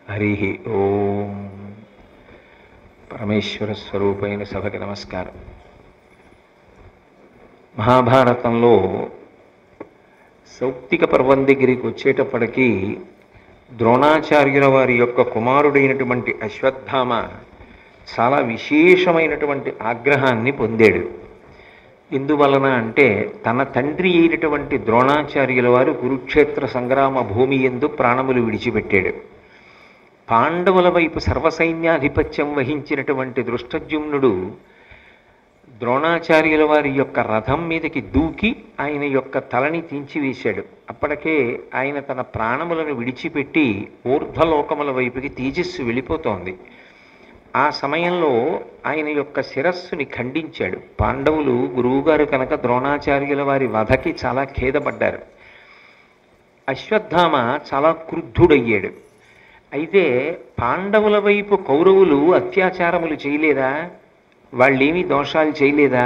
హరి ఓం. పరమేశ్వర స్వరూపైన సభకి నమస్కారం. మహాభారతంలో సౌప్తిక పర్వం దగ్గరికి వచ్చేటప్పటికీ ద్రోణాచార్యుల వారి యొక్క కుమారుడైనటువంటి అశ్వత్థామ చాలా విశేషమైనటువంటి ఆగ్రహాన్ని పొందాడు. ఎందువలన అంటే తన తండ్రి అయినటువంటి ద్రోణాచార్యుల వారు కురుక్షేత్ర సంగ్రామ భూమి యందు ప్రాణములు విడిచిపెట్టాడు. పాండవుల వైపు సర్వసైన్యాధిపత్యం వహించినటువంటి దృష్టద్యుమ్నుడు ద్రోణాచార్యుల వారి యొక్క రథం మీదకి దూకి ఆయన యొక్క తలని తీంచివేశాడు. అప్పటికే ఆయన తన ప్రాణములను విడిచిపెట్టి ఊర్ధ్వలోకముల వైపుకి తేజస్సు వెళ్ళిపోతోంది. ఆ సమయంలో ఆయన యొక్క శిరస్సుని ఖండించాడు. పాండవులు గురువుగారు కనుక ద్రోణాచార్యుల వారి వధకి చాలా ఖేదపడ్డారు. అశ్వత్థామ చాలా క్రుద్ధుడయ్యాడు. అయితే పాండవుల వైపు కౌరవులు అత్యాచారములు చేయలేదా? వాళ్ళేమీ దోషాలు చేయలేదా?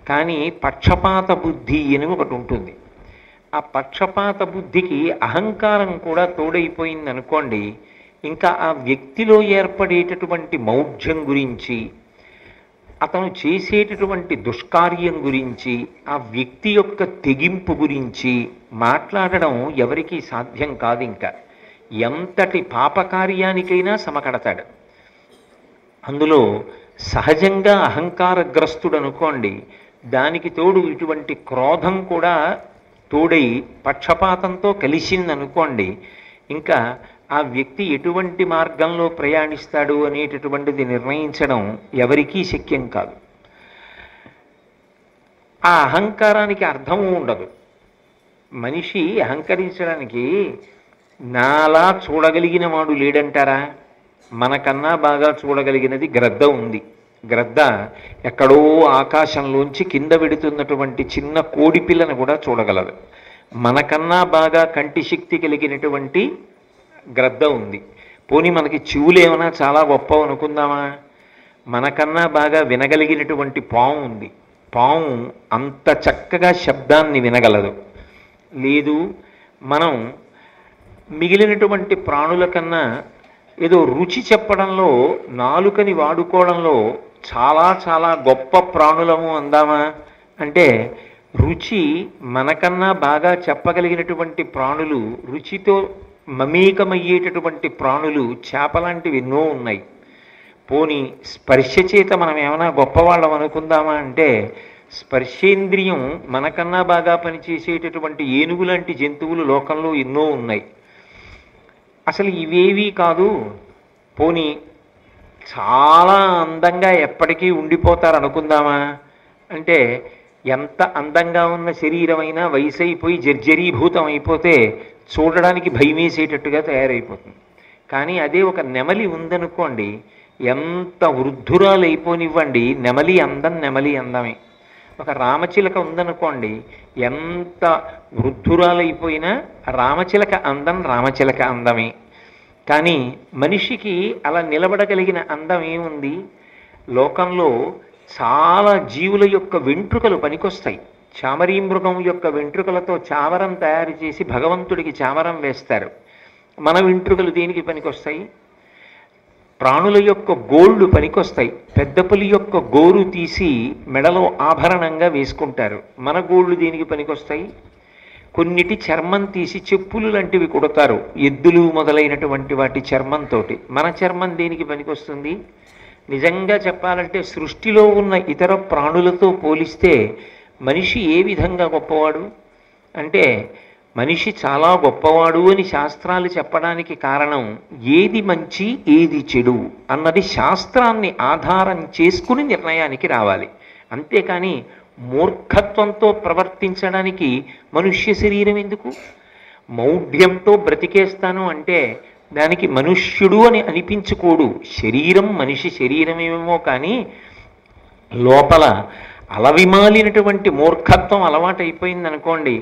కానీ పక్షపాత బుద్ధి అని ఒకటి ఉంటుంది. ఆ పక్షపాత బుద్ధికి అహంకారం కూడా తోడైపోయింది అనుకోండి, ఇంకా ఆ వ్యక్తిలో ఏర్పడేటటువంటి మౌఢ్యం గురించి, అతను చేసేటటువంటి దుష్కార్యం గురించి, ఆ వ్యక్తి యొక్క తెగింపు గురించి మాట్లాడడం ఎవరికీ సాధ్యం కాదు. ఇంకా ఎంతటి పాపకార్యానికైనా సమకడతాడు. అందులో సహజంగా అహంకారగ్రస్తుడు అనుకోండి, దానికి తోడు ఇటువంటి క్రోధం కూడా తోడై పక్షపాతంతో కలిసిందనుకోండి, ఇంకా ఆ వ్యక్తి ఎటువంటి మార్గంలో ప్రయాణిస్తాడు అనేటటువంటిది నిర్ణయించడం ఎవరికీ శక్యం కాదు. ఆ అహంకారానికి అర్థము ఉండదు. మనిషి అహంకరించడానికి నాలా చూడగలిగిన వాడు లేడంటారా? మనకన్నా బాగా చూడగలిగినది గ్రద్ద ఉంది. గ్రద్ద ఎక్కడో ఆకాశంలోంచి కింద వెడుతున్నటువంటి చిన్న కోడి పిల్లను కూడా చూడగలదు. మనకన్నా బాగా కంటి శక్తి కలిగినటువంటి గ్రద్ద ఉంది. పోనీ మనకి చెవులు ఏమైనా చాలా గొప్ప అనుకుందామా? మనకన్నా బాగా వినగలిగినటువంటి పాము ఉంది. పాము అంత చక్కగా శబ్దాన్ని వినగలదు. లేదు, మనం మిగిలినటువంటి ప్రాణుల కన్నా ఏదో రుచి చెప్పడంలో, నాలుకని వాడుకోవడంలో చాలా చాలా గొప్ప ప్రాణులము అందామా అంటే, రుచి మనకన్నా బాగా చెప్పగలిగినటువంటి ప్రాణులు, రుచితో మమేకమయ్యేటటువంటి ప్రాణులు చేపలాంటివి ఎన్నో ఉన్నాయి. పోనీ స్పర్శ చేత మనం ఏమైనా గొప్పవాళ్ళం అనుకుందామా అంటే, స్పర్శేంద్రియం మనకన్నా బాగా పనిచేసేటటువంటి ఏనుగు లాంటి జంతువులు లోకంలో ఎన్నో ఉన్నాయి. అసలు ఇవేవీ కాదు, పోనీ చాలా అందంగా ఎప్పటికీ ఉండిపోతారు అనుకుందామా అంటే, ఎంత అందంగా ఉన్న శరీరమైనా వయసు అయిపోయి జర్జరీభూతం అయిపోతే చూడడానికి భయమేసేటట్టుగా తయారైపోతుంది. కానీ అదే ఒక నెమలి ఉందనుకోండి, ఎంత వృద్ధురాలు అయిపోనివ్వండి, నెమలి అందం నెమలి అందమే. ఒక రామచిలక ఉందనుకోండి, ఎంత వృద్ధురాలైపోయినా రామచిలక అందం రామచిలక అందమే. కానీ మనిషికి అలా నిలబడగలిగిన అందం ఏముంది? లోకంలో చాలా జీవుల యొక్క వెంట్రుకలు పనికొస్తాయి. చామరీ మృగం యొక్క వెంట్రుకలతో చామరం తయారు చేసి భగవంతుడికి చామరం వేస్తారు. మన వెంట్రుకలు దేనికి పనికొస్తాయి? ప్రాణుల యొక్క గోళ్ళు పనికొస్తాయి. పెద్ద పులి యొక్క గోరు తీసి మెడలో ఆభరణంగా వేసుకుంటారు. మన గోళ్ళు దేనికి పనికొస్తాయి? కొన్నిటి చర్మం తీసి చెప్పులు లాంటివి కుడతారు, ఎద్దులు మొదలైనటువంటి వాటి చర్మంతో. మన చర్మం దేనికి పనికొస్తుంది? నిజంగా చెప్పాలంటే సృష్టిలో ఉన్న ఇతర ప్రాణులతో పోలిస్తే మనిషి ఏ విధంగా గొప్పవాడు అంటే, మనిషి చాలా గొప్పవాడు అని శాస్త్రాలు చెప్పడానికి కారణం, ఏది మంచి ఏది చెడు అన్నది శాస్త్రాన్ని ఆధారం చేసుకుని నిర్ణయానికి రావాలి. అంతేకాని మూర్ఖత్వంతో ప్రవర్తించడానికి మనుష్య శరీరం ఎందుకు? మౌఢ్యంతో బ్రతికేస్తాను అంటే దానికి మనుష్యుడు అని అనిపించుకోడు. శరీరం మనిషి శరీరమేమో కానీ లోపల అలవిమాలినటువంటి మూర్ఖత్వం అలవాటైపోయిందనుకోండి,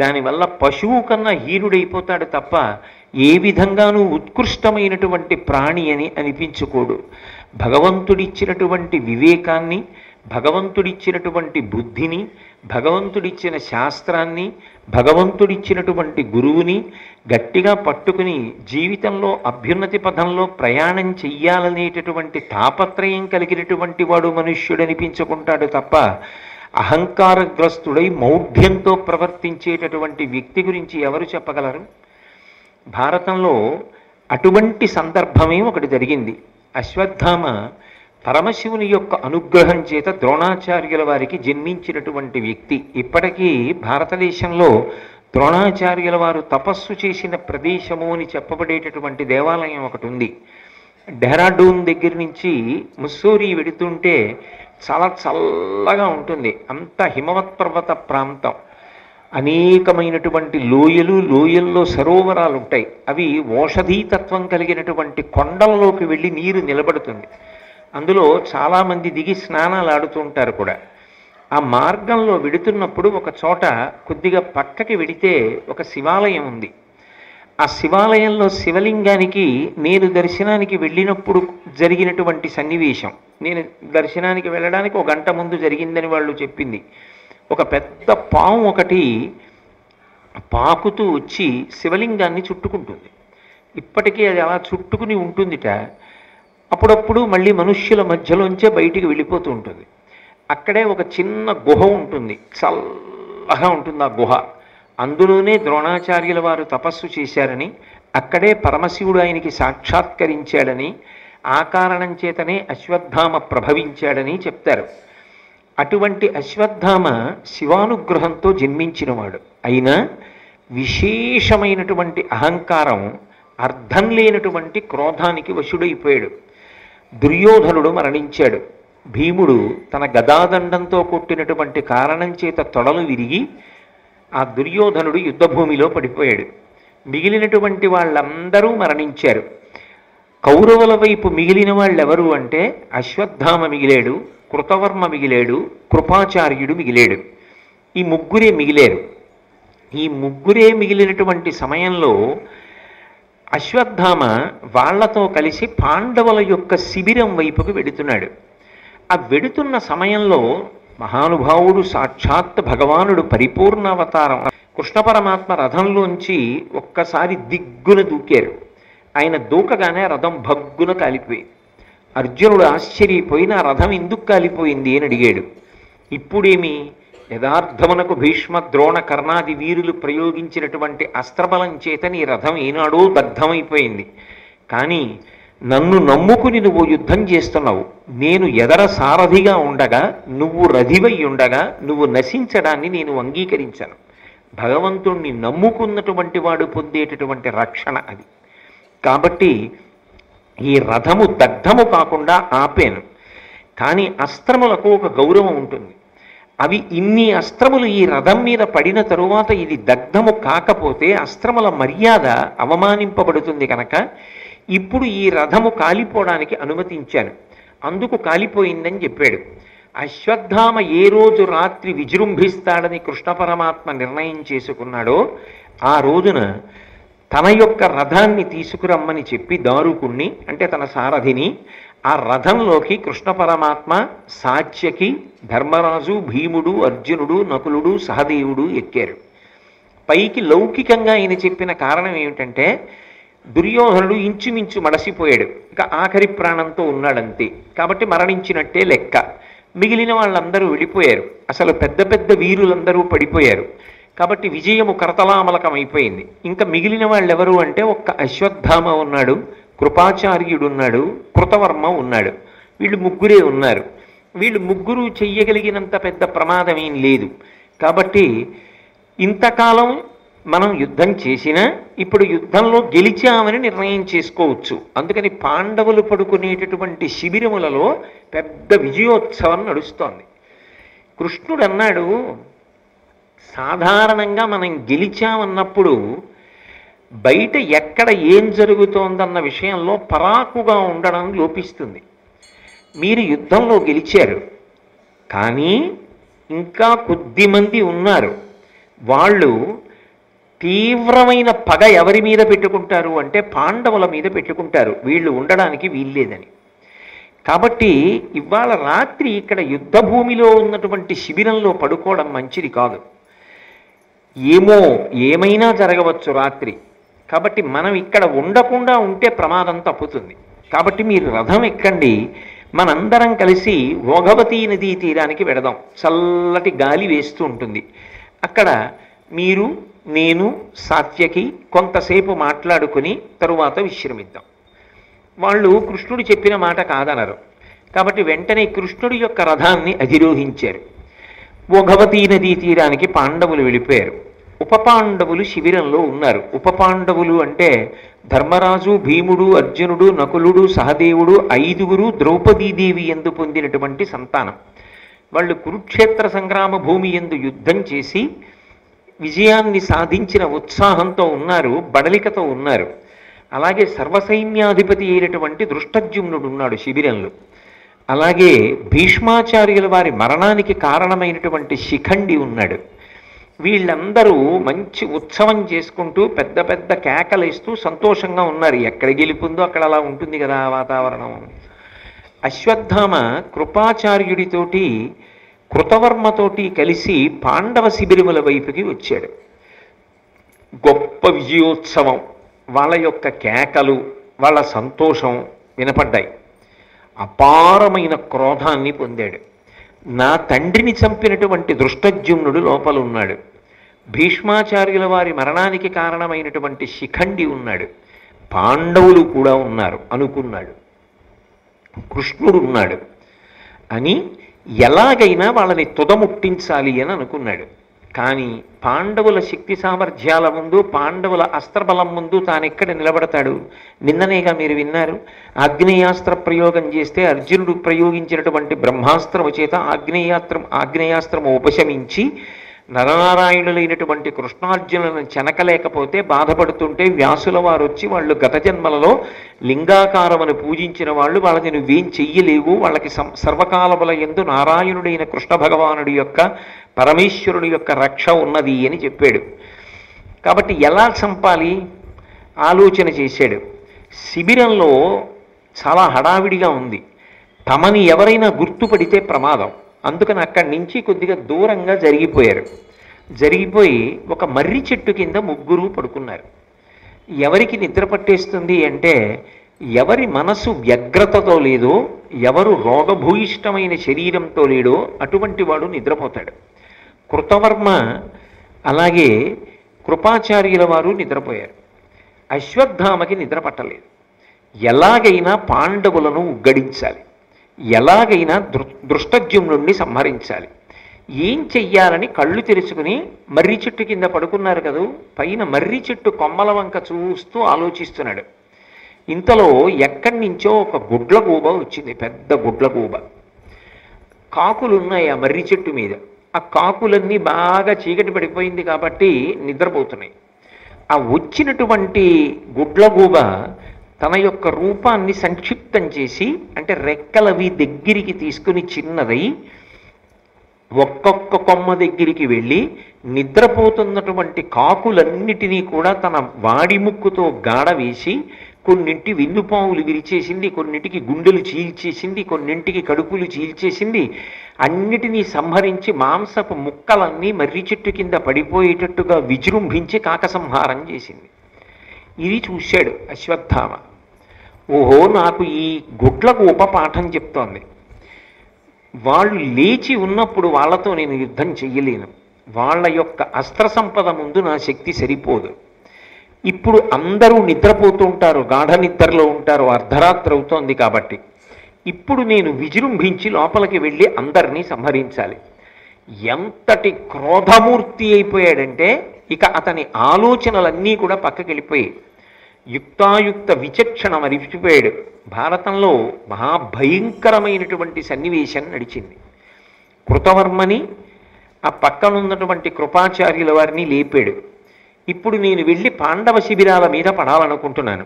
దానివల్ల పశువు కన్నా హీనుడైపోతాడు తప్ప ఏ విధంగానూ ఉత్కృష్టమైనటువంటి ప్రాణి అని అనిపించుకోడు. భగవంతుడిచ్చినటువంటి వివేకాన్ని, భగవంతుడిచ్చినటువంటి బుద్ధిని, భగవంతుడిచ్చిన శాస్త్రాన్ని, భగవంతుడిచ్చినటువంటి గురువుని గట్టిగా పట్టుకుని జీవితంలో అభ్యున్నతి పథంలో ప్రయాణం చెయ్యాలనేటటువంటి తాపత్రయం కలిగినటువంటి వాడు మనుష్యుడనిపించుకుంటాడు తప్ప అహంకారగ్రస్తుడై మౌఢ్యంతో ప్రవర్తించేటటువంటి వ్యక్తి గురించి ఎవరు చెప్పగలరు? భారతంలో అటువంటి సందర్భమే ఒకటి జరిగింది. అశ్వత్థామ పరమశివుని యొక్క అనుగ్రహం చేత ద్రోణాచార్యుల వారికి జన్మించినటువంటి వ్యక్తి. ఇప్పటికీ భారతదేశంలో ద్రోణాచార్యుల వారు తపస్సు చేసిన ప్రదేశము అని చెప్పబడేటటువంటి దేవాలయం ఒకటి ఉంది. డెహ్రాడూన్ దగ్గర నుంచి ముస్సోరీ వెడుతుంటే చాలా చల్లగా ఉంటుంది. అంత హిమవత్ పర్వత ప్రాంతం, అనేకమైనటువంటి లోయలు, లోయల్లో సరోవరాలు ఉంటాయి. అవి ఓషధీతత్వం కలిగినటువంటి కొండలలోకి వెళ్ళి నీరు నిలబడుతుంది. అందులో చాలామంది దిగి స్నానాలు ఆడుతూ ఉంటారు కూడా. ఆ మార్గంలో వెడుతున్నప్పుడు ఒక చోట కొద్దిగా పక్కకి వెడితే ఒక శివాలయం ఉంది. ఆ శివాలయంలో శివలింగానికి నేను దర్శనానికి వెళ్ళినప్పుడు జరిగినటువంటి సన్నివేశం, నేను దర్శనానికి వెళ్ళడానికి ఒక గంట ముందు జరిగిందని వాళ్ళు చెప్పింది. ఒక పెద్ద పాము ఒకటి పాకుతూ వచ్చి శివలింగాన్ని చుట్టుకుంటుంది. ఇప్పటికీ అది అలా చుట్టుకుని ఉంటుందిట. అప్పుడప్పుడు మళ్ళీ మనుష్యుల మధ్యలోంచే బయటికి వెళ్ళిపోతూ ఉంటుంది. అక్కడే ఒక చిన్న గుహ ఉంటుంది, చల్లగా ఉంటుంది ఆ గుహ. అందులోనే ద్రోణాచార్యుల వారు తపస్సు చేశారని, అక్కడే పరమశివుడు ఆయనకి సాక్షాత్కరించాడని, ఆ కారణం చేతనే అశ్వత్థామ ప్రభవించాడని చెప్తారు. అటువంటి అశ్వత్థామ శివానుగ్రహంతో జన్మించినవాడు. అయినా విశేషమైనటువంటి అహంకారం, అర్థం లేనటువంటి క్రోధానికి వశుడైపోయాడు. దుర్యోధనుడు మరణించాడు. భీముడు తన గదాదండంతో కొట్టినటువంటి కారణం చేత తొడలు విరిగి ఆ దుర్యోధనుడు యుద్ధభూమిలో పడిపోయాడు. మిగిలినటువంటి వాళ్ళందరూ మరణించారు. కౌరవుల వైపు మిగిలిన వాళ్ళెవరు అంటే అశ్వత్థామ మిగిలాడు, కృతవర్మ మిగిలాడు, కృపాచార్యుడు మిగిలాడు. ఈ ముగ్గురే మిగిలారు. ఈ ముగ్గురే మిగిలినటువంటి సమయంలో అశ్వత్థామ వాళ్లతో కలిసి పాండవుల యొక్క శిబిరం వైపుకు వెడుతున్నాడు. ఆ వెడుతున్న సమయంలో మహానుభావుడు సాక్షాత్ భగవానుడు పరిపూర్ణావతారం కృష్ణ పరమాత్మ రథంలోంచి ఒక్కసారి దిగ్గున దూకారు. ఆయన దూకగానే రథం భగ్గున కాలిపోయింది. అర్జునుడు ఆశ్చర్యపోయి నా రథం ఎందుకు కాలిపోయింది అని అడిగాడు. ఇప్పుడేమి, యథార్థమునకు భీష్మ ద్రోణ కర్ణాది వీరులు ప్రయోగించినటువంటి అస్త్రబలం చేత నీ రథం ఏనాడో దగ్ధమైపోయింది. కానీ నన్ను నమ్ముకుని నువ్వు యుద్ధం చేస్తున్నావు. నేను ఎదర సారథిగా ఉండగా, నువ్వు రథివై ఉండగా నువ్వు నశించడాన్ని నేను అంగీకరించాను. భగవంతుణ్ణి నమ్ముకున్నటువంటి వాడు పొందేటటువంటి రక్షణ అది. కాబట్టి ఈ రథము దగ్ధము కాకుండా ఆపాను. కానీ అస్త్రములకు ఒక గౌరవం ఉంటుంది. అవి ఇన్ని అస్త్రములు ఈ రథం మీద పడిన తరువాత ఇది దగ్ధము కాకపోతే అస్త్రముల మర్యాద అవమానింపబడుతుంది కనుక ఇప్పుడు ఈ రథము కాలిపోవడానికి అనుమతించాను. అందుకు కాలిపోయిందని చెప్పాడు. అశ్వత్థామ ఏ రోజు రాత్రి విజృంభిస్తాడని కృష్ణ పరమాత్మ నిర్ణయం చేసుకున్నాడో ఆ రోజున తన యొక్క రథాన్ని తీసుకురమ్మని చెప్పి దారుకుణ్ణి, అంటే తన సారథిని, ఆ రథంలోకి కృష్ణ పరమాత్మ, సాత్యకి, ధర్మరాజు, భీముడు, అర్జునుడు, నకులుడు, సహదేవుడు ఎక్కారు. పైకి లౌకికంగా ఆయన చెప్పిన కారణం ఏమిటంటే దుర్యోధనుడు ఇంచుమించు మడసిపోయాడు, ఇక ఆఖరి ప్రాణంతో ఉన్నాడంతే, కాబట్టి మరణించినట్టే లెక్క. మిగిలిన వాళ్ళందరూ వెళ్ళిపోయారు. అసలు పెద్ద పెద్ద వీరులందరూ పడిపోయారు. కాబట్టి విజయము కరతలామలకం అయిపోయింది. ఇంకా మిగిలిన వాళ్ళెవరు అంటే ఒక్క అశ్వత్థామ ఉన్నాడు, కృపాచార్యుడు ఉన్నాడు, కృతవర్మ ఉన్నాడు. వీళ్ళు ముగ్గురే ఉన్నారు. వీళ్ళు ముగ్గురు చెయ్యగలిగినంత పెద్ద ప్రమాదం ఏం లేదు. కాబట్టి ఇంతకాలం మనం యుద్ధం చేసినా ఇప్పుడు యుద్ధంలో గెలిచామని నిర్ణయం చేసుకోవచ్చు. అందుకని పాండవులు పడుకునేటటువంటి శిబిరములలో పెద్ద విజయోత్సవం నడుస్తోంది. కృష్ణుడు అన్నాడు, సాధారణంగా మనం గెలిచామన్నప్పుడు బయట ఎక్కడ ఏం జరుగుతోందన్న విషయంలో పరాకుగా ఉండడం లోపిస్తుంది. మీరు యుద్ధంలో గెలిచారు, కానీ ఇంకా కొద్దిమంది ఉన్నారు. వాళ్ళు తీవ్రమైన పగ ఎవరి మీద పెట్టుకుంటారు అంటే పాండవుల మీద పెట్టుకుంటారు, వీళ్ళు ఉండడానికి వీల్లేదని. కాబట్టి ఇవాళ రాత్రి ఇక్కడ యుద్ధ భూమిలో ఉన్నటువంటి శిబిరంలో పడుకోవడం మంచిది కాదు. ఏమో ఏమైనా జరగవచ్చు రాత్రి. కాబట్టి మనం ఇక్కడ ఉండకుండా ఉంటే ప్రమాదం తప్పుతుంది. కాబట్టి మీరు రథం ఎక్కండి, మనందరం కలిసి భోగవతీ నదీ తీరానికి వెడదాం. చల్లటి గాలి వేస్తూ ఉంటుంది. అక్కడ మీరు నేను సాత్యకి కొంతసేపు మాట్లాడుకుని తరువాత విశ్రమిద్దాం. వాళ్ళు కృష్ణుడు చెప్పిన మాట కాదనరు. కాబట్టి వెంటనే కృష్ణుడి యొక్క రథాన్ని అధిరోహించారు. భోగవతీ నదీ తీరానికి పాండవులు వెళ్ళిపోయారు. ఉపపాండవులు శిబిరంలో ఉన్నారు. ఉపపాండవులు అంటే ధర్మరాజు, భీముడు, అర్జునుడు, నకులుడు, సహదేవుడు, 5గురు ద్రౌపదీదేవి యందు పొందినటువంటి సంతానం. వాళ్ళు కురుక్షేత్ర సంగ్రామ భూమి యందు యుద్ధం చేసి విజయాన్ని సాధించిన ఉత్సాహంతో ఉన్నారు, బడలికతో ఉన్నారు. అలాగే సర్వసైన్యాధిపతి అయినటువంటి దృష్టద్యుమ్నుడు ఉన్నాడు శిబిరంలో. అలాగే భీష్మాచార్యుల వారి మరణానికి కారణమైనటువంటి శిఖండి ఉన్నాడు. వీళ్ళందరూ మంచి ఉత్సవం చేసుకుంటూ పెద్ద పెద్ద కేకలేస్తూ సంతోషంగా ఉన్నారు. ఎక్కడ గెలుపుందో అక్కడ అలా ఉంటుంది కదా వాతావరణం. అశ్వత్థామ కృపాచార్యుడితోటి కృతవర్మతోటి కలిసి పాండవ శిబిరముల వైపుకి వచ్చాడు. గొప్ప విజయోత్సవం, వాళ్ళ యొక్క కేకలు, వాళ్ళ సంతోషం వినపడ్డాయి. అపారమైన క్రోధాన్ని పొందాడు. నా తండ్రిని చంపినటువంటి దృష్టద్యుమ్నుడు లోపల ఉన్నాడు, భీష్మాచార్యుల వారి మరణానికి కారణమైనటువంటి శిఖండి ఉన్నాడు, పాండవులు కూడా ఉన్నారు అనుకున్నాడు, కృష్ణుడు ఉన్నాడు అని ఎలాగైనా వాళ్ళని తుదముట్టించాలి అని అనుకున్నాడు. కానీ పాండవుల శక్తి సామర్థ్యాల ముందు, పాండవుల అస్త్రబలం ముందు తానెక్కడ నిలబడతాడు? నిన్ననేగా మీరు విన్నారు, ఆగ్నేయాస్త్ర ప్రయోగం చేస్తే అర్జునుడు ప్రయోగించినటువంటి బ్రహ్మాస్త్రము చేత ఆగ్నేయాస్త్రము ఉపశమించి నరనారాయణులైనటువంటి కృష్ణార్జునులను చెనకలేకపోతే బాధపడుతుంటే వ్యాసుల వారు వచ్చి వాళ్ళు గత జన్మలలో లింగాకారమును పూజించిన వాళ్ళు, వాళ్ళని నువ్వేం చెయ్యలేవు, వాళ్ళకి సర్వకాలముల యందు నారాయణుడైన కృష్ణ భగవానుడి యొక్క పరమేశ్వరుడి యొక్క రక్ష ఉన్నది అని చెప్పాడు. కాబట్టి ఎలా చంపాలి ఆలోచన చేశాడు. శిబిరంలో చాలా హడావిడిగా ఉంది. తమని ఎవరైనా గుర్తుపడితే ప్రమాదం. అందుకని అక్కడి నుంచి కొద్దిగా దూరంగా జరిగిపోయి ఒక మర్రి చెట్టు కింద ముగ్గురు పడుకున్నారు. ఎవరికి నిద్ర పట్టేస్తుంది అంటే ఎవరి మనసు వ్యగ్రతతో లేదో, ఎవరు రోగభూయిష్టమైన శరీరంతో లేడో అటువంటి వాడు నిద్రపోతాడు. కృతవర్మ అలాగే కృపాచార్యుల వారు నిద్రపోయారు. అశ్వత్థామకి నిద్ర పట్టలేదు. ఎలాగైనా పాండవులను ఉగ్గడించాలి, ఎలాగైనా దృష్టద్యుమ్నుడిని సంహరించాలి. ఏం చెయ్యాలని కళ్ళు తెరుచుకుని మర్రి చెట్టు కింద పడుకున్నారు కదూ, పైన మర్రి చెట్టు కొమ్మల వంక చూస్తూ ఆలోచిస్తున్నాడు. ఇంతలో ఎక్కడి నుంచో ఒక గుడ్లగూబ వచ్చింది, పెద్ద గుడ్లగూబ. కాకులు ఉన్నాయి ఆ మర్రి చెట్టు మీద. ఆ కాకులన్నీ బాగా చీకటి పడిపోయింది కాబట్టి నిద్రపోతున్నాయి. ఆ వచ్చినటువంటి గుడ్లగూబ తన యొక్క రూపాన్ని సంక్షిప్తం చేసి, అంటే రెక్కలవి దగ్గరికి తీసుకుని చిన్నదై ఒక్కొక్క కొమ్మ దగ్గరికి వెళ్ళి నిద్రపోతున్నటువంటి కాకులన్నిటినీ కూడా తన వాడి ముక్కుతో గాడ వేసి కొన్నింటి వెన్నుపావులు విరిచేసింది, కొన్నింటికి గుండెలు చీల్చేసింది, కొన్నింటికి కడుపులు చీల్చేసింది. అన్నిటినీ సంహరించి మాంసపు ముక్కలన్నీ మర్రి చెట్టు కింద పడిపోయేటట్టుగా విజృంభించి కాకసంహారం చేసింది. ఇది చూశాడు అశ్వత్థామ. ఓహో, నాకు ఈ గుడ్లకు ఉపపాఠం చెప్తోంది. వాళ్ళు లేచి ఉన్నప్పుడు వాళ్ళతో నేను యుద్ధం చెయ్యలేను. వాళ్ళ యొక్క అస్త్ర సంపద ముందు నా శక్తి సరిపోదు. ఇప్పుడు అందరూ నిద్రపోతూ ఉంటారు, గాఢ నిద్రలో ఉంటారు, అర్ధరాత్రి అవుతోంది. కాబట్టి ఇప్పుడు నేను విజృంభించి లోపలికి వెళ్ళి అందరినీ సంహరించాలి. ఎంతటి క్రోధమూర్తి అయిపోయాడంటే ఇక అతని ఆలోచనలన్నీ కూడా పక్కకి వెళ్ళిపోయి యుక్తాయుక్త విచక్షణ మరిచిపోయాడు. భారతంలో మహాభయంకరమైనటువంటి సన్నివేశం నడిచింది. కృతవర్మని ఆ పక్కనున్నటువంటి కృపాచార్యుల వారిని లేపాడు. ఇప్పుడు నేను వెళ్ళి పాండవ శిబిరాల మీద పడాలనుకుంటున్నాను,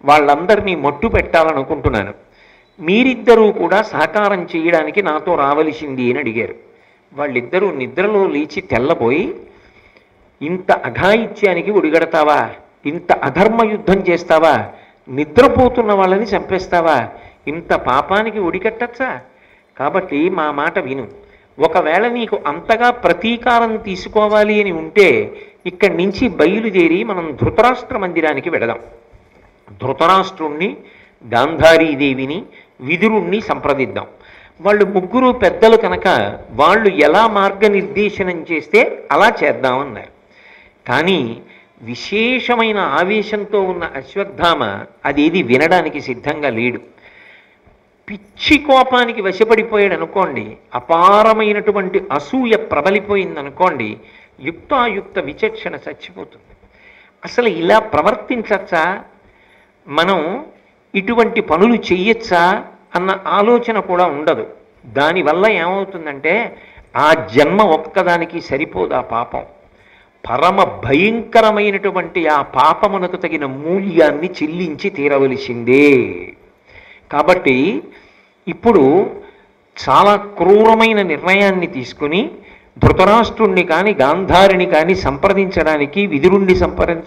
వాళ్ళందరినీ మట్టు పెట్టాలనుకుంటున్నాను, మీరిద్దరూ కూడా సహకారం చేయడానికి నాతో రావలసింది అని అడిగారు. వాళ్ళిద్దరూ నిద్రలో లేచి తెల్లబోయి, ఇంత అఘాయిత్యానికి ఒడిగడతావా, ఇంత అధర్మ యుద్ధం చేస్తావా, నిద్రపోతున్న వాళ్ళని చంపేస్తావా, ఇంత పాపానికి ఒడికట్టచ్చా? కాబట్టి మా మాట విను. ఒకవేళ నీకు అంతగా ప్రతీకారం తీసుకోవాలి అని ఉంటే ఇక్కడి నుంచి బయలుదేరి మనం ధృతరాష్ట్ర మందిరానికి వెడదాం. ధృతరాష్ట్రుణ్ణి, గాంధారీదేవిని, విదురుణ్ణి సంప్రదిద్దాం. వాళ్ళు ముగ్గురు పెద్దలు కనుక వాళ్ళు ఎలా మార్గనిర్దేశనం చేస్తే అలా చేద్దామన్నారు. కానీ విశేషమైన ఆవేశంతో ఉన్న అశ్వత్థామ అదేది వినడానికి సిద్ధంగా లేడు. పిచ్చి కోపానికి వశపడిపోయాడు అనుకోండి, అపారమైనటువంటి అసూయ ప్రబలిపోయిందనుకోండి, యుక్తాయుక్త విచక్షణ చచ్చిపోతుంది. అసలు ఇలా ప్రవర్తించచ్చా, మనం ఇటువంటి పనులు చెయ్యొచ్చా అన్న ఆలోచన కూడా ఉండదు. దానివల్ల ఏమవుతుందంటే ఆ జన్మ ఒక్కదానికి సరిపోదు. ఆ పాపం పరమ భయంకరమైనటువంటి ఆ పాపమునకు తగిన మూల్యాన్ని చెల్లించి తీరవలసిందే. కాబట్టి ఇప్పుడు చాలా క్రూరమైన నిర్ణయాన్ని తీసుకుని ధృతరాష్ట్రుణ్ణి కానీ గాంధారిని కానీ సంప్రదించడానికి, విదురుణ్ణి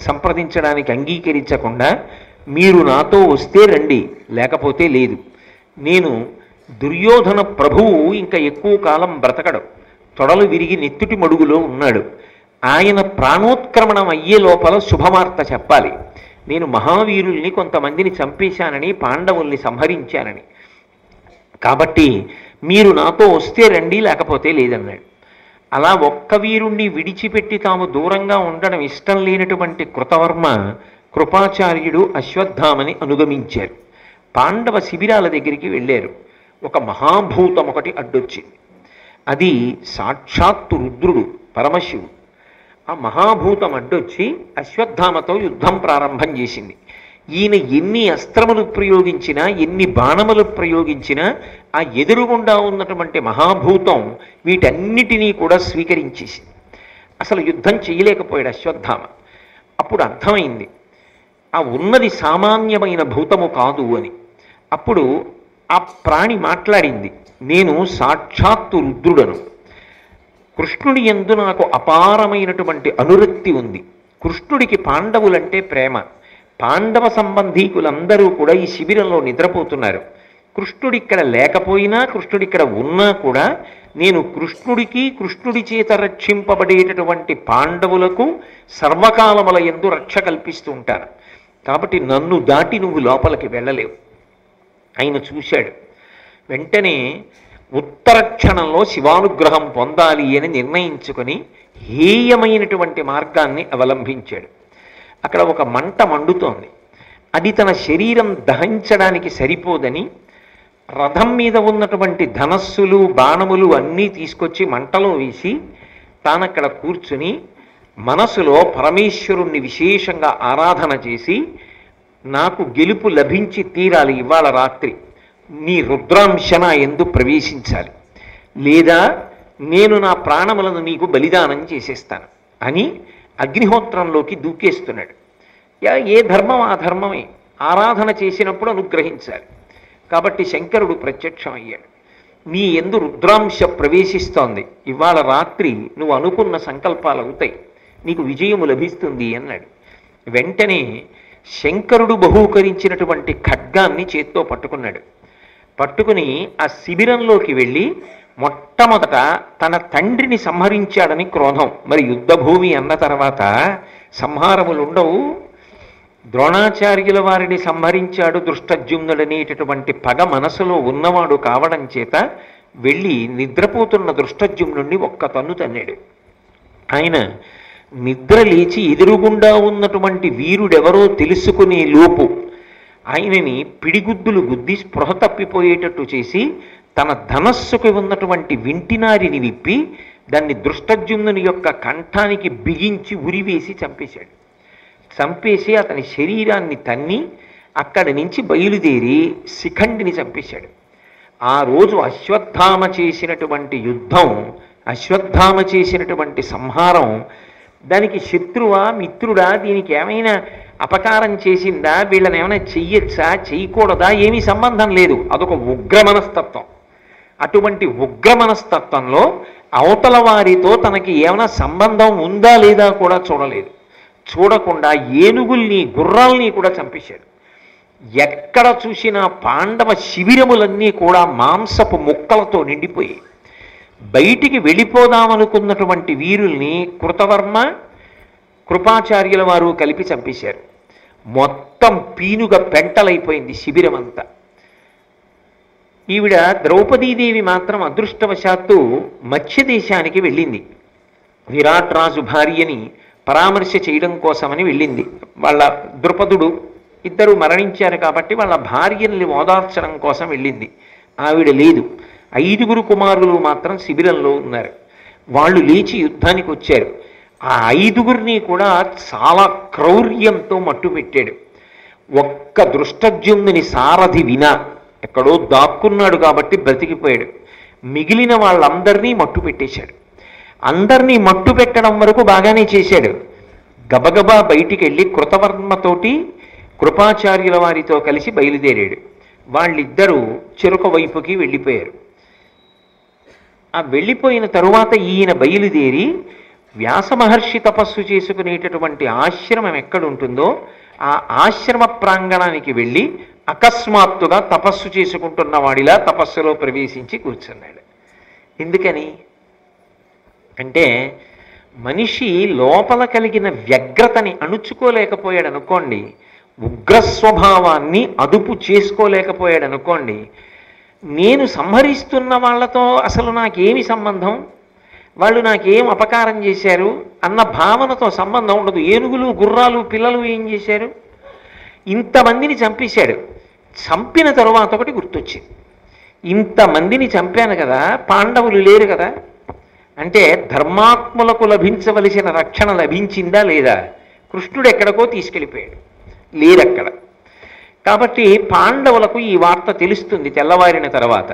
సంప్రదించడానికి అంగీకరించకుండా మీరు నాతో వస్తే రండి, లేకపోతే లేదు. నేను దుర్యోధన ప్రభువు ఇంకా ఎక్కువ కాలం బ్రతకడు, తొడలు విరిగి నెత్తుటి మడుగులో ఉన్నాడు. ఆయన ప్రాణోత్క్రమణం అయ్యే లోపల శుభవార్త చెప్పాలి. నేను మహావీరుల్ని కొంతమందిని చంపేశానని, పాండవుల్ని సంహరించానని. కాబట్టి మీరు నాతో వస్తే రండి, లేకపోతే లేదన్నాడు. అలా ఒక్క వీరుణ్ణి విడిచిపెట్టి తాము దూరంగా ఉండడం ఇష్టం లేనటువంటి కృతవర్మ కృపాచార్యుడు అశ్వత్థామని అనుగమించారు. పాండవ శిబిరాల దగ్గరికి వెళ్ళారు. ఒక మహాభూతం ఒకటి అడ్డొచ్చింది. అది సాక్షాత్తు రుద్రుడు, పరమశివుడు. ఆ మహాభూతం అడ్డొచ్చి అశ్వత్థామతో యుద్ధం ప్రారంభం చేసింది. ఈయన ఎన్ని అస్త్రములు ప్రయోగించినా, ఎన్ని బాణములు ప్రయోగించినా ఆ ఎదురుగుండా ఉన్నటువంటి మహాభూతం వీటన్నిటినీ కూడా స్వీకరించేసింది. అసలు యుద్ధం చేయలేకపోయాడు అశ్వత్థామ. అప్పుడు అర్థమైంది ఆ ఉన్నది సామాన్యమైన భూతము కాదు అని. అప్పుడు ఆ ప్రాణి మాట్లాడింది, నేను సాక్షాత్తు రుద్రుడను. కృష్ణుడి యందు నాకు అపారమైనటువంటి అనురక్తి ఉంది. కృష్ణుడికి పాండవులంటే ప్రేమ. పాండవ సంబంధీకులందరూ కూడా ఈ శిబిరంలో నిద్రపోతున్నారు. కృష్ణుడిక్కడ లేకపోయినా, కృష్ణుడిక్కడ ఉన్నా కూడా నేను కృష్ణుడికి, కృష్ణుడి చేత రక్షింపబడేటటువంటి పాండవులకు సర్వకాలముల యందు రక్ష కల్పిస్తూ ఉంటాను. కాబట్టి నన్ను దాటి నువ్వు లోపలికి వెళ్ళలేవు. ఆయన చూశాడు. వెంటనే ఉత్తర క్షణంలో శివానుగ్రహం పొందాలి అని నిర్ణయించుకొని హేయమైనటువంటి మార్గాన్ని అవలంబించాడు. అక్కడ ఒక మంట మండుతోంది. అది తన శరీరం దహించడానికి సరిపోదని రథం మీద ఉన్నటువంటి ధనస్సులు, బాణములు అన్నీ తీసుకొచ్చి మంటలో వేసి తానక్కడ కూర్చుని మనసులో పరమేశ్వరుణ్ణి విశేషంగా ఆరాధన చేసి, నాకు గెలుపు లభించి తీరాలి, ఇవాళ రాత్రి నీ రుద్రాంశన ఎందు ప్రవేశించాలి, లేదా నేను నా ప్రాణములను నీకు బలిదానం చేసేస్తాను అని అగ్నిహోత్రంలోకి దూకేస్తున్నాడు. ఏ ధర్మం ఆ ధర్మమే. ఆరాధన చేసినప్పుడు అనుగ్రహించాలి. కాబట్టి శంకరుడు ప్రత్యక్షమయ్యాడు. నీ ఎందు రుద్రాంశ ప్రవేశిస్తోంది, ఇవాళ రాత్రి నువ్వు అనుకున్న సంకల్పాలు అవుతాయి, నీకు విజయము లభిస్తుంది అన్నాడు. వెంటనే శంకరుడు బహూకరించినటువంటి ఖడ్గాన్ని చేత్తో పట్టుకున్నాడు. పట్టుకుని ఆ శిబిరంలోకి వెళ్ళి మొట్టమొదట తన తండ్రిని సంహరించాడని క్రోధం. మరి యుద్ధభూమి అన్న తర్వాత సంహారములు ఉండవు. ద్రోణాచార్యుల వారిని సంహరించాడు దృష్టజ్యుమ్నుడనేటటువంటి పగ మనసులో ఉన్నవాడు కావడం చేత వెళ్ళి నిద్రపోతున్న దృష్టజ్యుమ్నుడిని ఒక్క తన్ను తన్నాడు. ఆయన నిద్ర లేచి ఎదురుగుండా ఉన్నటువంటి వీరుడెవరో తెలుసుకునే లోపు ఆయనని పిడిగుద్దులు గుద్ది స్పృహ తప్పిపోయేటట్టు చేసి తన ధనస్సుకు ఉన్నటువంటి వింటినారిని విప్పి దాన్ని దృష్టజ్యుమ్నుని యొక్క కంఠానికి బిగించి ఉరివేసి చంపేశాడు. చంపేసి అతని శరీరాన్ని తన్ని అక్కడి నుంచి బయలుదేరి శిఖండిని చంపేశాడు. ఆ రోజు అశ్వత్థామ చేసినటువంటి యుద్ధం, అశ్వత్థామ చేసినటువంటి సంహారం, దానికి శత్రువా మిత్రుడా, దీనికి ఏమైనా అపకారం చేసిందా, వీళ్ళని ఏమైనా చెయ్యొచ్చా చేయకూడదా, ఏమీ సంబంధం లేదు. అదొక ఉగ్ర మనస్తత్వం. అటువంటి ఉగ్ర మనస్తత్వంలో అవతల వారితో తనకి ఏమైనా సంబంధం ఉందా లేదా కూడా చూడలేదు. చూడకుండా ఏనుగుల్ని, గుర్రాల్ని కూడా చంపేశాడు. ఎక్కడ చూసినా పాండవ శిబిరములన్నీ కూడా మాంసపు ముక్కలతో నిండిపోయి బయటికి వెళ్ళిపోదామనుకున్నటువంటి వీరుల్ని కృతవర్మ కృపాచార్యుల వారు కలిపి చంపేశారు. మొత్తం పీనుగా పెంటలైపోయింది శిబిరం అంతా. ఈవిడ ద్రౌపదీదేవి మాత్రం అదృష్టవశాత్తు మత్స్య దేశానికి వెళ్ళింది. విరాట్ రాజు భార్యని పరామర్శ చేయడం కోసమని వెళ్ళింది. వాళ్ళ ద్రుపదుడు ఇద్దరు మరణించారు కాబట్టి వాళ్ళ భార్యల్ని ఓదార్చడం కోసం వెళ్ళింది. ఆవిడ లేదు. 5 కుమారులు మాత్రం శిబిరంలో ఉన్నారు. వాళ్ళు లేచి యుద్ధానికి వచ్చారు. ఆ 5 కూడా చాలా క్రౌర్యంతో మట్టు పెట్టాడు. ఒక్క దృష్టద్యుమ్నుని సారథి వినా ఎక్కడో దాక్కున్నాడు కాబట్టి బ్రతికిపోయాడు. మిగిలిన వాళ్ళందరినీ మట్టు పెట్టేశాడు. అందరినీ మట్టు పెట్టడం వరకు బాగానే చేశాడు. గబగబా బయటికి వెళ్ళి కృతవర్మతోటి కృపాచార్యుల వారితో కలిసి బయలుదేరాడు. వాళ్ళిద్దరూ చెరుక వైపుకి వెళ్ళిపోయారు. ఆ వెళ్ళిపోయిన తరువాత ఈయన బయలుదేరి వ్యాస మహర్షి తపస్సు చేసుకునేటటువంటి ఆశ్రమం ఎక్కడుంటుందో ఆ ఆశ్రమ ప్రాంగణానికి వెళ్ళి అకస్మాత్తుగా తపస్సు చేసుకుంటున్న వాడిలా తపస్సులో ప్రవేశించి కూర్చున్నాడు. ఎందుకని అంటే మనిషి లోపల కలిగిన వ్యగ్రతని అణుచుకోలేకపోయాడు అనుకోండి, ఉగ్రస్వభావాన్ని అదుపు చేసుకోలేకపోయాడు అనుకోండి, నేను సంహరిస్తున్న వాళ్ళతో అసలు నాకేమి సంబంధం, వాళ్ళు నాకేం అపకారం చేశారు అన్న భావనతో సంబంధం ఉండదు. ఏనుగులు గుర్రాలు పిల్లలు ఏం చేశారు? ఇంతమందిని చంపేశాడు. చంపిన తరువాత ఒకటి గుర్తొచ్చింది, ఇంతమందిని చంపాను కదా, పాండవులు లేరు కదా, అంటే ధర్మాత్ములకు లభించవలసిన రక్షణ లభించిందా లేదా? కృష్ణుడు ఎక్కడికో తీసుకెళ్ళిపోయాడు, లేరక్కడ. కాబట్టి పాండవులకు ఈ వార్త తెలుస్తుంది తెల్లవారిన తర్వాత.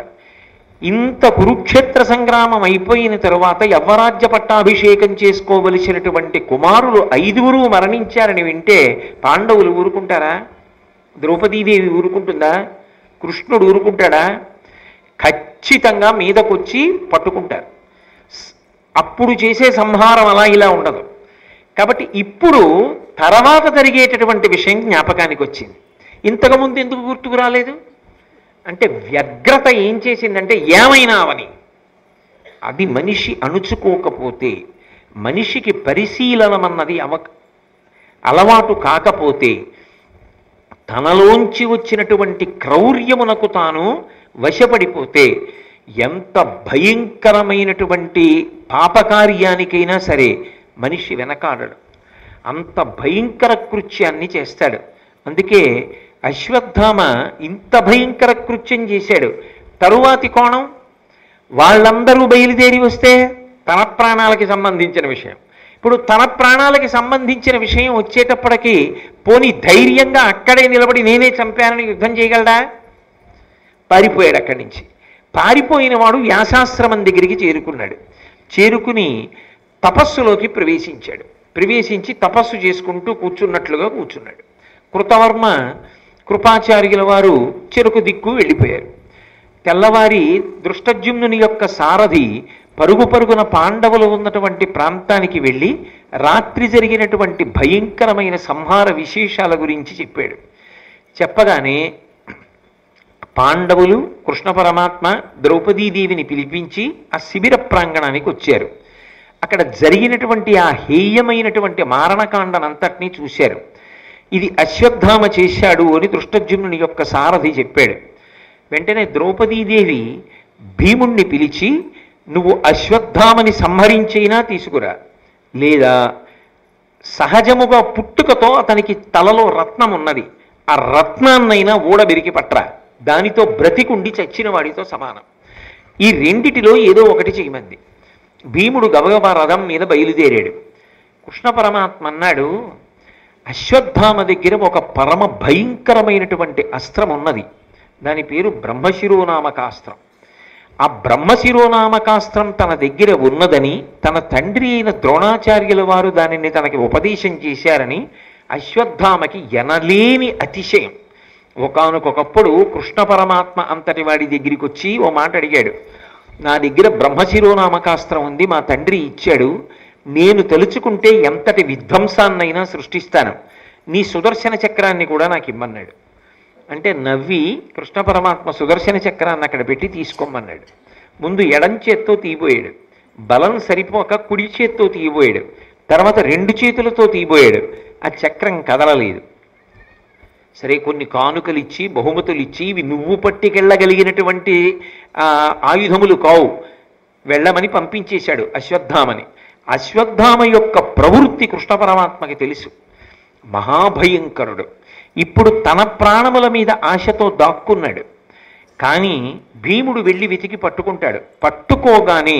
ఇంత కురుక్షేత్ర సంగ్రామం అయిపోయిన తరువాత యవ్వరాజ్య పట్టాభిషేకం చేసుకోవలసినటువంటి కుమారులు 5 మరణించారని వింటే పాండవులు ఊరుకుంటారా? ద్రౌపదీదేవి ఊరుకుంటుందా? కృష్ణుడు ఊరుకుంటాడా? ఖచ్చితంగా మీదకొచ్చి పట్టుకుంటారు. అప్పుడు చేసే సంహారం అలా ఇలా ఉండదు. కాబట్టి ఇప్పుడు తర్వాత జరిగేటటువంటి విషయం జ్ఞాపకానికి వచ్చింది. ఇంతకుముందు ఎందుకు గుర్తుకు రాలేదు అంటే వ్యగ్రత ఏం చేసిందంటే ఏమైనా అవని, అది మనిషి అణుచుకోకపోతే, మనిషికి పరిశీలనమన్నది అలవాటు కాకపోతే, తనలోంచి వచ్చినటువంటి క్రౌర్యమునకు తాను వశపడిపోతే ఎంత భయంకరమైనటువంటి పాపకార్యానికైనా సరే మనిషి వెనకాడడు. అంత భయంకర కృత్యాన్ని చేస్తాడు. అందుకే అశ్వత్థామ ఇంత భయంకర కృత్యం చేశాడు. తరువాతి కోణం, వాళ్ళందరూ బయలుదేరి వస్తే తన ప్రాణాలకి సంబంధించిన విషయం. ఇప్పుడు తన ప్రాణాలకి సంబంధించిన విషయం వచ్చేటప్పటికీ పోనీ ధైర్యంగా అక్కడే నిలబడి నేనే చంపానని యుద్ధం చేయగలడా? పారిపోయాడు అక్కడి నుంచి. పారిపోయిన వాడు వ్యాసాశ్రమం దగ్గరికి చేరుకున్నాడు. చేరుకుని తపస్సులోకి ప్రవేశించి తపస్సు చేసుకుంటూ కూర్చున్నట్లుగా కూర్చున్నాడు. కృతవర్మ కృపాచార్యుల వారు చెరుకు దిక్కు వెళ్ళిపోయారు. తెల్లవారి దృష్టద్యుమ్నుని యొక్క సారథి పరుగున పాండవులు ఉన్నటువంటి ప్రాంతానికి వెళ్ళి రాత్రి జరిగినటువంటి భయంకరమైన సంహార విశేషాల గురించి చెప్పాడు. చెప్పగానే పాండవులు కృష్ణ పరమాత్మ ద్రౌపదీదేవిని పిలిపించి ఆ శిబిర ప్రాంగణానికి వచ్చారు. అక్కడ జరిగినటువంటి ఆ హేయమైనటువంటి మారణకాండనంతటినీ చూశారు. ఇది అశ్వత్థామ చేశాడు అని దృష్టద్యుమ్నుని యొక్క సారథి చెప్పాడు. వెంటనే ద్రౌపదీదేవి భీముణ్ణి పిలిచి, నువ్వు అశ్వత్థామని సంహరించైనా తీసుకురా, లేదా సహజముగా పుట్టుకతో అతనికి తలలో రత్నం ఉన్నది, ఆ రత్నాన్నైనా ఊడబెరికి పట్రా, దానితో బ్రతికుండి చచ్చిన వాడితో సమానం. ఈ రెండిటిలో ఏదో ఒకటి చేయమంది. భీముడు గబగబా రథం మీద బయలుదేరాడు. కృష్ణ పరమాత్మ అన్నాడు, అశ్వత్థామ దగ్గర ఒక పరమ భయంకరమైనటువంటి అస్త్రం ఉన్నది, దాని పేరు బ్రహ్మశిరోనామకాస్త్రం. ఆ బ్రహ్మశిరోనామకాస్త్రం తన దగ్గర ఉన్నదని, తన తండ్రి అయిన ద్రోణాచార్యుల వారు దానిని తనకి ఉపదేశం చేశారని అశ్వత్థామకి ఎనలేని అతిశయం. ఒకానొకప్పుడు కృష్ణ పరమాత్మ అంతటి వాడి దగ్గరికి వచ్చి ఓ మాట అడిగాడు, నా దగ్గర బ్రహ్మశిరోనామకాస్త్రం ఉంది, మా తండ్రి ఇచ్చాడు, నేను తలుచుకుంటే ఎంతటి విధ్వంసాన్నైనా సృష్టిస్తాను, నీ సుదర్శన చక్రాన్ని కూడా నాకు ఇమ్మన్నాడు. అంటే నవ్వి కృష్ణ పరమాత్మ సుదర్శన చక్రాన్ని అక్కడ పెట్టి తీసుకోమన్నాడు. ముందు ఎడం చేత్తో తీయబోయాడు, బలం సరిపోక కుడి చేత్తో తీయబోయాడు, తర్వాత 2 చేతులతో తీయబోయాడు. ఆ చక్రం కదలలేదు. సరే, కొన్ని కానుకలు ఇచ్చి బహుమతులు ఇచ్చి ఇవి నువ్వు పట్టుకెళ్ళగలిగినటువంటి ఆయుధములు కావు, వెళ్ళమని పంపించేశాడు అశ్వత్థామని. అశ్వత్థామ యొక్క ప్రవృత్తి కృష్ణ పరమాత్మకి తెలుసు, మహాభయంకరుడు. ఇప్పుడు తన ప్రాణముల మీద ఆశతో దాక్కున్నాడు. కానీ భీముడు వెళ్ళి వెతికి పట్టుకుంటాడు. పట్టుకోగానే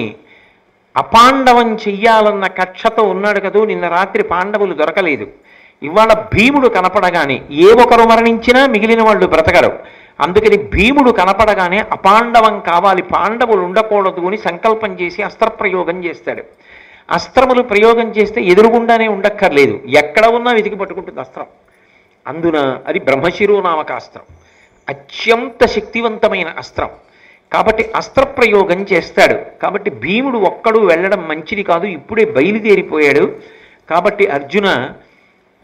అపాండవం చెయ్యాలన్న కక్షతో ఉన్నాడు కదూ, నిన్న రాత్రి పాండవులు దొరకలేదు. ఇవాళ భీముడు కనపడగానే ఏ ఒకరు మరణించినా మిగిలిన వాళ్ళు బ్రతకరు. అందుకని భీముడు కనపడగానే అపాండవం కావాలి, పాండవులు ఉండకూడదు అని సంకల్పం చేసి అస్త్రప్రయోగం చేస్తాడు. అస్త్రములు ప్రయోగం చేస్తే ఎదురుగుండానే ఉండక్కర్లేదు, ఎక్కడ ఉన్నా వెతికి పట్టుకుంటుంది అస్త్రం. అందున అది బ్రహ్మశిరోనామకాస్త్రం, అత్యంత శక్తివంతమైన అస్త్రం. కాబట్టి అస్త్రప్రయోగం చేస్తాడు. కాబట్టి భీముడు ఒక్కడు వెళ్ళడం మంచిది కాదు, ఇప్పుడే బయలుదేరిపోయాడు. కాబట్టి అర్జున,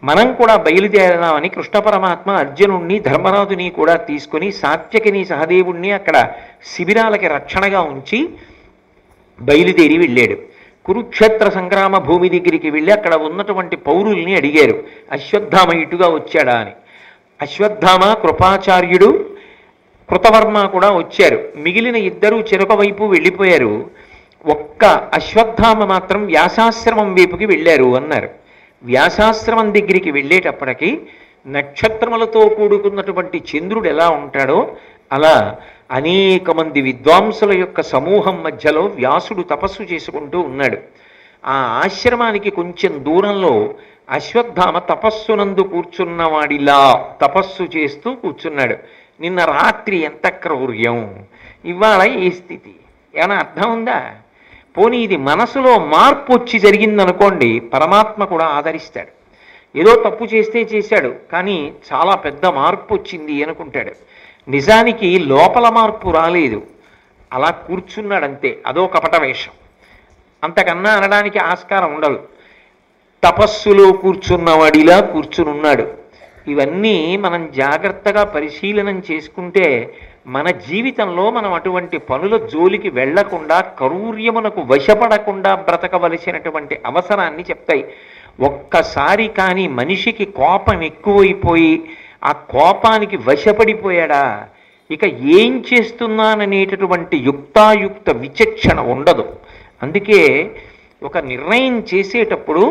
మనం కూడా బయలుదేరదామని కృష్ణ పరమాత్మ అర్జునుణ్ణి ధర్మరాజుని కూడా తీసుకొని సాత్యకిని సహదేవుణ్ణి అక్కడ శిబిరాలకి రక్షణగా ఉంచి బయలుదేరి వెళ్ళాడు. కురుక్షేత్ర సంగ్రామ భూమి దగ్గరికి వెళ్ళి అక్కడ ఉన్నటువంటి పౌరుల్ని అడిగారు, అశ్వత్థామ ఇటుగా వచ్చాడా అని. అశ్వత్థామ, కృపాచార్యుడు, కృతవర్మ కూడా వచ్చారు. మిగిలిన ఇద్దరు చెరొక వైపు వెళ్ళిపోయారు. ఒక్క అశ్వత్థామ మాత్రం వ్యాసాశ్రమం వైపుకి వెళ్ళారు అన్నారు. వ్యాసాశ్రమం దగ్గరికి వెళ్ళేటప్పటికి నక్షత్రములతో కూడుకున్నటువంటి చంద్రుడు ఎలా ఉంటాడో అలా అనేక మంది విద్వాంసుల యొక్క సమూహం మధ్యలో వ్యాసుడు తపస్సు చేసుకుంటూ ఉన్నాడు. ఆ ఆశ్రమానికి కొంచెం దూరంలో అశ్వత్థామ తపస్సునందు కూర్చున్నవాడిలా తపస్సు చేస్తూ కూర్చున్నాడు. నిన్న రాత్రి ఎంత క్రౌర్యం, ఇవాళ ఏ స్థితి, ఏమైనా అర్థం ఉందా? పోనీ ఇది మనసులో మార్పు వచ్చి జరిగిందనుకోండి, పరమాత్మ కూడా ఆదరిస్తాడు. ఏదో తప్పు చేస్తే చేశాడు, కానీ చాలా పెద్ద మార్పు వచ్చింది అనుకుంటాడు. నిజానికి లోపల మార్పు రాలేదు, అలా కూర్చున్నాడంతే, అదో కపట వేషం. అంతకన్నా అనడానికి ఆస్కారం ఉండదు. తపస్సులో కూర్చున్నవాడిలా కూర్చునున్నాడు. ఇవన్నీ మనం జాగ్రత్తగా పరిశీలనం చేసుకుంటే మన జీవితంలో మనం అటువంటి పనుల జోలికి వెళ్లకుండా, క్రౌర్యమునకు వశపడకుండా బ్రతకవలసినటువంటి అవసరాన్ని చెప్తాయి. ఒక్కసారి కానీ మనిషికి కోపం ఎక్కువైపోయి ఆ కోపానికి వశపడిపోయాడా, ఇక ఏం చేస్తున్నాననేటటువంటి యుక్తాయుక్త విచక్షణ ఉండదు. అందుకే ఒక నిర్ణయం చేసేటప్పుడు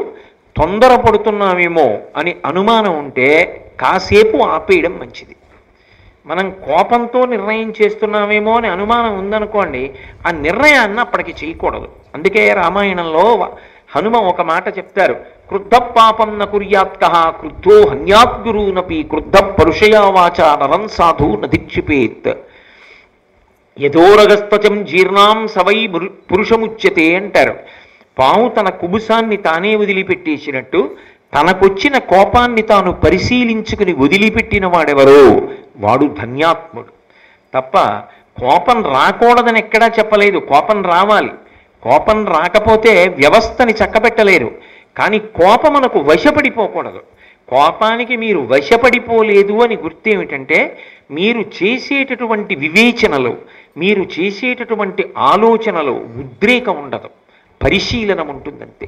తొందరపడుతున్నామేమో అని అనుమానం ఉంటే కాసేపు ఆపేయడం మంచిది. మనం కోపంతో నిర్ణయం చేస్తున్నామేమో అని అనుమానం ఉందనుకోండి, ఆ నిర్ణయాన్ని అప్పటికి చేయకూడదు. అందుకే రామాయణంలో హనుమ ఒక మాట చెప్తారు, క్రుద్ధ పాపం న కుర్యాత్కః క్రుద్ధో హన్యాద్గురూనపి క్రుద్ధ పరుషయా వాచా నరం సాధు నధిక్షిపేత్. యథోరగస్తచం జీర్ణాం సవై పురుషముచ్యతే అంటారు. పాము తన కుబుసాన్ని తానే వదిలిపెట్టేసినట్టు తనకొచ్చిన కోపాన్ని తాను పరిశీలించుకుని వదిలిపెట్టిన వాడెవరో వాడు ధన్యాత్ముడు. తప్ప కోపం రాకూడదని ఎక్కడా చెప్పలేదు, కోపం రావాలి. కోపం రాకపోతే వ్యవస్థని చక్కబెట్టలేరు. కానీ కోపమునకు వశపడిపోకూడదు. కోపానికి మీరు వశపడిపోలేదు అని గుర్తేమిటంటే, మీరు చేసేటటువంటి వివేచనలు, మీరు చేసేటటువంటి ఆలోచనలు ఉద్రేకం ఉండదు, పరిశీలనం ఉంటుందంతే.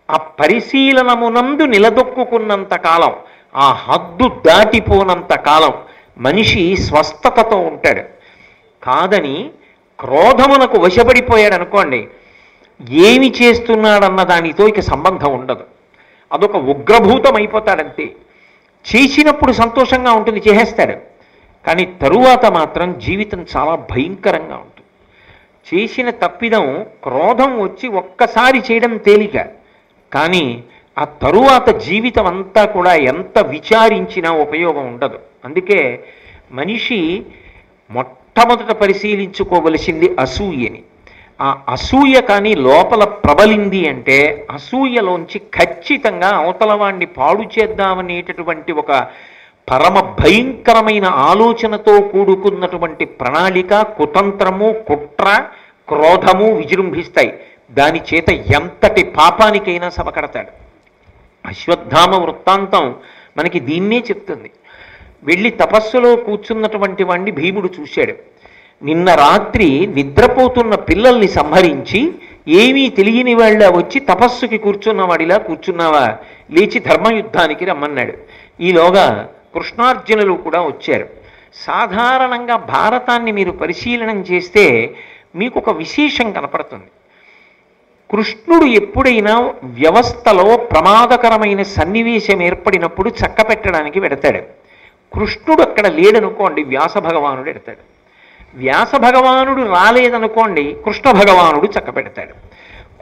ఆ పరిశీలనమునందు నిలదొక్కున్నంత కాలం, ఆ హద్దు దాటిపోనంత కాలం మనిషి స్వస్థతతో ఉంటాడు. కాదని క్రోధమునకు వశపడిపోయాడు అనుకోండి, ఏమి చేస్తున్నాడన్న దానితో ఇక సంబంధం ఉండదు, అదొక ఉగ్రభూతం అయిపోతాడంతే. చేసినప్పుడు సంతోషంగా ఉంటుంది, చేసేస్తాడు. కానీ తరువాత మాత్రం జీవితం చాలా భయంకరంగా ఉంటుంది. చేసిన తప్పిదం క్రోధం వచ్చి ఒక్కసారి చేయడం తేలిక, కానీ ఆ తరువాత జీవితం అంతా కూడా ఎంత విచారించినా ఉపయోగం ఉండదు. అందుకే మనిషి మొట్టమొదట పరిశీలించుకోవలసింది అసూయని. ఆ అసూయ కానీ లోపల ప్రబలింది అంటే అసూయలోంచి ఖచ్చితంగా అవతలవాణ్ణి పాడు చేద్దామనేటటువంటి ఒక పరమ భయంకరమైన ఆలోచనతో కూడుకున్నటువంటి ప్రణాళిక, కుతంత్రము, కుట్ర, క్రోధము విజృంభిస్తాయి. దాని చేత ఎంతటి పాపానికైనా సభకడతాడు. అశ్వత్థామ వృత్తాంతం మనకి దీన్నే చెప్తుంది. వెళ్ళి తపస్సులో కూర్చున్నటువంటి వాణ్ణి భీముడు చూశాడు. నిన్న రాత్రి నిద్రపోతున్న పిల్లల్ని సంహరించి ఏమీ తెలియని వాళ్ళ వచ్చి తపస్సుకి కూర్చున్నవాడిలా కూర్చున్నావా, లేచి ధర్మయుద్ధానికి రమ్మన్నాడు. ఈలోగా కృష్ణార్జునులు కూడా వచ్చారు. సాధారణంగా భారతాన్ని మీరు పరిశీలనం చేస్తే మీకు ఒక విశేషం కనపడుతుంది. కృష్ణుడు ఎప్పుడైనా వ్యవస్థలో ప్రమాదకరమైన సన్నివేశం ఏర్పడినప్పుడు చక్కపెట్టడానికి వెడతాడు. కృష్ణుడు అక్కడ లేడనుకోండి, వ్యాస భగవానుడు ఎడతాడు. వ్యాస భగవానుడు రాలేదనుకోండి, కృష్ణ భగవానుడు చక్కపెడతాడు.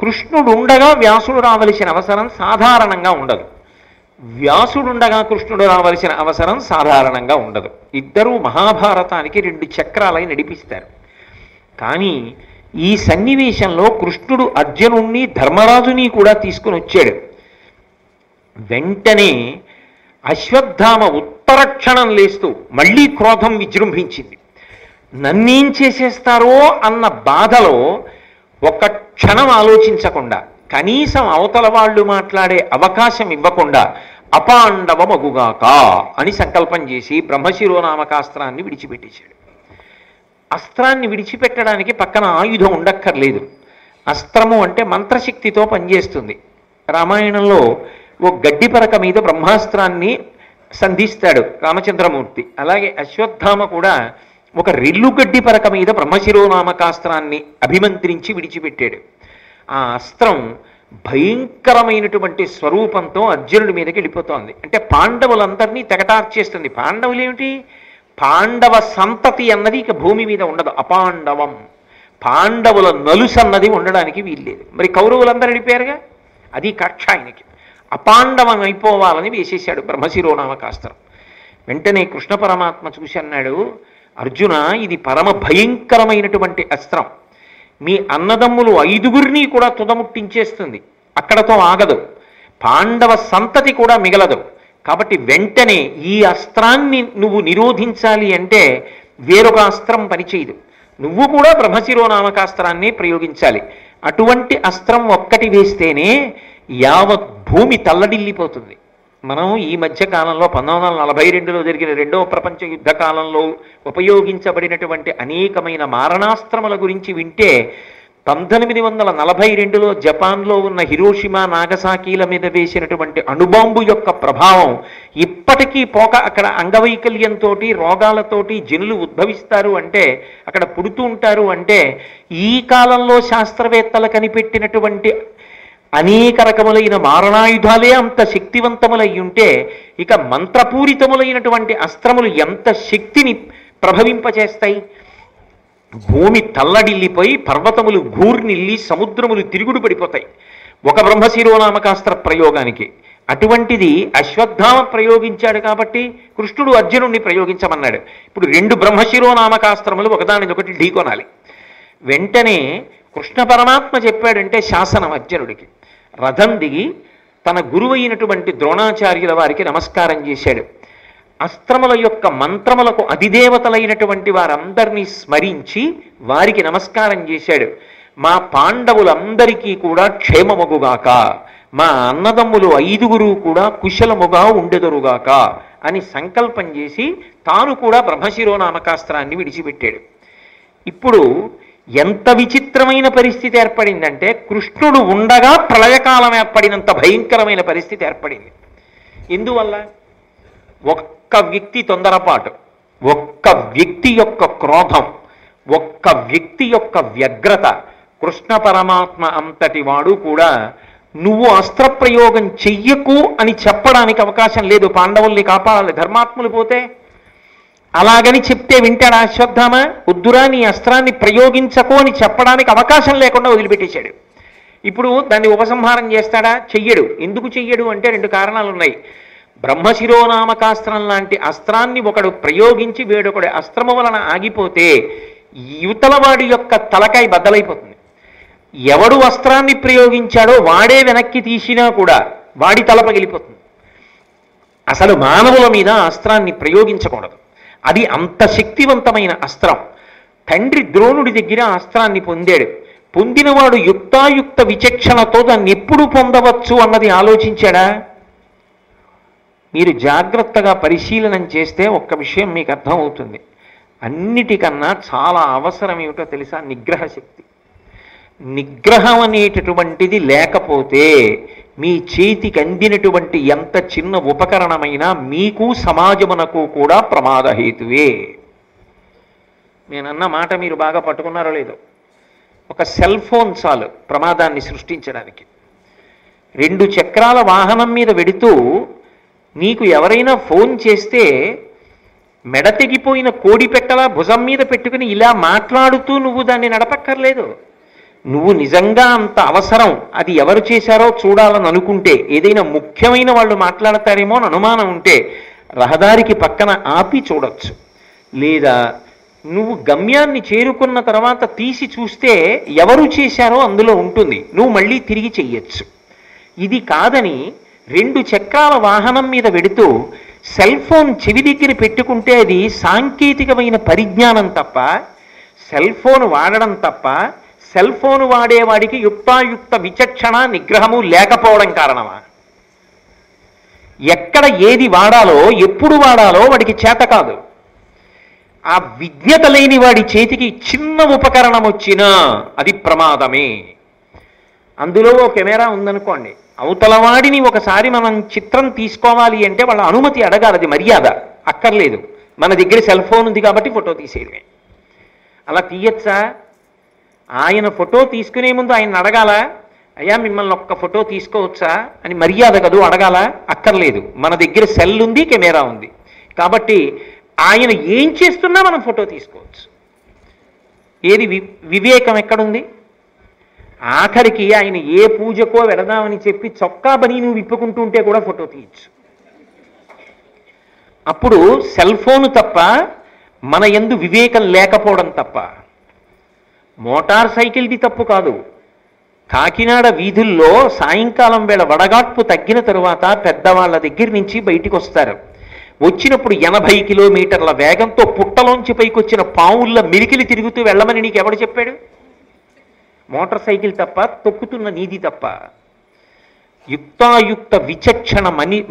కృష్ణుడు ఉండగా వ్యాసుడు రావలసిన అవసరం సాధారణంగా ఉండదు, వ్యాసుడుండగా కృష్ణుడు రావలసిన అవసరం సాధారణంగా ఉండదు. ఇద్దరూ మహాభారతానికి 2 చక్రాలై నడిపిస్తారు. కానీ ఈ సన్నివేశంలో కృష్ణుడు అర్జునుణ్ణి ధర్మరాజుని కూడా తీసుకుని వచ్చాడు. వెంటనే అశ్వత్థామ ఉత్తరక్షణం లేస్తూ మళ్ళీ క్రోధం విజృంభించింది. నన్నేం చేసేస్తారో అన్న బాధలో ఒక క్షణం ఆలోచించకుండా, కనీసం అవతల వాళ్ళు మాట్లాడే అవకాశం ఇవ్వకుండా అపాండవమగుగాక అని సంకల్పం చేసి బ్రహ్మశిరోనామకాస్త్రాన్ని విడిచిపెట్టేశాడు. అస్త్రాన్ని విడిచిపెట్టడానికి పక్కన ఆయుధం ఉండక్కర్లేదు. అస్త్రము అంటే మంత్రశక్తితో పనిచేస్తుంది. రామాయణంలో ఓ గడ్డిపరక మీద బ్రహ్మాస్త్రాన్ని సంధిస్తాడు రామచంద్రమూర్తి. అలాగే అశ్వత్థామ కూడా ఒక రెల్లుగడ్డి పరక మీద బ్రహ్మశిరోనామకాస్త్రాన్ని అభిమంత్రించి విడిచిపెట్టాడు. ఆ అస్త్రం భయంకరమైనటువంటి స్వరూపంతో అర్జునుడి మీదకి వెళ్ళిపోతోంది. అంటే పాండవులందరినీ తెగటార్చేస్తుంది. పాండవులేమిటి, పాండవ సంతతి అన్నది ఇక భూమి మీద ఉండదు, అపాండవం. పాండవుల నలుసన్నది ఉండడానికి వీల్లేదు. మరి కౌరవులందరూ వెళ్ళిపోయారుగా, అది కక్ష ఆయనకి. అపాండవం అయిపోవాలని వేసేశాడు బ్రహ్మశిరోనామకాస్త్రం. వెంటనే కృష్ణ పరమాత్మ చూసి అన్నాడు, అర్జున, ఇది పరమ భయంకరమైనటువంటి అస్త్రం. మీ అన్నదమ్ములు 5గురిని కూడా తుదముట్టించేస్తుంది, అక్కడతో ఆగదు. పాండవ సంతతి కూడా మిగలదు. కాబట్టి వెంటనే ఈ అస్త్రాన్ని నువ్వు నిరోధించాలి అంటే వేరొక అస్త్రం పనిచేయదు, నువ్వు కూడా బ్రహ్మశిరోనామకాస్త్రాన్ని ప్రయోగించాలి. అటువంటి అస్త్రం ఒక్కటి వేస్తేనే యావత్ భూమి తల్లడిల్లిపోతుంది. మనం ఈ మధ్య కాలంలో 1942లో జరిగిన 2వ ప్రపంచ యుద్ధ కాలంలో ఉపయోగించబడినటువంటి అనేకమైన మారణాస్త్రముల గురించి వింటే 1942లో జపాన్లో ఉన్న హిరోషిమా నాగసాకీల మీద వేసినటువంటి అణుబాంబు యొక్క ప్రభావం ఇప్పటికీ పోక అక్కడ అంగవైకల్యంతో రోగాలతోటి జనులు ఉద్భవిస్తారు అంటే, అక్కడ పుడుతూ ఉంటారు అంటే, ఈ కాలంలో శాస్త్రవేత్తలు కనిపెట్టినటువంటి అనేక రకములైన మారణాయుధాలే అంత శక్తివంతములై ఉంటే, ఇక మంత్రపూరితములైనటువంటి అస్త్రములు ఎంత శక్తిని ప్రభవింపచేస్తాయి. భూమి తల్లడిల్లిపోయి పర్వతములు ఘూర్నిల్లి సముద్రములు తిరుగుడు పడిపోతాయి ఒక బ్రహ్మశిరోనామకాస్త్ర ప్రయోగానికి. అటువంటిది అశ్వత్థామ ప్రయోగించాడు కాబట్టి కృష్ణుడు అర్జునుడిని ప్రయోగించమన్నాడు. ఇప్పుడు 2 బ్రహ్మశిరోనామకాస్త్రములు ఒకదానిదొకటి ఢీకొనాలి. వెంటనే కృష్ణ పరమాత్మ చెప్పాడంటే శాసనం అర్జునుడికి. రథం దిగి తన గురువైనటువంటి ద్రోణాచార్యుల వారికి నమస్కారం చేశాడు. అస్త్రముల యొక్క మంత్రములకు అధిదేవతలైనటువంటి వారందరినీ స్మరించి వారికి నమస్కారం చేశాడు. మా పాండవులందరికీ కూడా క్షేమమగుగాక, మా అన్నదమ్ములు 5గురు కూడా కుశలముగా ఉండెదరుగాక అని సంకల్పం చేసి తాను కూడా బ్రహ్మశిరోనామకాస్త్రాన్ని విడిచిపెట్టాడు. ఇప్పుడు ఎంత విచిత్రమైన పరిస్థితి ఏర్పడిందంటే, కృష్ణుడు ఉండగా ప్రళయకాలం ఏర్పడినంత భయంకరమైన పరిస్థితి ఏర్పడింది. ఎందువల్ల? ఒక్క వ్యక్తి తొందరపాటు, ఒక్క వ్యక్తి యొక్క క్రోధం, ఒక్క వ్యక్తి యొక్క వ్యగ్రత. కృష్ణ పరమాత్మ అంతటి వాడు కూడా నువ్వు అస్త్రప్రయోగం చెయ్యకు అని చెప్పడానికి అవకాశం లేదు. పాండవుల్ని కాపాడాలి, ధర్మాత్ములు పోతే. అలాగని చెప్తే వింటాడా అశ్వత్థామ? వద్దురా, నీ అస్త్రాన్ని ప్రయోగించకు అని చెప్పడానికి అవకాశం లేకుండా వదిలిపెట్టేశాడు. ఇప్పుడు దాన్ని ఉపసంహారం చేస్తాడా? చెయ్యడు. ఎందుకు చెయ్యడు అంటే 2 కారణాలు ఉన్నాయి. బ్రహ్మశిరోనామకాస్త్రం లాంటి అస్త్రాన్ని ఒకడు ప్రయోగించి వేడొకడు అస్త్రము వలన ఆగిపోతే యువతలవాడి యొక్క తలకాయ బద్దలైపోతుంది. ఎవడు అస్త్రాన్ని ప్రయోగించాడో వాడే వెనక్కి తీసినా కూడా వాడి తల పగిలిపోతుంది. అసలు మానవుల మీద అస్త్రాన్ని ప్రయోగించకూడదు. అది అంత శక్తివంతమైన అస్త్రం. తండ్రి ద్రోణుడి దగ్గర అస్త్రాన్ని పొందాడు. పొందినవాడు యుక్తాయుక్త విచక్షణతో దాన్ని ఎప్పుడు పొందవచ్చు అన్నది ఆలోచించాడా? మీరు జాగ్రత్తగా పరిశీలనం చేస్తే ఒక్క విషయం మీకు అర్థమవుతుంది. అన్నిటికన్నా చాలా అవసరం ఏమిటో తెలుసా? నిగ్రహ శక్తి. నిగ్రహం అనేటటువంటిది లేకపోతే మీ చేతికి అందినటువంటి ఎంత చిన్న ఉపకరణమైనా మీకు సమాజమునకు కూడా ప్రమాదహేతువే. నేనన్న మాట మీరు బాగా పట్టుకున్నారో లేదో. ఒక సెల్ ఫోన్ చాలు ప్రమాదాన్ని సృష్టించడానికి. 2 చక్రాల వాహనం మీద వెడుతూ నీకు ఎవరైనా ఫోన్ చేస్తే మెడ తెగిపోయిన కోడి పెట్టలా భుజం మీద పెట్టుకుని ఇలా మాట్లాడుతూ నువ్వు దాన్ని నడపక్కర్లేదు. నువ్వు నిజంగా అంత అవసరం, అది ఎవరు చేశారో చూడాలని అనుకుంటే, ఏదైనా ముఖ్యమైన వాళ్ళు మాట్లాడతారేమో అని అనుమానం ఉంటే రహదారికి పక్కన ఆపి చూడొచ్చు. లేదా నువ్వు గమ్యాన్ని చేరుకున్న తర్వాత తీసి చూస్తే ఎవరు చేశారో అందులో ఉంటుంది, నువ్వు మళ్ళీ తిరిగి చెయ్యొచ్చు. ఇది కాదని 2 చక్రాల వాహనం మీద వెడుతూ సెల్ ఫోన్ చెవి దగ్గర పెట్టుకుంటే అది సాంకేతికమైన పరిజ్ఞానం తప్ప, సెల్ ఫోన్ వాడడం తప్ప, సెల్ ఫోన్ వాడేవాడికి యుక్తాయుక్త విచక్షణ నిగ్రహము లేకపోవడం కారణమా? ఎక్కడ ఏది వాడాలో ఎప్పుడు వాడాలో వాడికి చేత కాదు. ఆ విజ్ఞత లేని వాడి చేతికి చిన్న ఉపకరణం వచ్చినా అది ప్రమాదమే. అందులో ఓ కెమెరా ఉందనుకోండి, అవతలవాడిని ఒకసారి మనం చిత్రం తీసుకోవాలి అంటే వాళ్ళ అనుమతి అడగాలి, అది మర్యాద. అక్కర్లేదు, మన దగ్గర సెల్ ఫోన్ ఉంది కాబట్టి ఫోటో తీసేయడమే. అలా తీయచ్చా? ఆయన ఫోటో తీసుకునే ముందు ఆయన అడగాల, అయ్యా మిమ్మల్ని ఒక్క ఫోటో తీసుకోవచ్చా అని మర్యాద కదూ అడగాల? అక్కర్లేదు, మన దగ్గర సెల్ ఉంది, కెమెరా ఉంది కాబట్టి ఆయన ఏం చేస్తున్నా మనం ఫోటో తీసుకోవచ్చు. ఏది వివేకం ఎక్కడుంది? ఆఖరికి ఆయన ఏ పూజకో వెడదామని చెప్పి చొక్కా బనీను విప్పుకుంటూ ఉంటే కూడా ఫోటో తీయచ్చు. అప్పుడు సెల్ ఫోను తప్ప, మన యందు వివేకం లేకపోవడం తప్ప. మోటార్ సైకిల్ది తప్పు కాదు. కాకినాడ వీధుల్లో సాయంకాలం వేళ వడగాట్పు తగ్గిన తరువాత పెద్దవాళ్ళ దగ్గర నుంచి బయటికి వస్తారు. వచ్చినప్పుడు 80 కిలోమీటర్ల వేగంతో పుట్టలోంచి పైకి వచ్చిన పావుల్లో మిరికిలి తిరుగుతూ వెళ్ళమని నీకు ఎవడు చెప్పాడు? మోటార్ సైకిల్ తప్ప, తొక్కుతున్న నీది తప్ప. యుక్తాయుక్త విచక్షణ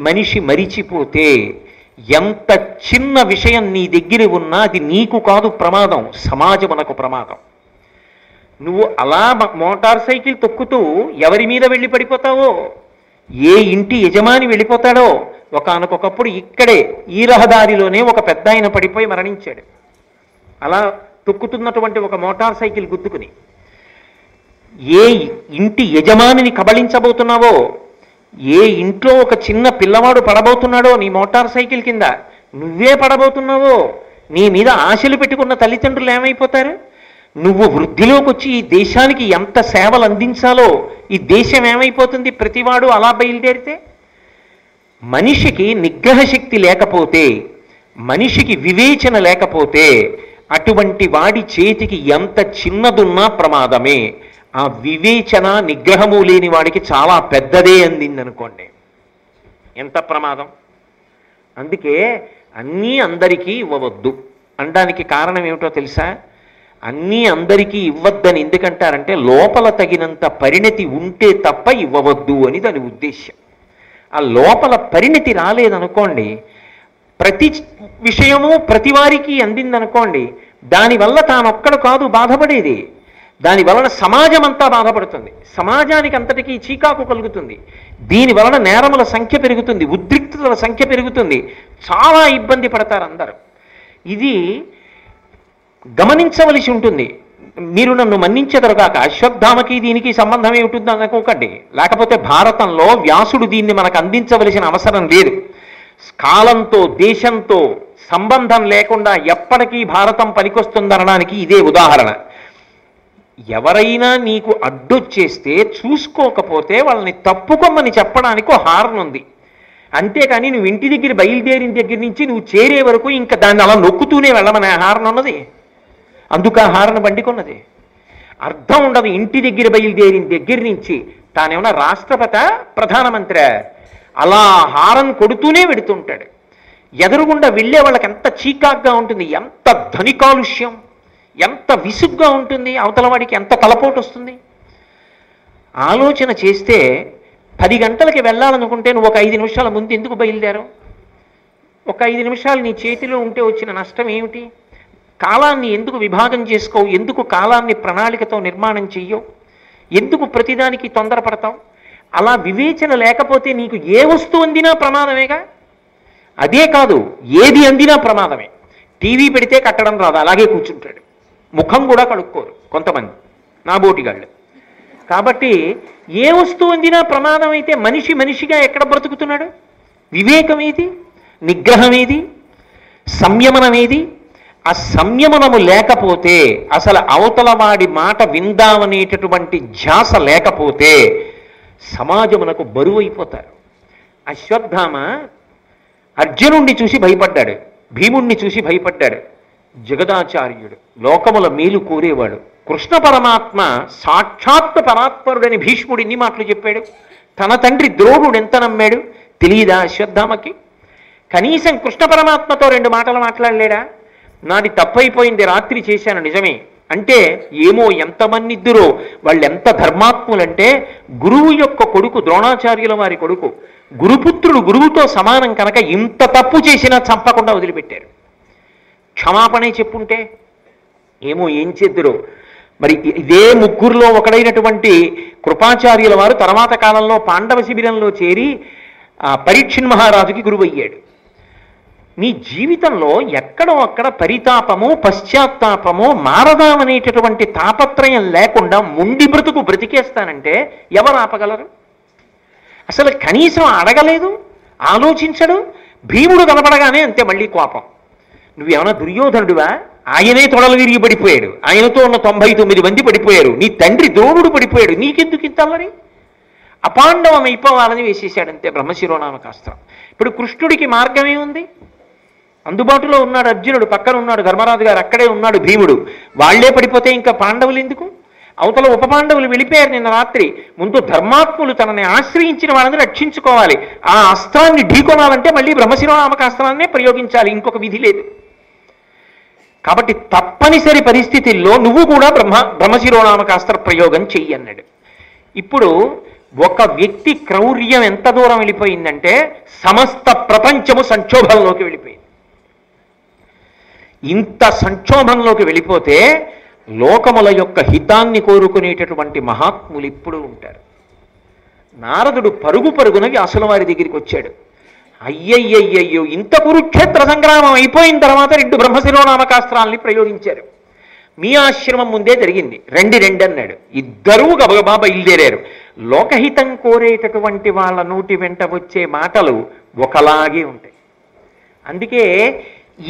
మనిషి మరిచిపోతే ఎంత చిన్న విషయం నీ దగ్గర ఉన్నా అది నీకు కాదు ప్రమాదం, సమాజమునకు ప్రమాదం. నువ్వు అలా మోటార్ సైకిల్ తొక్కుతూ ఎవరి మీద వెళ్ళి పడిపోతావో, ఏ ఇంటి యజమాని వెళ్ళిపోతాడో. ఒకానొకప్పుడు ఇక్కడే ఈ రహదారిలోనే ఒక పెద్ద ఆయన పడిపోయి మరణించాడు, అలా తొక్కుతున్నటువంటి ఒక మోటార్ సైకిల్ గుద్దుకుని. ఏ ఇంటి యజమానిని కబళించబోతున్నావో, ఏ ఇంట్లో ఒక చిన్న పిల్లవాడు పడబోతున్నాడో నీ మోటార్ సైకిల్ కింద, నువ్వే పడబోతున్నావో, నీ మీద ఆశలు పెట్టుకున్న తల్లిదండ్రులు ఏమైపోతారు? నువ్వు వృద్ధిలోకి వచ్చి ఈ దేశానికి ఎంత సేవలు అందించాలో ఈ దేశం ఏమైపోతుంది ప్రతివాడు అలా బయలుదేరితే? మనిషికి నిగ్రహ శక్తి లేకపోతే, మనిషికి వివేచన లేకపోతే అటువంటి వాడి చేతికి ఎంత చిన్నదున్నా ప్రమాదమే. ఆ వివేచన నిగ్రహము లేని వాడికి చాలా పెద్దదే అందిందనుకోండి, ఎంత ప్రమాదం. అందుకే అన్నీ అందరికీ ఇవ్వవద్దు అనడానికి కారణం ఏమిటో తెలుసా? అన్నీ అందరికీ ఇవ్వద్దని ఎందుకంటారంటే లోపల తగినంత పరిణతి ఉంటే తప్ప ఇవ్వవద్దు అని దాని ఉద్దేశ్యం. ఆ లోపల పరిణతి రాలేదనుకోండి, ప్రతి విషయము ప్రతి వారికి అందిందనుకోండి, దానివల్ల తానొక్కడు కాదు బాధపడేది, దానివలన సమాజం అంతా బాధపడుతుంది, సమాజానికి అంతటికీ చీకాకు కలుగుతుంది, దీనివలన నేరముల సంఖ్య పెరుగుతుంది, ఉద్రిక్తతల సంఖ్య పెరుగుతుంది, చాలా ఇబ్బంది పడతారు అందరూ. ఇది గమనించవలసి ఉంటుంది. మీరు నన్ను మన్నించెదరుగాక, అశ్వత్థామకి దీనికి సంబంధం ఏమిటి అనుకోకండి. లేకపోతే భారతంలో వ్యాసుడు దీన్ని మనకు అందించవలసిన అవసరం లేదు. కాలంతో దేశంతో సంబంధం లేకుండా ఎప్పటికీ భారతం పనికొస్తుందనడానికి ఇదే ఉదాహరణ. ఎవరైనా నీకు అడ్డొచ్చేస్తే చూసుకోకపోతే వాళ్ళని తప్పుకోమని చెప్పడానికి ఒక హారన్ ఉంది. అంతేకాని నువ్వు ఇంటి దగ్గర బయలుదేరిన దగ్గర నుంచి నువ్వు చేరే వరకు ఇంకా దాన్ని అలా నొక్కుతూనే వెళ్ళమని ఆ హారన్ ఉన్నది. అందుకు ఆ హారన్ బండికొన్నది. అర్థం ఉండదు. ఇంటి దగ్గర బయలుదేరిన దగ్గర నుంచి తానేమన్నా రాష్ట్రపతి ప్రధానమంత్రి అలా హారన్ కొడుతూనే వెడుతుంటాడు. ఎదురుగుండా వెళ్ళే వాళ్ళకి ఎంత చీకాగ్గా ఉంటుంది, ఎంత ధ్వని కాలుష్యం, ఎంత విసుగ్గా ఉంటుంది, అవతల వాడికి ఎంత తలపోటు వస్తుంది. ఆలోచన చేస్తే 10 గంటలకి వెళ్ళాలనుకుంటే నువ్వు ఒక 5 నిమిషాల ముందు ఎందుకు బయలుదేరావు? ఒక 5 నిమిషాలు నీ చేతిలో ఉంటే వచ్చిన నష్టం ఏమిటి? కాలాన్ని ఎందుకు విభాగం చేసుకోవు? ఎందుకు కాలాన్ని ప్రణాళికతో నిర్మాణం చెయ్యవు? ఎందుకు ప్రతిదానికి తొందరపడతావు? అలా వివేచన లేకపోతే నీకు ఏ వస్తువు అందినా ప్రమాదమేగా. అదే కాదు, ఏది అందినా ప్రమాదమే. టీవీ పెడితే కట్టడం రాదు, అలాగే కూర్చుంటాడు. ముఖం కూడా కడుక్కోరు కొంతమంది నాబోటిగాళ్ళు. కాబట్టి ఏ వస్తువు అందినా ప్రమాదం అయితే మనిషి మనిషిగా ఎక్కడ బ్రతుకుతున్నాడు? వివేకం ఏది? నిగ్రహం ఏది? సంయమనం ఏది? ఆ సంయమనము లేకపోతే, అసలు అవతల వాడి మాట విందామనేటటువంటి ధ్యాస లేకపోతే సమాజమునకు బరువు అయిపోతారు. అశ్వత్థామ అర్జునుణ్ణి చూసి భయపడ్డాడు, భీముణ్ణి చూసి భయపడ్డాడు. జగదాచార్యుడు, లోకముల మేలు కోరేవాడు, కృష్ణ పరమాత్మ సాక్షాత్ పరాత్పరుడని భీష్ముడు ఇన్ని మాటలు చెప్పాడు. తన తండ్రి ద్రోణుడు ఎంత నమ్మాడు తెలియదా అశ్వత్థామకి? కనీసం కృష్ణ పరమాత్మతో 2 మాటలు మాట్లాడలేడా? నాది తప్పైపోయింది, రాత్రి చేశాను నిజమే అంటే, ఏమో ఎంతమంది ఇద్దరో వాళ్ళు ఎంత ధర్మాత్ములంటే, గురువు యొక్క కొడుకు ద్రోణాచార్యుల వారి కొడుకు, గురుపుత్రుడు గురువుతో సమానం కనుక ఇంత తప్పు చేసినా చంపకుండా వదిలిపెట్టారు. క్షమాపణే చెప్పుంటే ఏమో ఏం చేద్దురో. మరి ఇదే ముగ్గురులో ఒకడైనటువంటి కృపాచార్యుల వారు తర్వాత కాలంలో పాండవ శిబిరంలో చేరి పరీక్షణ్ మహారాజుకి గురువయ్యాడు. నీ జీవితంలో ఎక్కడో అక్కడ పరితాపము, పశ్చాత్తాపము, మారదామనేటటువంటి తాపత్రయం లేకుండా ముండి బ్రతుకు బ్రతికేస్తానంటే ఎవరు ఆపగలరు? అసలు కనీసం అడగలేదు, ఆలోచించడు. భీముడు కనపడగానే అంతే మళ్ళీ కోపం. నువ్వేమన్నా దుర్యోధనుడివా? ఆయనే తొడలు విరిగి పడిపోయాడు, ఆయనతో ఉన్న 99 మంది పడిపోయారు, నీ తండ్రి ద్రోణుడు పడిపోయాడు, నీకెందుకు ఇంతల్లరి? అపాండవం అయిపోవాలని వేసేసాడంతే బ్రహ్మశిరోనామకాస్త్రం. ఇప్పుడు కృష్ణుడికి మార్గం ఏముంది? అందుబాటులో ఉన్నాడు అర్జునుడు, పక్కన ఉన్నాడు ధర్మరాజు గారు, అక్కడే ఉన్నాడు భీముడు. వాళ్లే పడిపోతే ఇంకా పాండవులు ఎందుకు? అవతల ఉప పాండవులు వెళ్ళిపోయారు నిన్న రాత్రి. ముందు ధర్మాత్ములు తనని ఆశ్రయించిన వాళ్ళని రక్షించుకోవాలి. ఆ అస్త్రాన్ని ఢీకొనాలంటే మళ్ళీ బ్రహ్మశిరోనామకాస్త్రాన్నే ప్రయోగించాలి, ఇంకొక విధి లేదు. కాబట్టి తప్పనిసరి పరిస్థితుల్లో నువ్వు కూడా బ్రహ్మశిరోనామకాస్త్ర ప్రయోగం చెయ్యి అన్నాడు. ఇప్పుడు ఒక వ్యక్తి క్రౌర్యం ఎంత దూరం వెళ్ళిపోయిందంటే సమస్త ప్రపంచము సంక్షోభంలోకి వెళ్ళిపోయింది. ఇంత సంక్షోభంలోకి వెళ్ళిపోతే లోకముల యొక్క హితాన్ని కోరుకునేటటువంటి మహాత్ములు ఇప్పుడు ఉంటారు. నారదుడు పరుగు పరుగున వ్యాసుల వారి దగ్గరికి వచ్చాడు. అయ్యయ్యయ్యయ్యో, ఇంత కురుక్షేత్ర సంగ్రామం అయిపోయిన తర్వాత 2 బ్రహ్మశిరోనామకాస్త్రాల్ని ప్రయోగించారు. మీ ఆశ్రమం ముందే జరిగింది, 2 అన్నాడు. ఇద్దరూ గబగబా బయలుదేరారు. లోకహితం కోరేటటువంటి వాళ్ళ నోటి వెంట వచ్చే మాటలు ఒకలాగే ఉంటాయి. అందుకే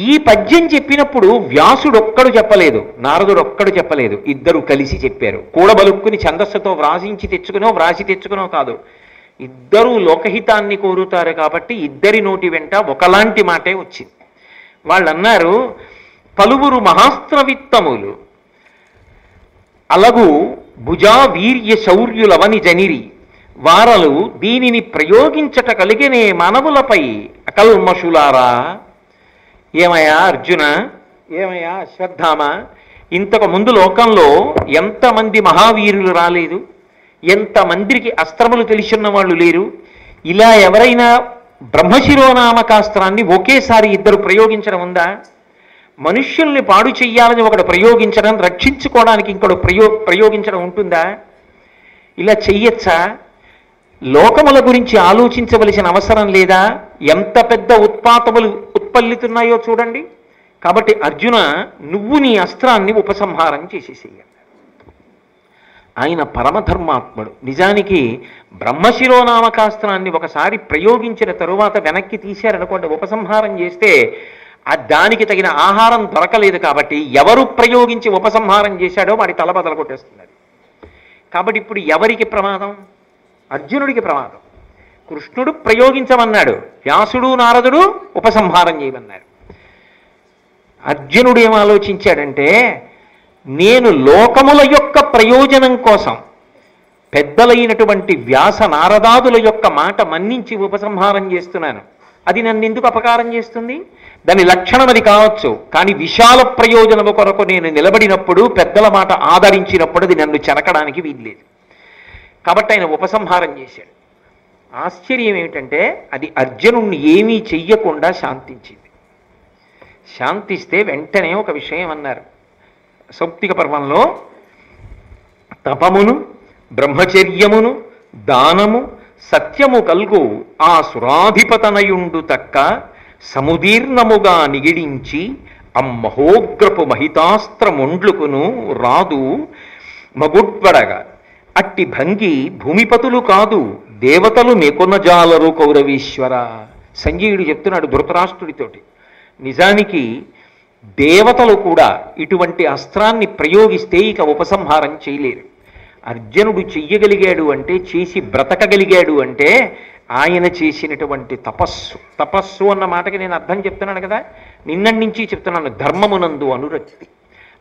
ఈ పద్యం చెప్పినప్పుడు వ్యాసుడొక్కడు చెప్పలేదు, నారదుడొక్కడు చెప్పలేదు, ఇద్దరు కలిసి చెప్పారు. కూడబలుక్కుని ఛందస్సుతో వ్రాసి తెచ్చుకునో కాదు, ఇద్దరూ లోకహితాన్ని కోరుతారు కాబట్టి ఇద్దరి నోటి వెంట ఒకలాంటి మాటే వచ్చింది. వాళ్ళు అన్నారు, పలువురు మహాస్త్రవిత్తములు అలగు భుజా వీర్య శౌర్యులవని జనిరి వారలు దీనిని ప్రయోగించట కలిగినే మానవులపై అకల్మషులారా. ఏమయ్యా అర్జున, ఏమయ్యా అశ్వత్థామ, ఇంతకు ముందు లోకంలో ఎంతమంది మహావీరులు రాలేదు, ఎంతమందికి అస్త్రములు తెలిసిన వాళ్ళు లేరు. ఇలా ఎవరైనా బ్రహ్మశిరోనామకాస్త్రాన్ని ఒకేసారి ఇద్దరు ప్రయోగించడం ఉందా? మనుష్యుల్ని పాడు చెయ్యాలని ఒకడు ప్రయోగించడం, రక్షించుకోవడానికి ఇంకొకడు ప్రయోగించడం ఉంటుందా? ఇలా చెయ్యొచ్చా? లోకముల గురించి ఆలోచించవలసిన అవసరం లేదా? ఎంత పెద్ద ఉత్పాతములు ఉత్పల్లితున్నాయో చూడండి. కాబట్టి అర్జున, నువ్వు నీ అస్త్రాన్ని ఉపసంహారం చేసేసేయ. ఆయన పరమధర్మాత్ముడు. నిజానికి బ్రహ్మశిరోనామకాస్త్రాన్ని ఒకసారి ప్రయోగించిన తరువాత వెనక్కి తీశారనుకోండి, ఉపసంహారం చేస్తే దానికి తగిన ఆహారం దొరకలేదు. కాబట్టి ఎవరు ప్రయోగించి ఉపసంహారం చేశాడో వాడి తల బదలు కొట్టేస్తున్నది. కాబట్టి ఇప్పుడు ఎవరికి ప్రమాదం? అర్జునుడికి ప్రమాదం. కృష్ణుడు ప్రయోగించమన్నాడు, వ్యాసుడు నారదుడు ఉపసంహారం చేయమన్నాడు. అర్జునుడు ఏం ఆలోచించాడంటే, నేను లోకముల యొక్క ప్రయోజనం కోసం పెద్దలైనటువంటి వ్యాస నారదాదుల యొక్క మాట మన్నించి ఉపసంహారం చేస్తున్నాను. అది నన్ను ఎందుకు అపకారం చేస్తుంది? దాని లక్షణం అది కావచ్చు, కానీ విశాల ప్రయోజనము కొరకు నేను నిలబడినప్పుడు, పెద్దల మాట ఆదరించినప్పుడు అది నన్ను చెనకడానికి వీల్లేదు. కాబట్టి ఆయన ఉపసంహారం చేశాడు. ఆశ్చర్యం ఏమిటంటే అది అర్జునుణ్ణి ఏమీ చెయ్యకుండా శాంతించింది. శాంతిస్తే వెంటనే ఒక విషయం అన్నారు సౌప్తిక పర్వంలో, తపమును బ్రహ్మచర్యమును దానము సత్యము కల్గు ఆ సురాధిపతనయుండు తక్క సముదీర్ణముగా నిగిడించి అమ్మహోగ్రపు మహితాస్త్రమొండ్లుకును రాదు మగుడ్వడగా అట్టి భంగి భూమిపతులు కాదు దేవతలు మేకొనజాలరు కౌరవీశ్వర. సంజయుడు చెప్తున్నాడు ధృతరాష్ట్రుడితోటి, నిజానికి దేవతలు కూడా ఇటువంటి అస్త్రాన్ని ప్రయోగిస్తే ఇక ఉపసంహారం చేయలేరు. అర్జునుడు చెయ్యగలిగాడు అంటే, చేసి బ్రతకగలిగాడు అంటే ఆయన చేసినటువంటి తపస్సు. తపస్సు అన్న మాటకి నేను అర్థం చెప్తున్నాను కదా, నిన్నటి నుంచి చెప్తున్నాను, ధర్మమునందు అనురక్తి.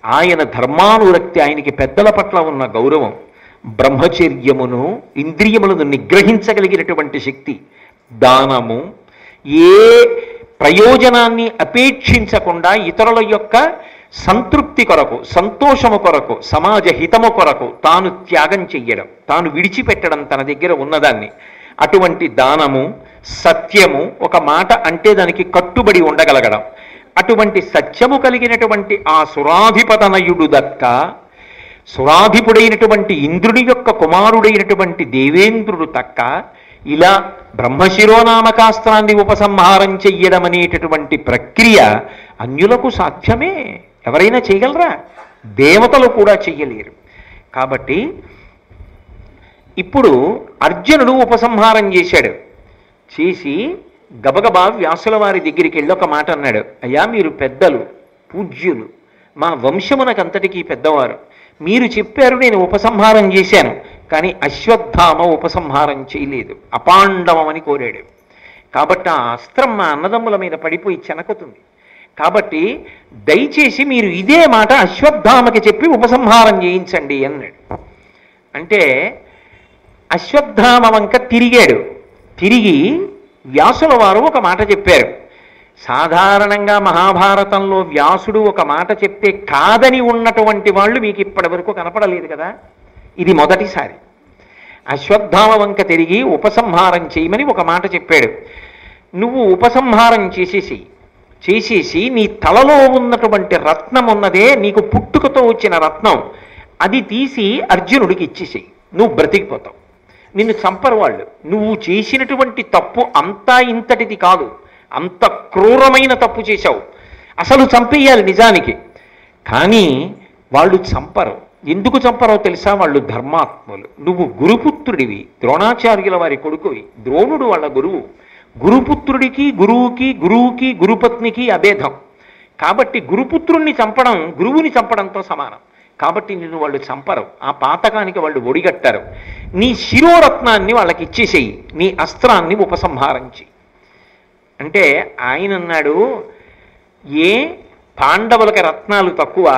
ఆయన ధర్మానురక్తి, ఆయనకి పెద్దల పట్ల ఉన్న గౌరవం, బ్రహ్మచర్యమును ఇంద్రియములను నిగ్రహించగలిగినటువంటి శక్తి, దానము, ఏ ప్రయోజనాన్ని అపేక్షించకుండా ఇతరుల యొక్క సంతృప్తి కొరకు, సంతోషము కొరకు, సమాజ హితము కొరకు తాను త్యాగం చెయ్యడం, తాను విడిచిపెట్టడం తన దగ్గర ఉన్నదాన్ని. అటువంటి దానము, సత్యము, ఒక మాట అంటే దానికి కట్టుబడి ఉండగలగడం, అటువంటి సత్యము కలిగినటువంటి ఆ సురాధిపతనయుడు దక్క, సురాధిపుడైనటువంటి ఇంద్రుడి యొక్క కుమారుడైనటువంటి దేవేంద్రుడు తక్క ఇలా బ్రహ్మశిరోనామకాస్త్రాన్ని ఉపసంహారం చెయ్యడం అనేటటువంటి ప్రక్రియ అన్యులకు సాధ్యమే. ఎవరైనా చేయగలరా? దేవతలు కూడా చెయ్యలేరు. కాబట్టి ఇప్పుడు అర్జునుడు ఉపసంహారం చేశాడు. చేసి గబగబా వ్యాసుల వారి దగ్గరికి వెళ్ళి ఒక మాట అన్నాడు, అయ్యా మీరు పెద్దలు, పూజ్యులు, మా వంశమునకంతటికీ పెద్దవారు, మీరు చెప్పారు, నేను ఉపసంహారం చేశాను, కానీ అశ్వత్థామ ఉపసంహారం చేయలేదు, అపాండవమని కోరాడు. కాబట్టి ఆ అస్త్రం మా అన్నదమ్ముల మీద పడిపోయి చెనకుతుంది. కాబట్టి దయచేసి మీరు ఇదే మాట అశ్వత్థామకి చెప్పి ఉపసంహారం చేయించండి అన్నాడు. అంటే అశ్వత్థామ వంక తిరిగాడు. తిరిగి వ్యాసుల వారు ఒక మాట చెప్పారు. సాధారణంగా మహాభారతంలో వ్యాసుడు ఒక మాట చెప్తే కాదని ఉన్నటువంటి వాళ్ళు మీకు ఇప్పటి వరకు కనపడలేదు కదా, ఇది మొదటిసారి. అశ్వత్థామ వంక తిరిగి ఉపసంహారం చేయమని ఒక మాట చెప్పాడు. నువ్వు ఉపసంహారం చేసేసి నీ తలలో ఉన్నటువంటి రత్నం ఉన్నదే, నీకు పుట్టుకతో వచ్చిన రత్నం, అది తీసి అర్జునుడికి ఇచ్చేసేయి, నువ్వు బ్రతికిపోతావు. నిన్ను చంపరు వాళ్ళు. నువ్వు చేసినటువంటి తప్పు అంతా ఇంతటిది కాదు, అంత క్రూరమైన తప్పు చేశావు, అసలు చంపేయాలి నిజానికి. కానీ వాళ్ళు చంపరు. ఎందుకు చంపరో తెలుసా? వాళ్ళు ధర్మాత్ములు. నువ్వు గురుపుత్రుడివి, ద్రోణాచార్యుల వారి కొడుకువి, ద్రోణుడు వాళ్ళ గురువు. గురుపుత్రుడికి గురువుకి గురుపత్నికి అభేదం. కాబట్టి గురుపుత్రుణ్ణి చంపడం గురువుని చంపడంతో సమానం. కాబట్టి నిన్ను వాళ్ళు చంపరు, ఆ పాతకానికి వాళ్ళు ఒడిగట్టారు. నీ శిరోరత్నాన్ని వాళ్ళకి ఇచ్చేసేయి, నీ అస్త్రాన్ని ఉపసంహరించి అంటే ఆయన అన్నాడు, ఏ పాండవులకి రత్నాలు తక్కువ?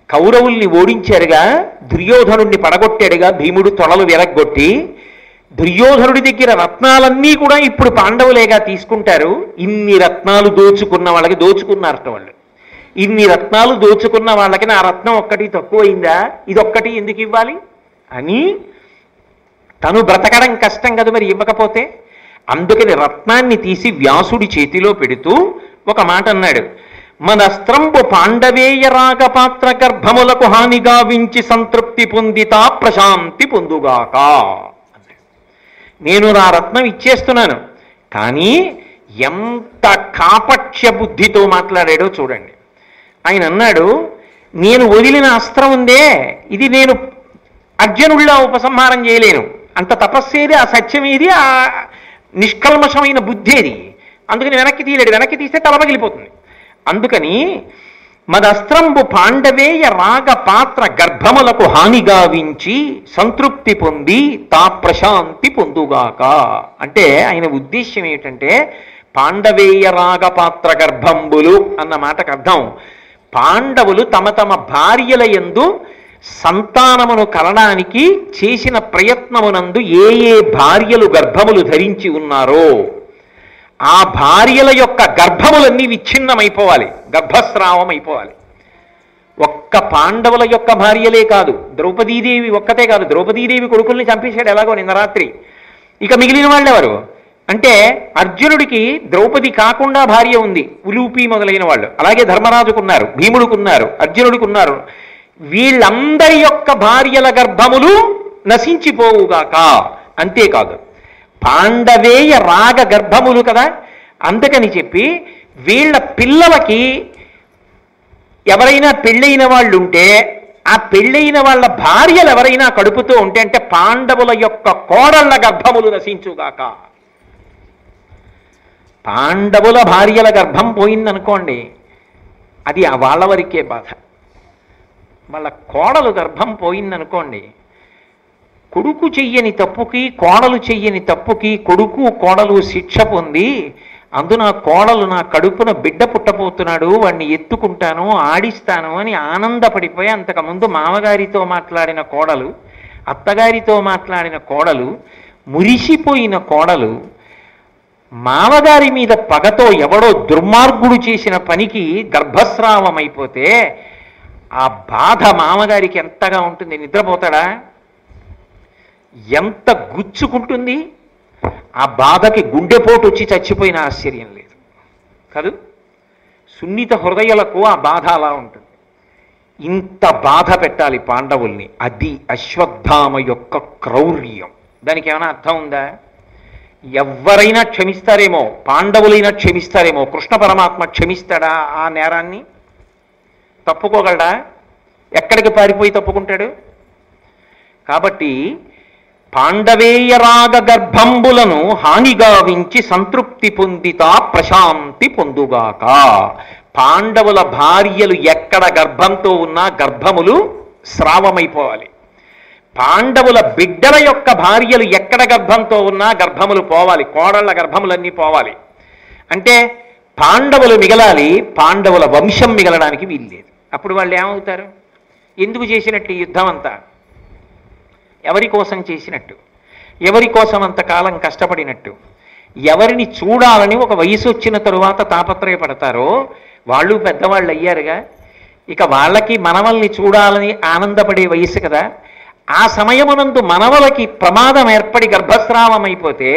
కౌరవుల్ని ఓడించారుగా, దుర్యోధనుడిని పడగొట్టాడుగా భీముడు తొడలు విరగ్గొట్టి. దుర్యోధనుడి దగ్గర రత్నాలన్నీ కూడా ఇప్పుడు పాండవులేగా తీసుకుంటారు. ఇన్ని రత్నాలు దోచుకున్న వాళ్ళకి దోచుకున్నారట వాళ్ళు. ఇన్ని రత్నాలు దోచుకున్న వాళ్ళకి నా రత్నం ఒక్కటి తక్కువైందా, ఇదొక్కటి ఎందుకు ఇవ్వాలి అని తను బ్రతకడం కష్టం కదా మరి ఇవ్వకపోతే. అందుకని రత్నాన్ని తీసి వ్యాసుడి చేతిలో పెడుతూ ఒక మాట అన్నాడు, మనస్త్రంబు పాండవేయ రాగపాత్ర గర్భములకు హానిగా వించి సంతృప్తి పొందితా ప్రశాంతి పొందుగాక. నేను నా రత్నం ఇచ్చేస్తున్నాను, కానీ ఎంత కాపక్ష్య బుద్ధితో మాట్లాడాడో చూడండి. ఆయన అన్నాడు, నేను వదిలిన అస్త్రం ఉందే, ఇది నేను అర్జునుడిలా ఉపసంహారం చేయలేను. అంత తపస్సేది, ఆ సత్యమేది, ఆ నిష్కల్మషమైన బుద్ధేది. అందుకని వెనక్కి తీయలేడు. వెనక్కి తీస్తే తలపగిలిపోతుంది. అందుకని మదస్త్రంబు పాండవేయ రాగ పాత్ర గర్భములకు హానిగా వించి సంతృప్తి పొంది తా ప్రశాంతి పొందుగాక. అంటే ఆయన ఉద్దేశ్యం ఏమిటంటే, పాండవేయ రాగపాత్ర గర్భంబులు అన్న మాటకు అర్థం, పాండవులు తమ తమ భార్యల యందు సంతానమును కలడానికి చేసిన ప్రయత్నమునందు ఏ ఏ భార్యలు గర్భములు ధరించి ఉన్నారో ఆ భార్యల యొక్క గర్భములన్నీ విచ్ఛిన్నమైపోవాలి, గర్భస్రావం అయిపోవాలి. ఒక్క పాండవుల యొక్క భార్యలే కాదు, ద్రౌపదీదేవి ఒక్కతే కాదు, ద్రౌపదీదేవి కొడుకుల్ని చంపేశాడు ఎలాగో నిన్న రాత్రి. ఇక మిగిలిన వాళ్ళు ఎవరు అంటే అర్జునుడికి ద్రౌపది కాకుండా భార్య ఉంది, ఉలూపి మొదలైన వాళ్ళు. అలాగే ధర్మరాజుకున్నారు, భీముడికున్నారు, అర్జునుడికున్నారు. వీళ్ళందరి యొక్క భార్యల గర్భములు నశించిపోవుగాక. అంతేకాదు పాండవేయ రాగ గర్భములు కదా, అందుకని చెప్పి వీళ్ళ పిల్లలకి ఎవరైనా పెళ్ళైన వాళ్ళు ఉంటే ఆ పెళ్ళైన వాళ్ళ భార్యలు ఎవరైనా కడుపుతూ ఉంటే అంటే పాండవుల యొక్క కోడళ్ల గర్భములు నశించుగాక. పాండవుల భార్యల గర్భం పోయిందనుకోండి, అది వాళ్ళ వరకే బాధ. వాళ్ళ కోడలు గర్భం పోయిందనుకోండి, కొడుకు చెయ్యని తప్పుకి కోడలు చెయ్యని తప్పుకి కొడుకు కోడలు శిక్ష పొంది, అందున కోడలు నా కడుపున బిడ్డ పుట్టబోతున్నాడు, వాడిని ఎత్తుకుంటాను ఆడిస్తాను అని ఆనందపడిపోయి అంతకుముందు మామగారితో మాట్లాడిన కోడలు, అత్తగారితో మాట్లాడిన కోడలు, మురిసిపోయిన కోడలు మామగారి మీద పగతో ఎవడో దుర్మార్గుడు చేసిన పనికి గర్భస్రావం అయిపోతే ఆ బాధ మామగారికి ఎంతగా ఉంటుంది? నిద్రపోతాడా? ఎంత గుచ్చుకుంటుంది? ఆ బాధకి గుండెపోటు వచ్చి చచ్చిపోయిన ఆశ్చర్యం లేదు కాదు. సున్నిత హృదయాలకు ఆ బాధ అలా ఉంటుంది. ఇంత బాధ పెట్టాలి పాండవుల్ని, అది అశ్వత్థామ యొక్క క్రౌర్యం. దానికి ఏమైనా అర్థం ఉందా? ఎవరైనా క్షమిస్తారేమో, పాండవులైనా క్షమిస్తారేమో, కృష్ణ పరమాత్మ క్షమిస్తాడా ఆ నేరాన్ని? తప్పుకోగలడా? ఎక్కడికి పారిపోయి తప్పుకుంటాడు? కాబట్టి పాండవేయ రాగ గర్భంబులను హానిగావించి సంతృప్తి పొందితా ప్రశాంతి పొందుగాక. పాండవుల భార్యలు ఎక్కడ గర్భంతో ఉన్నా గర్భములు స్రావమైపోవాలి. పాండవుల బిడ్డల యొక్క భార్యలు ఎక్కడ గర్భంతో ఉన్నా గర్భములు పోవాలి, కోడళ్ల గర్భములన్నీ పోవాలి. అంటే పాండవులు మిగలాలి, పాండవుల వంశం మిగలడానికి వీల్లేదు. అప్పుడు వాళ్ళు ఏమవుతారు? ఎందుకు చేసినట్టు ఈ యుద్ధం అంతా? ఎవరి కోసం చేసినట్టు? ఎవరి కోసం అంతకాలం కష్టపడినట్టు? ఎవరిని చూడాలని ఒక వయసు వచ్చిన తరువాత తాపత్రయపడతారో వాళ్ళు పెద్దవాళ్ళు అయ్యారుగా. ఇక వాళ్ళకి మనవల్ని చూడాలని ఆనందపడే వయసు కదా. ఆ సమయమునందు మనవలకి ప్రమాదం ఏర్పడి గర్భస్రావం అయిపోతే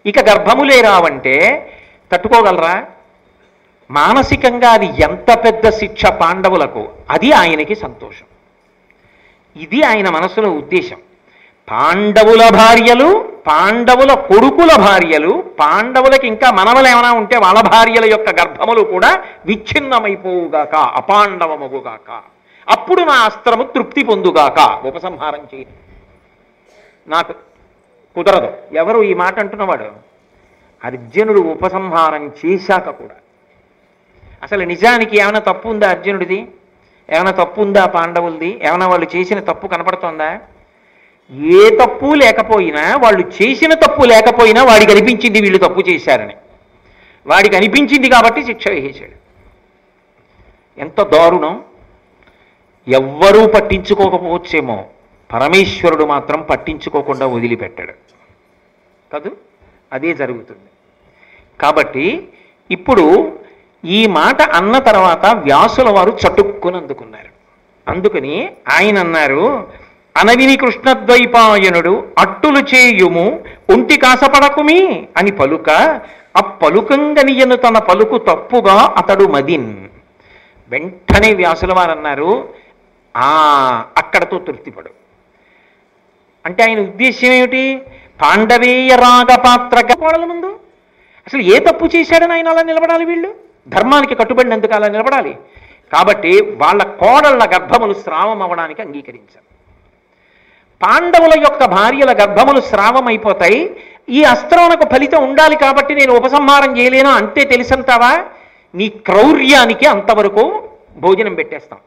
ఇక గర్భములే రావంటే తట్టుకోగలరా? మానసికంగా అది ఎంత పెద్ద శిక్ష పాండవులకు, అది ఆయనకి సంతోషం. ఇది ఆయన మనసులో ఉద్దేశం. పాండవుల భార్యలు, పాండవుల కొడుకుల భార్యలు, పాండవులకి ఇంకా మనవలు ఏమైనా ఉంటే వాళ్ళ భార్యల యొక్క గర్భములు కూడా విచ్ఛిన్నమైపోవుగాక, అపాండవమగుగాక. అప్పుడు నా అస్త్రము తృప్తి పొందుగాక. ఉపసంహారం చేయి, నాకు కుదరదు. ఎవరు ఈ మాట అంటున్నవాడు? అర్జునుడు ఉపసంహారం చేశాక కూడా. అసలు నిజానికి ఏమైనా తప్పు ఉందా అర్జునుడిది? ఏమైనా తప్పు ఉందా పాండవులది? ఏమైనా వాళ్ళు చేసిన తప్పు కనపడుతోందా? ఏ తప్పు లేకపోయినా, వాళ్ళు చేసిన తప్పు లేకపోయినా వాడికి అనిపించింది వీళ్ళు తప్పు చేశారని. వాడికి అనిపించింది కాబట్టి శిక్ష వేసేశాడు. ఎంత దారుణం! ఎవ్వరూ పట్టించుకోకపోవచ్చేమో, పరమేశ్వరుడు మాత్రం పట్టించుకోకుండా వదిలిపెట్టాడు కాదు. అదే జరుగుతుంది. కాబట్టి ఇప్పుడు ఈ మాట అన్న తర్వాత వ్యాసుల వారు చటుక్కుని అందుకున్నారు. అందుకని ఆయన అన్నారు, అనవిని కృష్ణద్వైపాయనుడు అట్టులు చేయుము ఒంటి కాసపడకుమి అని పలుక, ఆ పలుకంగనియను తన పలుకు తప్పుగా అతడు మదిన్. వెంటనే వ్యాసుల వారు అన్నారు, అక్కడతో తృప్తిపడు. అంటే ఆయన ఉద్దేశ్యం ఏమిటి? పాండవేయ రాగపాత్ర కోడల ముందు అసలు ఏ తప్పు చేశాడని ఆయన అలా నిలబడాలి? వీళ్ళు ధర్మానికి కట్టుబడినందుకు అలా నిలబడాలి. కాబట్టి వాళ్ళ కోడళ్ల గర్భములు స్రావం అవ్వడానికి అంగీకరించారు. పాండవుల యొక్క భార్యల గర్భములు స్రావం అయిపోతాయి. ఈ అస్త్రానికి ఫలితం ఉండాలి కాబట్టి నేను ఉపసంహారం చేయలేను అంతే తెలుసంటావా? నీ క్రౌర్యానికి అంతవరకు భోజనం పెట్టేస్తాం.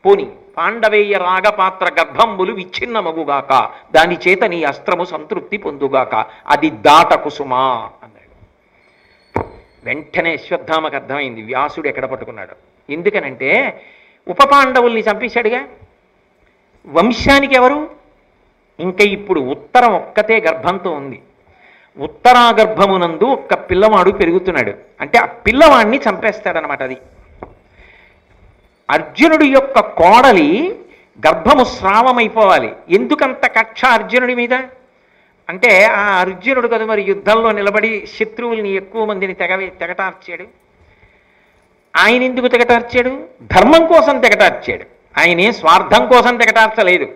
పోని పాండవేయ రాగపాత్ర గర్భంబులు విచ్ఛిన్నమగుగాక, దాని చేత నీ అస్త్రము సంతృప్తి పొందుగాక, అది దాటకుసుమా అన్నాడు. వెంటనే అశ్వత్థామకు అర్థమైంది వ్యాసుడు ఎక్కడ పట్టుకున్నాడు. ఎందుకనంటే ఉప పాండవుల్ని చంపేశాడుగా. వంశానికి ఎవరు? ఇంకా ఇప్పుడు ఉత్తరం ఒక్కతే గర్భంతో ఉంది. ఉత్తరాగర్భమునందు ఒక్క పిల్లవాడు పెరుగుతున్నాడు. అంటే ఆ పిల్లవాడిని చంపేస్తాడనమాట. అది అర్జునుడి యొక్క కోడలి గర్భము స్రావమైపోవాలి. ఎందుకంత కక్ష అర్జునుడి మీద? అంటే ఆ అర్జునుడు కదా మరి యుద్ధంలో నిలబడి శత్రువుల్ని ఎక్కువ మందిని తెగటార్చాడు. ఆయన ఎందుకు తెగటార్చాడు? ధర్మం కోసం తెగటార్చాడు. ఆయనే స్వార్థం కోసం తెగటార్చలేదు,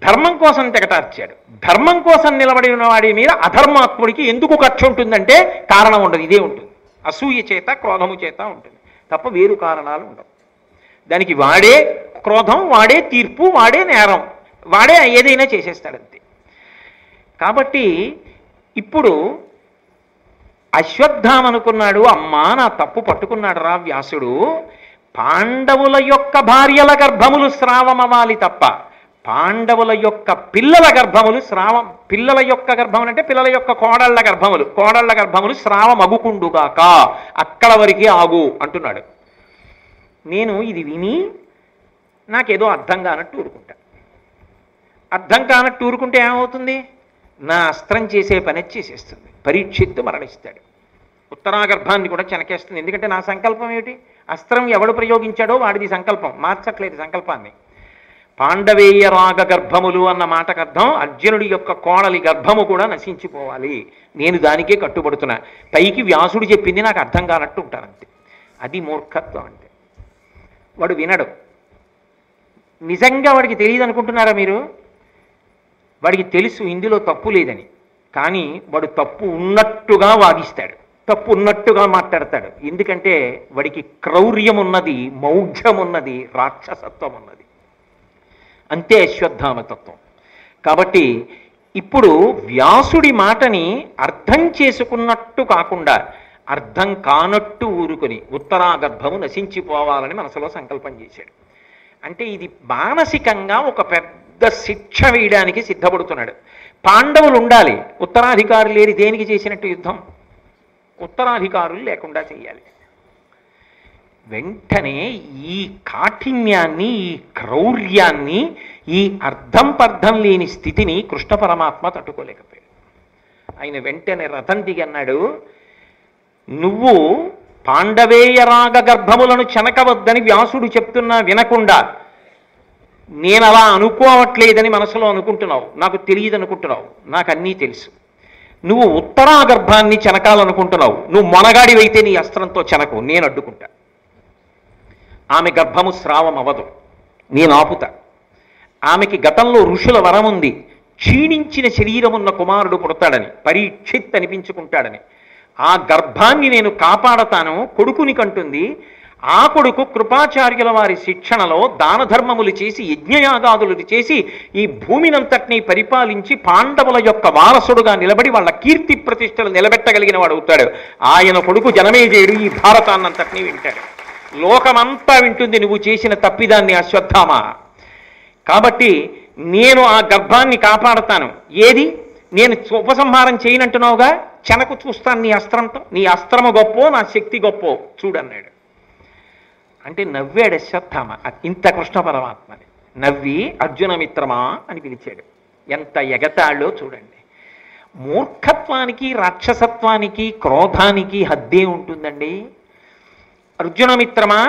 ధర్మం కోసం తెగటార్చాడు. ధర్మం కోసం నిలబడిన వాడి మీద అధర్మాత్ముడికి ఎందుకు కక్ష ఉంటుందంటే కారణం ఉండదు, ఇదే ఉంటుంది. అసూయ చేత క్రోధము చేత ఉంటుంది తప్ప వేరు కారణాలు ఉండవు. దానికి వాడే క్రోధం, వాడే తీర్పు, వాడే నేరం, వాడే ఏదైనా చేసేస్తాడంతే. కాబట్టి ఇప్పుడు అశ్వత్థామ అనుకున్నాడు, అమ్మా నా తప్పు పట్టుకున్నాడు రా వ్యాసుడు, పాండవుల యొక్క భార్యల గర్భములు స్రావమవాలి తప్ప పాండవుల యొక్క పిల్లల గర్భములు పిల్లల యొక్క గర్భములు అంటే పిల్లల యొక్క కోడళ్ల గర్భములు స్రావమగుకుండుగాక, అక్కడ వరకే ఆగు అంటున్నాడు. నేను ఇది విని నాకేదో అర్థం కానట్టు ఊరుకుంటా. అర్థం కానట్టు ఊరుకుంటే ఏమవుతుంది? నా అస్త్రం చేసే పని చేసేస్తుంది. పరీక్షిత్తు మరణిస్తాడు. ఉత్తరాగర్భాన్ని కూడా చెనకేస్తుంది. ఎందుకంటే నా సంకల్పం ఏమిటి? అస్త్రం ఎవడు ప్రయోగించాడో వాడిది సంకల్పం, మార్చట్లేదు సంకల్పాన్ని. పాండవేయ రాగ గర్భములు అన్న మాటకు అర్థం అర్జునుడి యొక్క కోడలి గర్భము కూడా నశించిపోవాలి, నేను దానికే కట్టుబడుతున్నా. పైకి వ్యాసుడు చెప్పింది నాకు అర్థం కానట్టు ఉంటానంతే. అది మూర్ఖత్వం అంటే. వాడు వినడు. నిజంగా వాడికి తెలియదు అనుకుంటున్నారా మీరు? వాడికి తెలుసు ఇందులో తప్పు లేదని, కానీ వాడు తప్పు ఉన్నట్టుగా వాదిస్తాడు, తప్పు ఉన్నట్టుగా మాట్లాడతాడు. ఎందుకంటే వాడికి క్రౌర్యం ఉన్నది, మౌఢ్యం ఉన్నది, రాక్షసత్వం ఉన్నది. అంతే అశ్వత్థామతత్వం. కాబట్టి ఇప్పుడు వ్యాసుడి మాటని అర్థం చేసుకున్నట్టు కాకుండా అర్థం కానట్టు ఊరుకొని ఉత్తరాగర్భము నశించిపోవాలని మనసులో సంకల్పం చేశాడు. అంటే ఇది మానసికంగా ఒక పెద్ద శిక్ష వేయడానికి సిద్ధపడుతున్నాడు. పాండవులు ఉండాలి, ఉత్తరాధికారులు లేని దేనికి చేసినట్టు యుద్ధం? ఉత్తరాధికారులు లేకుండా చేయాలి. వెంటనే ఈ కాఠిన్యాన్ని, ఈ క్రౌర్యాన్ని, ఈ అర్థం పర్థం లేని స్థితిని కృష్ణ పరమాత్మ తట్టుకోలేకపోయాడు. ఆయన వెంటనే రథం దిగి అన్నాడు, నువ్వు పాండవేయ రాగ గర్భములను చెనకవద్దని వ్యాసుడు చెప్తున్నా వినకుండా నేను అలా అనుకోవట్లేదని మనసులో అనుకుంటున్నావు, నాకు తెలియదు అనుకుంటున్నావు, నాకు అన్నీ తెలుసు. నువ్వు ఉత్తరాగర్భాన్ని చెనకాలనుకుంటున్నావు, నువ్వు మొనగాడివైతే నీ అస్త్రంతో చెనకు, నేను అడ్డుకుంటా. ఆమె గర్భము స్రావం అవ్వదు, నేను ఆపుతా. ఆమెకి గతంలో ఋషుల వరం ఉంది, క్షీణించిన శరీరమున్న కుమారుడు పుడతాడని, పరీక్షిత్ అనిపించుకుంటాడని. ఆ గర్భాన్ని నేను కాపాడతాను, కొడుకుని కంటుంది. ఆ కొడుకు కృపాచార్యుల వారి శిక్షణలో దాన ధర్మములు చేసి యజ్ఞయాగాదులు చేసి ఈ భూమినంతటినీ పరిపాలించి పాండవుల యొక్క వారసుడుగా నిలబడి వాళ్ళ కీర్తి ప్రతిష్టలు నిలబెట్టగలిగిన వాడు అవుతాడు. ఆయన కొడుకు జనమేజయుడు ఈ భారతాన్నంతటినీ వింటాడు, లోకమంతా వింటుంది నువ్వు చేసిన తప్పిదాన్ని అశ్వత్థామ. కాబట్టి నేను ఆ గర్భాన్ని కాపాడతాను. ఏది నేను ఉపసంహారం చేయనంటున్నావుగా, చెనకు చూస్తాను నీ అస్త్రంతో, నీ అస్త్రము గొప్పో నా శక్తి గొప్పో చూడన్నాడు. అంటే నవ్వాడు అశ్వత్థామ. ఇంత కృష్ణ పరమాత్మని నవ్వి అర్జున మిత్రమా అని పిలిచాడు. ఎంత ఎగతాళో చూడండి. మూర్ఖత్వానికి, రాక్షసత్వానికి, క్రోధానికి హద్దే ఉంటుందండి. అర్జున మిత్రమా,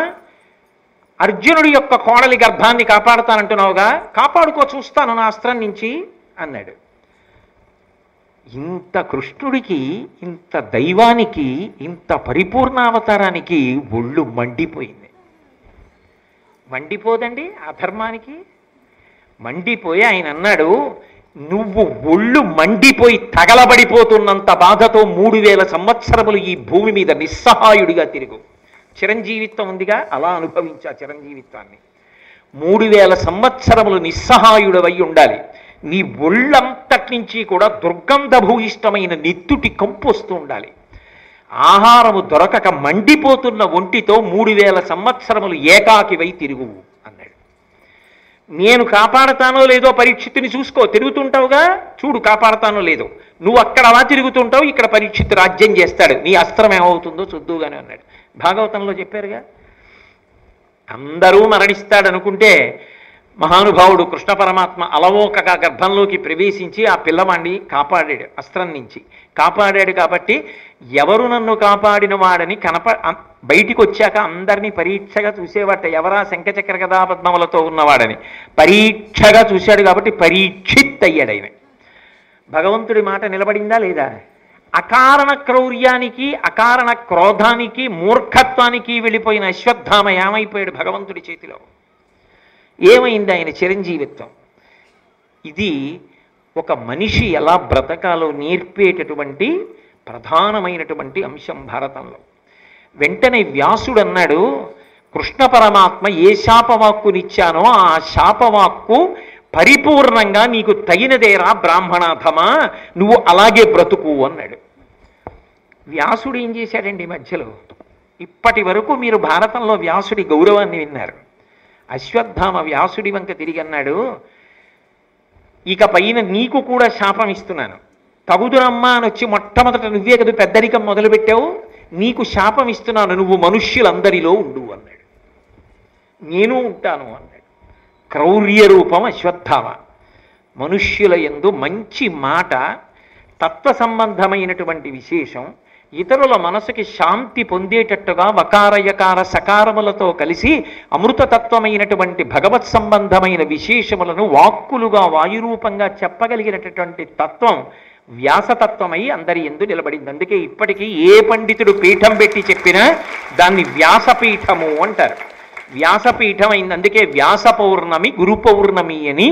అర్జునుడి యొక్క కోడలి గర్భాన్ని కాపాడుతానంటున్నావుగా, కాపాడుకో చూస్తాను నా అస్త్రం నుంచి అన్నాడు. ఇంత కృష్ణుడికి, ఇంత దైవానికి, ఇంత పరిపూర్ణావతారానికి ఒళ్ళు మండిపోయింది. మండిపోదండి అధర్మానికి? మండిపోయి ఆయన అన్నాడు, నువ్వు ఒళ్ళు మండిపోయి తగలబడిపోతున్నంత బాధతో 3000 సంవత్సరములు ఈ భూమి మీద నిస్సహాయుడిగా తిరుగు. చిరంజీవిత్వం ఉందిగా, అలా అనుభవించా చిరంజీవిత్వాన్ని. 3000 సంవత్సరములు నిస్సహాయుడవై ఉండాలి. నీ ఒళ్ళంతటి నుంచి కూడా దుర్గంధభూయిష్టమైన నెత్తుటి కంపు వస్తూ ఉండాలి. ఆహారము దొరకక మండిపోతున్న ఒంటితో 3000 సంవత్సరములు ఏకాకివై తిరుగు అన్నాడు. నేను కాపాడతానో లేదో పరీక్షిత్తుని చూసుకో, తిరుగుతుంటావుగా, చూడు కాపాడతానో లేదో. నువ్వు అక్కడ అలా తిరుగుతుంటావు, ఇక్కడ పరీక్షిత్తు రాజ్యం చేస్తాడు, నీ అస్త్రం ఏమవుతుందో చూద్దుగానే అన్నాడు. భాగవతంలో చెప్పారుగా. అందరూ మరణిస్తాడనుకుంటే మహానుభావుడు కృష్ణ పరమాత్మ అలవోకగా గర్భంలోకి ప్రవేశించి ఆ పిల్లవాడిని కాపాడాడు, అస్త్రం నుంచి కాపాడాడు. కాబట్టి ఎవరు నన్ను కాపాడిన వాడని బయటికి వచ్చాక అందరినీ పరీక్షగా చూసేవాట, ఎవరా శంఖచక్ర గదా పద్మములతో ఉన్నవాడని పరీక్షగా చూశాడు. కాబట్టి పరీక్షిత్ అయ్యాడు ఆయన. భగవంతుడి మాట నిలబడిందా లేదా? అకారణ క్రౌర్యానికి, అకారణ క్రోధానికి, మూర్ఖత్వానికి వెళ్ళిపోయిన అశ్వత్థామ ఏమైపోయాడు భగవంతుడి చేతిలో? ఏమైంది ఆయన చిరంజీవిత్వం? ఇది ఒక మనిషి ఎలా బ్రతకాలో నేర్పేటటువంటి ప్రధానమైనటువంటి అంశం భారతంలో. వెంటనే వ్యాసుడు అన్నాడు, కృష్ణ పరమాత్మ ఏ శాపవాక్కునిచ్చానో ఆ శాపవాక్కు పరిపూర్ణంగా నీకు తగినదేరా బ్రాహ్మణాథమా, నువ్వు అలాగే బ్రతుకు అన్నాడు. వ్యాసుడు ఏం చేశాడండి మధ్యలో? ఇప్పటి వరకు మీరు భారతంలో వ్యాసుడి గౌరవాన్ని విన్నారు. అశ్వత్థామ వ్యాసుడి వంక తిరిగి అన్నాడు, ఇక పైన నీకు కూడా శాపం ఇస్తున్నాను. తగుదురమ్మా అని వచ్చి మొట్టమొదట నువ్వే కదా పెద్దరికం మొదలుపెట్టావు, నీకు శాపం ఇస్తున్నాను, నువ్వు మనుష్యులందరిలో ఉండు అన్నాడు. నేను ఉంటాను అన్నాడు. క్రౌర్య రూపం అశ్వత్థామ. మనుష్యుల యందు మంచి మాట, తత్వ సంబంధమైనటువంటి విశేషం, ఇతరుల మనసుకి శాంతి పొందేటట్టుగా వకారయకార సకారములతో కలిసి అమృతతత్వమైనటువంటి భగవత్ సంబంధమైన విశేషములను వాక్కులుగా వాయురూపంగా చెప్పగలిగినటువంటి తత్వం వ్యాసతత్వమై అందరి యందు నిలబడింది. అందుకే ఇప్పటికీ ఏ పండితుడు పీఠం పెట్టి చెప్పినా దాన్ని వ్యాసపీఠము అంటారు. వ్యాసపీఠం అయింది. అందుకే వ్యాస పౌర్ణమి, గురు పౌర్ణమి అని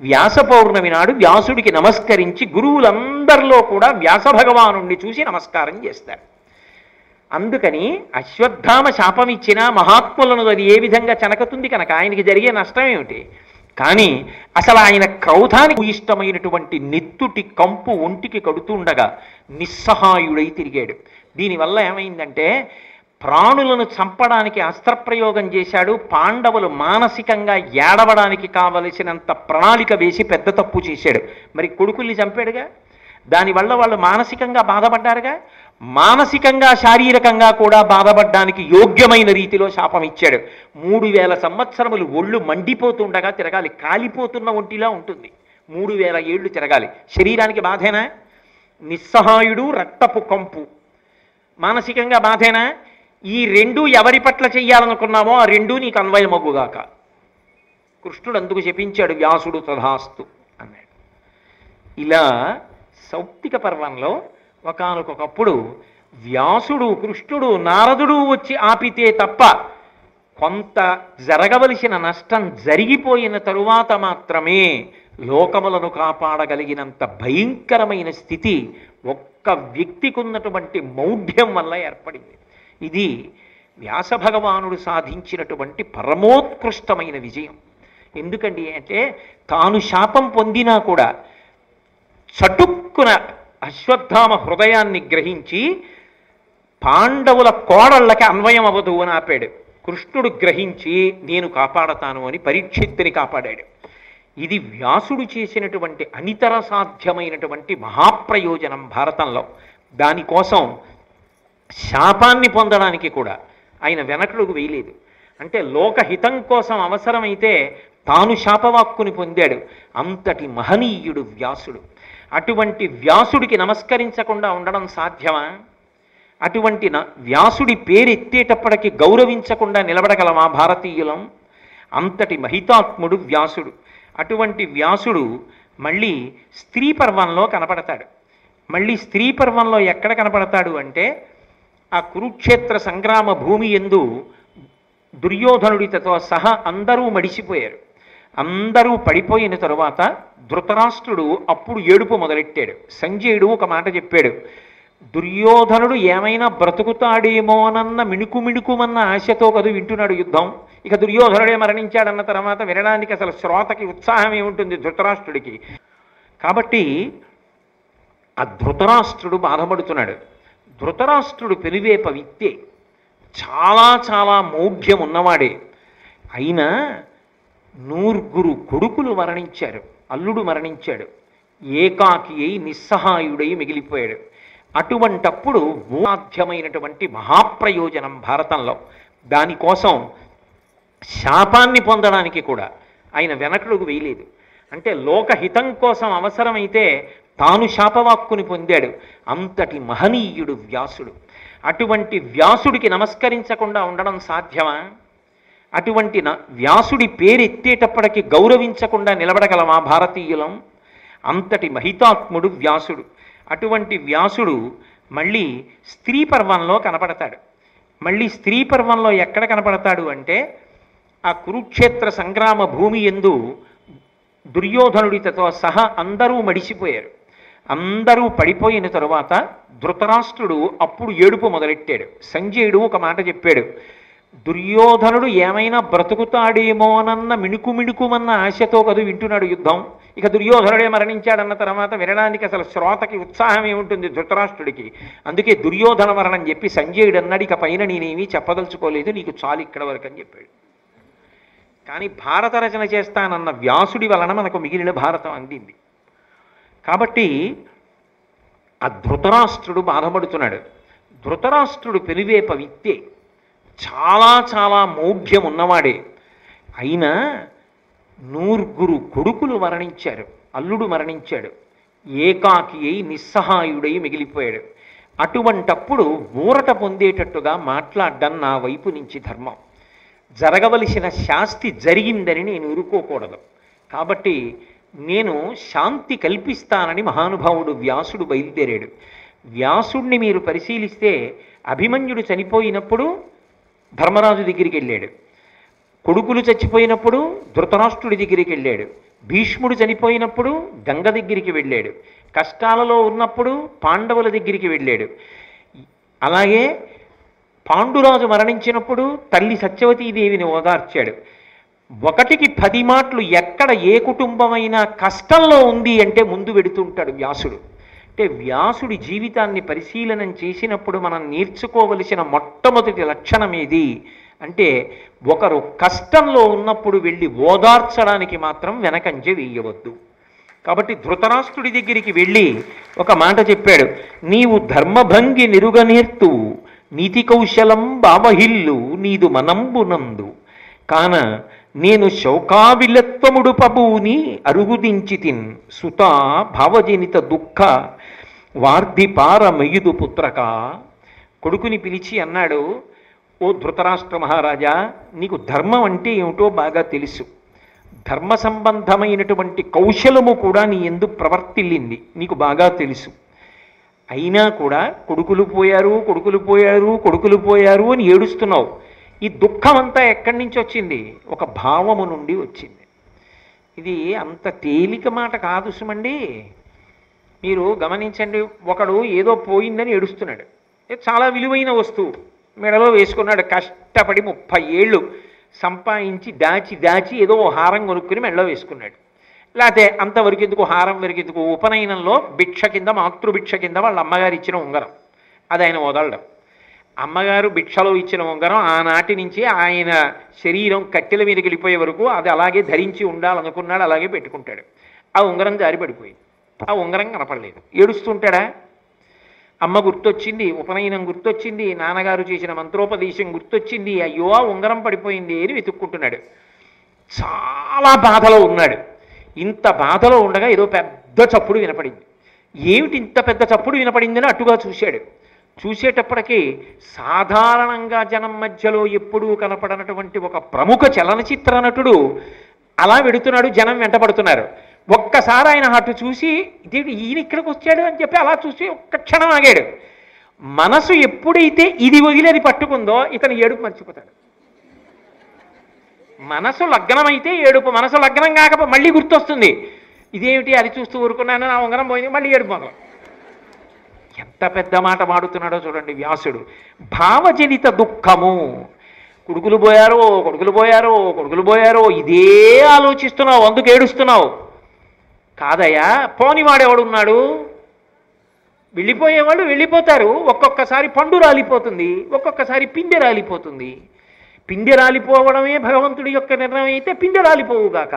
వ్యాస పౌర్ణమి నాడు వ్యాసుడికి నమస్కరించి గురువులందరిలో కూడా వ్యాస భగవానుణ్ణి చూసి నమస్కారం చేస్తారు. అందుకని అశ్వత్థామ శాపం ఇచ్చిన మహాత్ములను అది ఏ విధంగా చెనకుతుంది కనుక ఆయనకి జరిగే నష్టం ఏమిటి? కానీ అసలు ఆయన క్రౌధానికి ఇష్టమైనటువంటి నెత్తుటి కంపు ఒంటికి కడుతుండగా నిస్సహాయుడై తిరిగాడు. దీనివల్ల ఏమైందంటే ప్రాణులను చంపడానికి అస్త్రప్రయోగం చేశాడు. పాండవులు మానసికంగా ఏడవడానికి కావలసినంత ప్రణాళిక వేసి పెద్ద తప్పు చేశాడు. మరి కొడుకుల్ని చంపాడుగా, దానివల్ల వాళ్ళు మానసికంగా బాధపడ్డారుగా. మానసికంగా శారీరకంగా కూడా బాధపడడానికి యోగ్యమైన రీతిలో శాపం ఇచ్చాడు. 3000 సంవత్సరములు ఒళ్ళు మండిపోతుండగా తిరగాలి. కాలిపోతున్న ఒంటిలా ఉంటుంది. 3000 ఏళ్ళు తిరగాలి. శరీరానికి బాధేనా? నిస్సహాయుడు, రక్తపు కంపు మానసికంగా బాధేనా? ఈ రెండు ఎవరి పట్ల చెయ్యాలనుకున్నామో ఆ రెండూ నీకు అన్వయమగుగాక. కృష్ణుడు అందుకు చెప్పించాడు, వ్యాసుడు తథాస్తు అన్నాడు. ఇలా సౌప్తిక పర్వంలో ఒకానొకప్పుడు వ్యాసుడు, కృష్ణుడు, నారదుడు వచ్చి ఆపితే తప్ప కొంత జరగవలసిన నష్టం జరిగిపోయిన తరువాత మాత్రమే లోకములను కాపాడగలిగినంత భయంకరమైన స్థితి ఒక్క వ్యక్తికి ఉన్నటువంటి మౌఢ్యం వల్ల ఏర్పడింది. ఇది వ్యాస భగవానుడు సాధించినటువంటి పరమోత్కృష్టమైన విజయం. ఎందుకండి అంటే తాను శాపం పొందినా కూడా చటుక్కున అశ్వత్థామ హృదయాన్ని గ్రహించి పాండవుల కోడళ్ళకి అన్వయం అవ్వదు అని ఆపాడు. కృష్ణుడు గ్రహించి నేను కాపాడతాను అని పరీక్షిత్తుని కాపాడాడు. ఇది వ్యాసుడు చేసినటువంటి అనితర సాధ్యమైనటువంటి మహాప్రయోజనం భారతంలో. దానికోసం శాపాన్ని పొందడానికి కూడా ఆయన వెనకడుగు వేయలేదు. అంటే లోకహితం కోసం అవసరమైతే తాను శాపవాక్కుని పొందాడు. అంతటి మహనీయుడు వ్యాసుడు. అటువంటి వ్యాసుడికి నమస్కరించకుండా ఉండడం సాధ్యమా? అటువంటి వ్యాసుడి పేరెత్తేటప్పటికి గౌరవించకుండా నిలబడగలమా భారతీయులం? అంతటి మహితాత్ముడు వ్యాసుడు. అటువంటి వ్యాసుడు మళ్ళీ స్త్రీ పర్వంలో కనపడతాడు. మళ్ళీ స్త్రీ పర్వంలో ఎక్కడ కనపడతాడు అంటే ఆ కురుక్షేత్ర సంగ్రామ భూమి యందు దుర్యోధనుడితో సహా అందరూ మడిసిపోయారు. అందరూ పడిపోయిన తరువాత ధృతరాష్ట్రుడు అప్పుడు ఏడుపు మొదలెట్టాడు. సంజయుడు ఒక మాట చెప్పాడు, దుర్యోధనుడు ఏమైనా బ్రతుకుతాడేమోనన్న మిణుకుమన్న ఆశతో కదు వింటున్నాడు యుద్ధం. ఇక దుర్యోధనుడే మరణించాడన్న తర్వాత వినడానికి అసలు శ్రోతకి ఉత్సాహం ఏముంటుంది ధృతరాష్ట్రుడికి. కాబట్టి ఆ ధృతరాష్ట్రుడు బాధపడుతున్నాడు. ధృతరాష్ట్రుడు పెనువేప విత్తే, చాలా చాలా మౌఢ్యం ఉన్నవాడే. అయినా 9 కొడుకులు మరణించారు, అల్లుడు మరణించాడు, ఏకాకి అయి నిస్సహాయుడై మిగిలిపోయాడు. అటువంటప్పుడు సాధ్యమైనటువంటి మహాప్రయోజనం భారతంలో. దానికోసం శాపాన్ని పొందడానికి కూడా ఆయన వెనకడుగు వేయలేదు. అంటే లోకహితం కోసం అవసరమైతే తాను శాపవాక్కుని పొందాడు. అంతటి మహనీయుడు వ్యాసుడు. అటువంటి వ్యాసుడికి నమస్కరించకుండా ఉండడం సాధ్యమా? అటువంటి వ్యాసుడి పేరెత్తేటప్పటికి గౌరవించకుండా నిలబడగలమా భారతీయులం? అంతటి మహితాత్ముడు వ్యాసుడు. అటువంటి వ్యాసుడు మళ్ళీ స్త్రీ పర్వంలో కనపడతాడు. మళ్ళీ స్త్రీ పర్వంలో ఎక్కడ కనపడతాడు అంటే ఆ కురుక్షేత్ర సంగ్రామ భూమి యందు దుర్యోధనుడితో సహా అందరూ మడిసిపోయారు. అందరూ పడిపోయిన తరువాత ధృతరాష్ట్రుడు అప్పుడు ఏడుపు మొదలెట్టాడు. సంజయుడు ఒక మాట చెప్పాడు, దుర్యోధనుడు ఏమైనా బ్రతుకుతాడేమోనన్న మిణుకుమిణుకుమన్న ఆశతో కదు వింటున్నాడు యుద్ధం. ఇక దుర్యోధనుడే మరణించాడన్న తర్వాత వినడానికి అసలు శ్రోతకి ఉత్సాహం ఏముంటుంది ధృతరాష్ట్రుడికి. అందుకే దుర్యోధన మరణం చెప్పి సంజయుడు అన్నాడు, ఇక పైన నేనేమీ చెప్పదలుచుకోలేదు, నీకు చాలు ఇక్కడ వరకు అని చెప్పాడు. కానీ భారత రచన చేస్తానన్న వ్యాసుడి వలన మనకు మిగిలిన భారతం అందింది. కాబట్టి ఆ ధృతరాష్ట్రుడు బాధపడుతున్నాడు. ధృతరాష్ట్రుడు పెనువేప విత్తే, చాలా చాలా మౌఢ్యం ఉన్నవాడే. అయినా 9 కొడుకులు మరణించారు, అల్లుడు మరణించాడు, ఏకాకి అయి నిస్సహాయుడై మిగిలిపోయాడు. అటువంటప్పుడు ఊరట పొందేటట్టుగా మాట్లాడడం నా వైపు నుంచి ధర్మం. జరగవలసిన శాస్తి జరిగిందని నేను ఊరుకోకూడదు. కాబట్టి నేను శాంతి కల్పిస్తానని మహానుభావుడు వ్యాసుడు బయలుదేరాడు. వ్యాసుడిని మీరు పరిశీలిస్తే అభిమన్యుడు చనిపోయినప్పుడు ధర్మరాజు దగ్గరికి వెళ్ళాడు, కొడుకులు చచ్చిపోయినప్పుడు ధృతరాష్ట్రుడి దగ్గరికి వెళ్ళాడు, భీష్ముడు చనిపోయినప్పుడు గంగ దగ్గరికి వెళ్ళాడు, కష్టాలలో ఉన్నప్పుడు పాండవుల దగ్గరికి వెళ్ళాడు. అలాగే పాండురాజు మరణించినప్పుడు తల్లి సత్యవతీదేవిని ఓదార్చాడు. 1కి 10 మాటలు ఎక్కడ ఏ కుటుంబమైనా కష్టంలో ఉంది అంటే ముందు వెడుతుంటాడు వ్యాసుడు. అంటే వ్యాసుడి జీవితాన్ని పరిశీలనం చేసినప్పుడు మనం నేర్చుకోవలసిన మొట్టమొదటి లక్షణం ఏది అంటే, ఒకరు కష్టంలో ఉన్నప్పుడు వెళ్ళి ఓదార్చడానికి మాత్రం వెనకంజ వేయవద్దు. కాబట్టి ధృతరాష్ట్రుడి దగ్గరికి వెళ్ళి ఒక మాట చెప్పాడు, నీవు ధర్మభంగి నిరుగనేర్తు నీతి కౌశలం బావహిల్లు నీదు మనంబునందు కాన నేను శౌకావిలత్వముడు పబూని అరుగుదించితిన్ సుతా భావజనిత దుఃఖ వార్ధిపార మయుదు పుత్రక. కొడుకుని పిలిచి అన్నాడు, ఓ ధృతరాష్ట్ర మహారాజా, నీకు ధర్మం అంటే ఏమిటో బాగా తెలుసు, ధర్మ సంబంధమైనటువంటి కౌశలము కూడా నీ యందు ప్రవర్తిల్లింది, నీకు బాగా తెలుసు. అయినా కూడా కొడుకులు పోయారు కొడుకులు పోయారు కొడుకులు పోయారు అని ఏడుస్తున్నావు. ఈ దుఃఖం అంతా ఎక్కడి నుంచి వచ్చింది? ఒక భావము నుండి వచ్చింది. ఇది అంత తేలిక మాట కాదు సుమండి. మీరు గమనించండి, ఒకడు ఏదో పోయిందని ఏడుస్తున్నాడు, చాలా విలువైన వస్తువు మెడలో వేసుకున్నాడు, కష్టపడి 30 ఏళ్ళు సంపాదించి దాచి దాచి ఏదో హారం కొనుక్కుని మెడలో వేసుకున్నాడు. లేకపోతే అంతవరకు ఎందుకు, హారం వరకు ఎందుకు, ఉపనయనంలో భిక్ష కింద మాతృభిక్ష కింద వాళ్ళ అమ్మగారు ఇచ్చిన ఉంగరం, అది ఆయన వదలడం. అమ్మగారు భిక్షలో ఇచ్చిన ఉంగరం ఆనాటి నుంచి ఆయన శరీరం కట్టెల మీదకి వెళ్ళిపోయే వరకు అది అలాగే ధరించి ఉండాలనుకున్నాడు, అలాగే పెట్టుకుంటాడు. ఆ ఉంగరం జారి పడిపోయింది, ఆ ఉంగరం కనపడలేదు, ఏడుస్తుంటాడా? అమ్మ గుర్తొచ్చింది, ఉపనయనం గుర్తొచ్చింది, నాన్నగారు చేసిన మంత్రోపదేశం గుర్తొచ్చింది, అయ్యో ఆ ఉంగరం పడిపోయింది అని వెతుక్కుంటున్నాడు. చాలా బాధలో ఉన్నాడు. ఇంత బాధలో ఉండగా ఏదో పెద్ద చప్పుడు వినపడింది. ఏమిటి ఇంత పెద్ద చప్పుడు వినపడిందని అటుగా చూశాడు. చూసేటప్పటికీ సాధారణంగా జనం మధ్యలో ఎప్పుడూ కనపడనటువంటి ఒక ప్రముఖ చలనచిత్ర నటుడు అలా వెడుతున్నాడు, జనం వెంటపడుతున్నారు. ఒక్కసారి ఆయన అటు చూసి ఇదేంటి ఈయన ఇక్కడికి వచ్చాడు అని చెప్పి అలా చూసి ఒక్క క్షణం ఆగాడు. మనసు ఎప్పుడైతే ఇది వదిలి అది పట్టుకుందో ఇతను ఏడుపు మర్చిపోతాడు. మనసు లగ్నమైతే ఏడుపు, మనసు లగ్నం కాకపోతే మళ్ళీ గుర్తొస్తుంది, ఇదేమిటి అది చూస్తూ ఊరుకున్నాను, నా ఉంగరం పోయింది, మళ్ళీ ఏడుపు మొదలు. ఎంత పెద్ద మాట మాడుతున్నాడో చూడండి వ్యాసుడు. భావజనిత దుఃఖము, కొడుకులు పోయారో కొడుకులు పోయారో కొడుకులు పోయారో ఇదే ఆలోచిస్తున్నావు, అందుకు ఏడుస్తున్నావు. కాదయ్యా, పోనివాడెవడున్నాడు? వెళ్ళిపోయేవాళ్ళు వెళ్ళిపోతారు. ఒక్కొక్కసారి పండు రాలిపోతుంది, ఒక్కొక్కసారి పిందె రాలిపోతుంది. పిందె రాలిపోవడమే భగవంతుడి యొక్క నిర్ణయం అయితే పిందె రాలిపోవుగాక,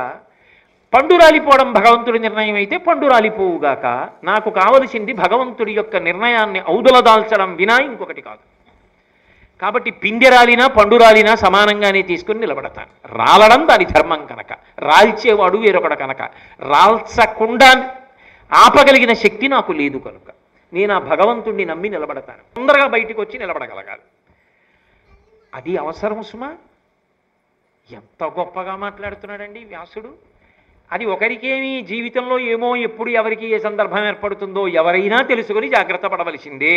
పండు రాలిపోవడం భగవంతుడి నిర్ణయం అయితే పండు రాలిపోవుగాక. నాకు కావలసింది భగవంతుడి యొక్క నిర్ణయాన్ని ఔదుల దాల్చడం వినా ఇంకొకటి కాదు. కాబట్టి పిందె రాలినా పండు రాలినా సమానంగానే తీసుకుని నిలబడతాను. రాలడం దాని ధర్మం కనుక, రాల్చేవాడు వేరొకడు కనుక, రాల్చకుండా ఆపగలిగిన శక్తి నాకు లేదు కనుక నేను ఆ భగవంతుడిని నమ్మి నిలబడతాను. తొందరగా బయటికి వచ్చి నిలబడగలగాలి. అది అవసరం సుమా. ఎంత గొప్పగా మాట్లాడుతున్నాడండి వ్యాసుడు. అది ఒకరికేమీ జీవితంలో ఏమో ఎప్పుడు ఎవరికి ఏ సందర్భం ఏర్పడుతుందో ఎవరైనా తెలుసుకొని జాగ్రత్త పడవలసిందే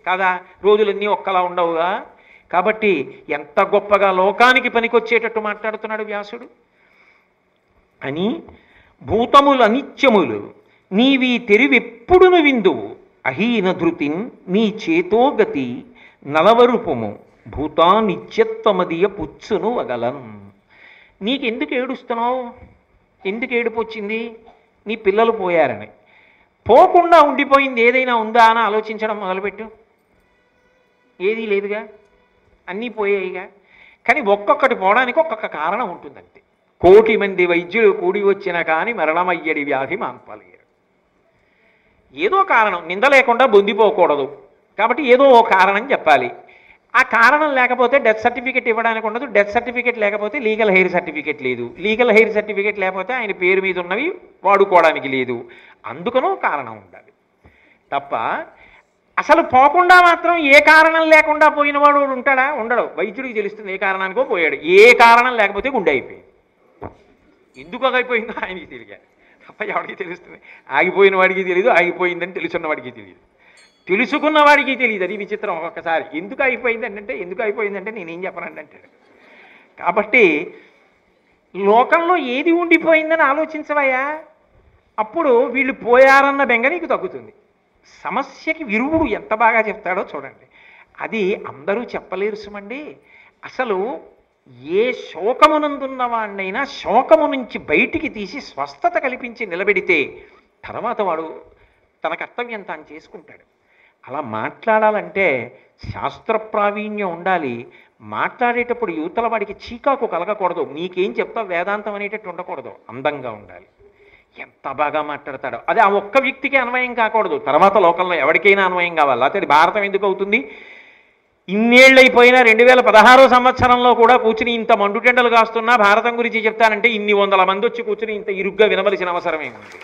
కాదా. రోజులన్నీ ఒక్కలా ఉండవుగా. కాబట్టి ఎంత గొప్పగా లోకానికి పనికొచ్చేటట్టు మాట్లాడుతున్నాడు వ్యాసుడు అని. భూతములు అనిత్యములు నీవీ తెరివెప్పుడును విందువు, అహీన ధృతిన్ నీ చేతోగతి నలవరుపుము, భూతానిత్యత్వమదియ పుచ్చును వగలన్. నీకెందుకు ఏడుస్తున్నావు? ఎందుకు ఏడుపు వచ్చింది? నీ పిల్లలు పోయారని. పోకుండా ఉండిపోయింది ఏదైనా ఉందా అని ఆలోచించడం మొదలుపెట్టు. ఏదీ లేదుగా, అన్నీ పోయాయిగా. కానీ ఒక్కొక్కటి పోవడానికి ఒక్కొక్క కారణం ఉంటుందంతే. 1,000,000 మంది వైద్యులు కూడి వచ్చినా కానీ మరణమయ్యడి వ్యాధి మాన్పలేరు. ఏదో కారణం, నింద లేకుండా బొందిపోకూడదు కాబట్టి ఏదో ఓ కారణం చెప్పాలి. ఆ కారణం లేకపోతే డెత్ సర్టిఫికెట్ ఇవ్వడానికి ఉండదు. డెత్ సర్టిఫికెట్ లేకపోతే లీగల్ హెయిర్ సర్టిఫికెట్ లేదు. లీగల్ హెయిర్ సర్టిఫికెట్ లేకపోతే ఆయన పేరు మీద ఉన్నవి వాడుకోవడానికి లేదు. అందుకనో కారణం ఉండాలి తప్ప అసలు పోకుండా మాత్రం ఏ కారణం లేకుండా పోయినవాడు ఉంటాడా? ఉండడు. వైద్యుడికి తెలుస్తుంది ఏ కారణానికో పోయాడు. ఏ కారణం లేకపోతే గుండె అయిపోయింది. ఎందుకు అయిపోయిందో ఆయనకి తెలియాలి తప్ప ఎవరికి తెలుస్తుంది? ఆగిపోయిన వాడికి తెలియదు, ఆగిపోయిందని తెలుసున్న వాడికి తెలియదు, తెలుసుకున్న వాడికి తెలియదు. అది విచిత్రం. ఒక్కసారి ఎందుకు అయిపోయిందంటే నేనేం చెప్పనండి అంటాడు. కాబట్టి లోకంలో ఏది ఉండిపోయిందని ఆలోచించవయ్యా. అప్పుడు వీళ్ళు పోయారన్న బెంగ నీకు తగ్గుతుంది. సమస్యకి విరుగుడు ఎంత బాగా చెప్తాడో చూడండి. అది అందరూ చెప్పలేరు సుమండి. అసలు ఏ శోకమునందున్న వాడినైనా శోకము నుంచి బయటికి తీసి స్వస్థత కల్పించి నిలబెడితే తర్వాత వాడు తన కర్తవ్యం తాను చేసుకుంటాడు. అలా మాట్లాడాలంటే శాస్త్ర ప్రావీణ్యం ఉండాలి. మాట్లాడేటప్పుడు యువతల వాడికి చీకాకు కలగకూడదు. నీకేం చెప్తా వేదాంతం అనేటట్టు ఉండకూడదు. అందంగా ఉండాలి. ఎంత బాగా మాట్లాడతాడో అది ఆ ఒక్క వ్యక్తికి అన్వయం కాకూడదు. తర్వాత లోకంలో ఎవరికైనా అన్వయం కావాలి. అయితే భారతం ఎందుకు అవుతుంది? ఇన్నేళ్ళైపోయినా 2016 సంవత్సరంలో కూడా కూర్చుని ఇంత మండుటెండలు కాస్తున్నా భారతం గురించి చెప్తానంటే ఇన్ని 100 మంది వచ్చి కూర్చుని ఇంత ఇరుగ్గా వినవలసిన అవసరమేముంది?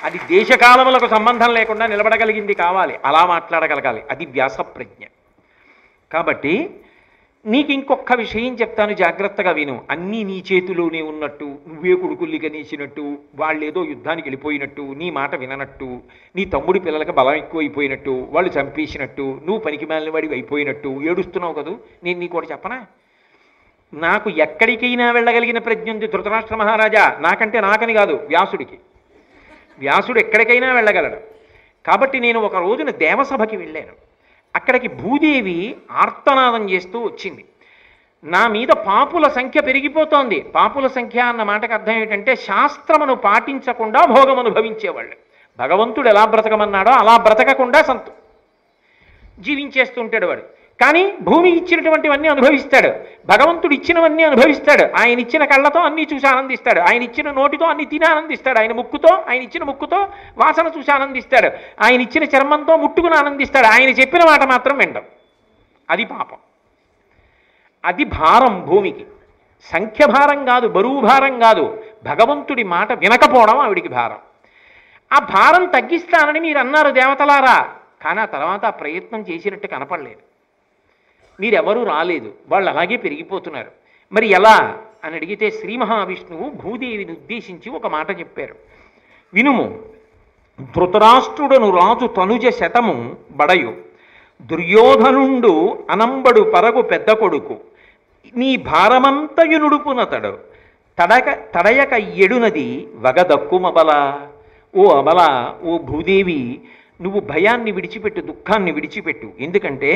అది దేశకాలములకు సంబంధం లేకుండా నిలబడగలిగింది కావాలి. అలా మాట్లాడగలగాలి. అది వ్యాస ప్రజ్ఞ. కాబట్టి నీకు ఇంకొక విషయం చెప్తాను, జాగ్రత్తగా విను. అన్నీ నీ చేతిలోనే ఉన్నట్టు, నువ్వే కొడుకుల్లిగా నీసినట్టు, వాళ్ళేదో యుద్ధానికి వెళ్ళిపోయినట్టు, నీ మాట విననట్టు, నీ తమ్ముడి పిల్లలకి బలం ఎక్కువైపోయినట్టు, వాళ్ళు చంపేసినట్టు, నువ్వు పనికి మాలిన వాడివి అయిపోయినట్టు ఏడుస్తున్నావు కదూ. నేను నీకు ఒకటి చెప్పనా? నాకు ఎక్కడికైనా వెళ్ళగలిగిన ప్రజ్ఞ ఉంది ధృతరాష్ట్ర మహారాజా. నాకని కాదు, వ్యాసుడికి. వ్యాసుడు ఎక్కడికైనా వెళ్ళగలడు. కాబట్టి నేను ఒక రోజున దేవసభకి వెళ్ళాను. అక్కడికి భూదేవి ఆర్తనాదం చేస్తూ వచ్చింది. నా మీద పాపుల సంఖ్య పెరిగిపోతోంది. పాపుల సంఖ్య అన్న మాటకు అర్థం ఏమిటంటే శాస్త్రమును పాటించకుండా భోగం అనుభవించేవాళ్ళు. భగవంతుడు ఎలా బ్రతకమన్నాడో అలా బ్రతకకుండా జీవించేస్తుంటాడు వాడు. కానీ భూమి ఇచ్చినటువంటివన్నీ అనుభవిస్తాడు. భగవంతుడు ఇచ్చినవన్నీ అనుభవిస్తాడు. ఆయన ఇచ్చిన కళ్ళతో అన్నీ చూసి ఆనందిస్తాడు. ఆయన ఇచ్చిన నోటితో అన్ని తిని ఆనందిస్తాడు. ఆయన ఇచ్చిన ముక్కుతో వాసన చూసి ఆనందిస్తాడు. ఆయన ఇచ్చిన చర్మంతో ముట్టుకుని ఆనందిస్తాడు. ఆయన చెప్పిన మాట మాత్రం వినడం. అది పాపం. అది భారం భూమికి. సంఖ్య భారం కాదు, బరువు భారం కాదు. భగవంతుడి మాట వినకపోవడం ఆవిడికి భారం. ఆ భారం తగ్గిస్తానని మీరు అన్నారు దేవతలారా. కానీ ఆ తర్వాత ఆ ప్రయత్నం చేసినట్టు కనపడలేదు. మీరెవరూ రాలేదు. వాళ్ళు అలాగే పెరిగిపోతున్నారు. మరి ఎలా అని అడిగితే శ్రీ మహావిష్ణువు భూదేవిని ఉద్దేశించి ఒక మాట చెప్పారు. వినుము. ధృతరాష్ట్రుడను రాజు తనుజ శతము బడయు, దుర్యోధనుండు అనంబడు పరగు పెద్ద కొడుకు, నీ భారమంతయు నుడుపునతడు, తడయక ఎడునది వగదక్కుమబల. ఓ అబల, ఓ భూదేవి, నువ్వు భయాన్ని విడిచిపెట్టు, దుఃఖాన్ని విడిచిపెట్టు. ఎందుకంటే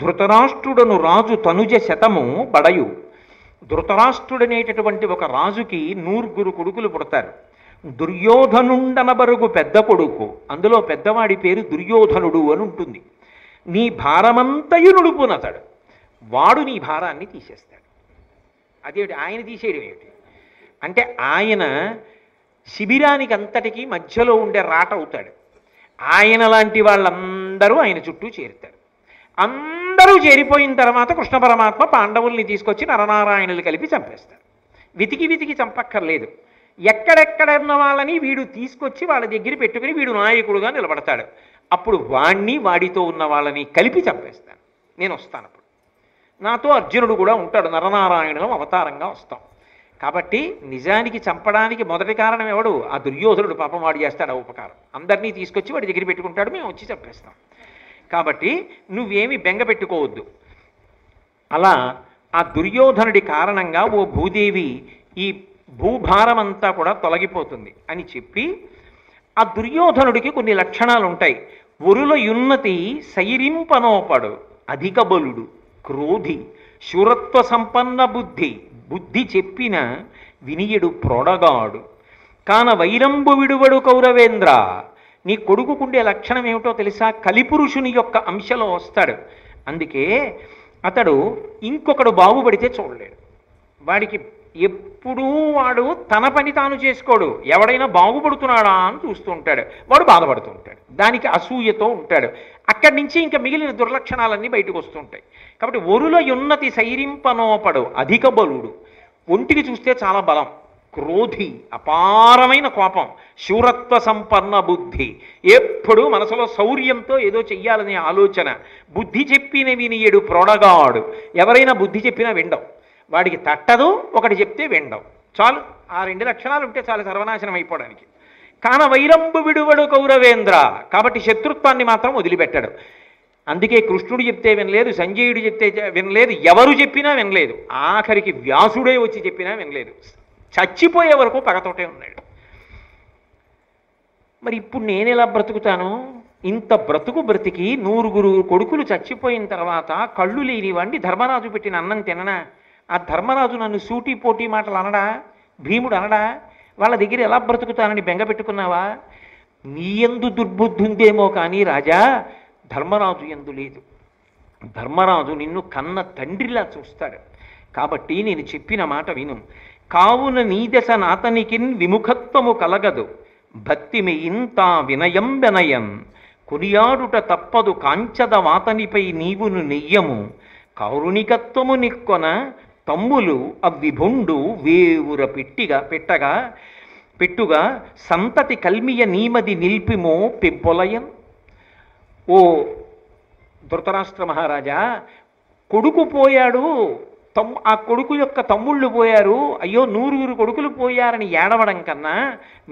ధృతరాష్ట్రుడను రాజు తనుజ శతము బడయు. ధృతరాష్ట్రుడనేటటువంటి ఒక రాజుకి 100 కొడుకులు పుడతారు. దుర్యోధనుండనబరుగు పెద్ద కొడుకు, అందులో పెద్దవాడి పేరు దుర్యోధనుడు అని ఉంటుంది. నీ భారమంతయు నుడుపునతడు, వాడు నీ భారాన్ని తీసేస్తాడు. అదేమిటి? ఆయన తీసేయడం ఏమిటి అంటే ఆయన శిబిరానికి అంతటికీ మధ్యలో ఉండే రాట అవుతాడు. ఆయన లాంటి వాళ్ళందరూ ఆయన చుట్టూ చేరుతారు. అందరూ చేరిపోయిన తర్వాత కృష్ణ పరమాత్మ పాండవుల్ని తీసుకొచ్చి నరనారాయణులు కలిపి చంపేస్తారు. వెతికి చంపక్కర్లేదు. ఎక్కడెక్కడ ఉన్న వాళ్ళని వీడు తీసుకొచ్చి వాళ్ళ దగ్గర పెట్టుకుని వీడు నాయకుడుగా నిలబడతాడు. అప్పుడు వాడితో ఉన్న వాళ్ళని కలిపి చంపేస్తాను. నేను వస్తాను. అప్పుడు నాతో అర్జునుడు కూడా ఉంటాడు. నరనారాయణులం అవతారంగా వస్తాం. కాబట్టి నిజానికి చంపడానికి మొదటి కారణం ఎవడు? ఆ దుర్యోధనుడు. పాపం వాడు చేస్తాడు ఆ ఉపకారం. అందరినీ తీసుకొచ్చి వాడి దగ్గర పెట్టుకుంటాడు, మేము వచ్చి చంపేస్తాం. కాబట్టి నువ్వేమి బెంగ పెట్టుకోవద్దు. అలా ఆ దుర్యోధనుడి కారణంగా ఓ భూదేవి ఈ భూభారమంతా కూడా తొలగిపోతుంది అని చెప్పి, ఆ దుర్యోధనుడికి కొన్ని లక్షణాలు ఉంటాయి. ఒరుల యున్నతి సైరింపనోపడు, అధిక బలుడు, క్రోధి, శూరత్వ సంపన్న బుద్ధి, బుద్ధి చెప్పిన వినియడు ప్రొడగాడు, కాన వైరంబు విడువడు కౌరవేంద్ర. నీ కొడుకుకుండే లక్షణం ఏమిటో తెలుసా? కలిపురుషుని యొక్క అంశలో వస్తాడు. అందుకే అతడు ఇంకొకడు బాగుపడితే చూడలేడు. వాడికి ఎప్పుడూ వాడు తన పని తాను చేసుకోడు. ఎవడైనా బాగుపడుతున్నాడా అని చూస్తూ ఉంటాడు, వాడు బాధపడుతూ ఉంటాడు, దానికి అసూయతో ఉంటాడు. అక్కడి నుంచి ఇంకా మిగిలిన దుర్లక్షణాలన్నీ బయటకు వస్తుంటాయి. కాబట్టి ఒరుల యున్నతి సైరింపనోపడు, అధిక బలుడు, ఒంటికి చూస్తే చాలా బలం, క్రోధి అపారమైన కోపం, శూరత్వ సంపన్న బుద్ధి, ఎప్పుడూ మనసులో శౌర్యంతో ఏదో చెయ్యాలనే ఆలోచన, బుద్ధి చెప్పిన వినియడు ప్రొడగాడు. ఎవరైనా బుద్ధి చెప్పినా వినడం, వాడికి తట్టదు, ఒకటి చెప్తే వినడం, చాలు. ఆ రెండు లక్షణాలు ఉంటే చాలు సర్వనాశనం అయిపోవడానికి. కాన వైరంబు విడువడు కౌరవేంద్ర, కాబట్టి శత్రుత్వాన్ని మాత్రం వదిలిపెట్టాడు. అందుకే కృష్ణుడు చెప్తే వినలేదు, సంజయుడు చెప్తే వినలేదు, ఎవరు చెప్పినా వినలేదు, ఆఖరికి వ్యాసుడే వచ్చి చెప్పినా వినలేదు. చచ్చిపోయే వరకు పగతోటే ఉన్నాడు. మరి ఇప్పుడు నేను ఎలా బ్రతుకుతాను? ఇంత బ్రతికి 100 కొడుకులు చచ్చిపోయిన తర్వాత కళ్ళు లేని వాడిని ధర్మరాజు పెట్టిన అన్నం తిననా? ఆ ధర్మరాజు నన్ను సూటి పోటీ మాటలు అనడా? భీముడు అనడా? వాళ్ళ దగ్గర ఎలా బ్రతుకుతానని బెంగ పెట్టుకున్నావా? నీ యందు దుర్బుద్ధి ఉందేమో కానీ రాజా, ధర్మరాజు యందు లేదు. ధర్మరాజు నిన్ను కన్న తండ్రిలా చూస్తాడు. కాబట్టి నేను చెప్పిన మాట విను. కావున నీ దశ నాతనికిన్ విముఖత్వము కలగదు, భక్తిమి ఇంత వినయం వినయం, కొనియాడుట తప్పదు కాంచద వాతనిపై నీవును నెయ్యము, కౌరుణికత్వము నిక్కొన తమ్ములు అవ్విభుండు వేవుర పెట్టుగా సంతతి కల్మియ నీమది నిల్పిమో పెంపొలయం. ఓ ధృతరాష్ట్ర మహారాజా, కొడుకు పోయాడు, ఆ కొడుకు యొక్క తమ్ముళ్ళు పోయారు, అయ్యో 100 కొడుకులు పోయారని ఏడవడం కన్నా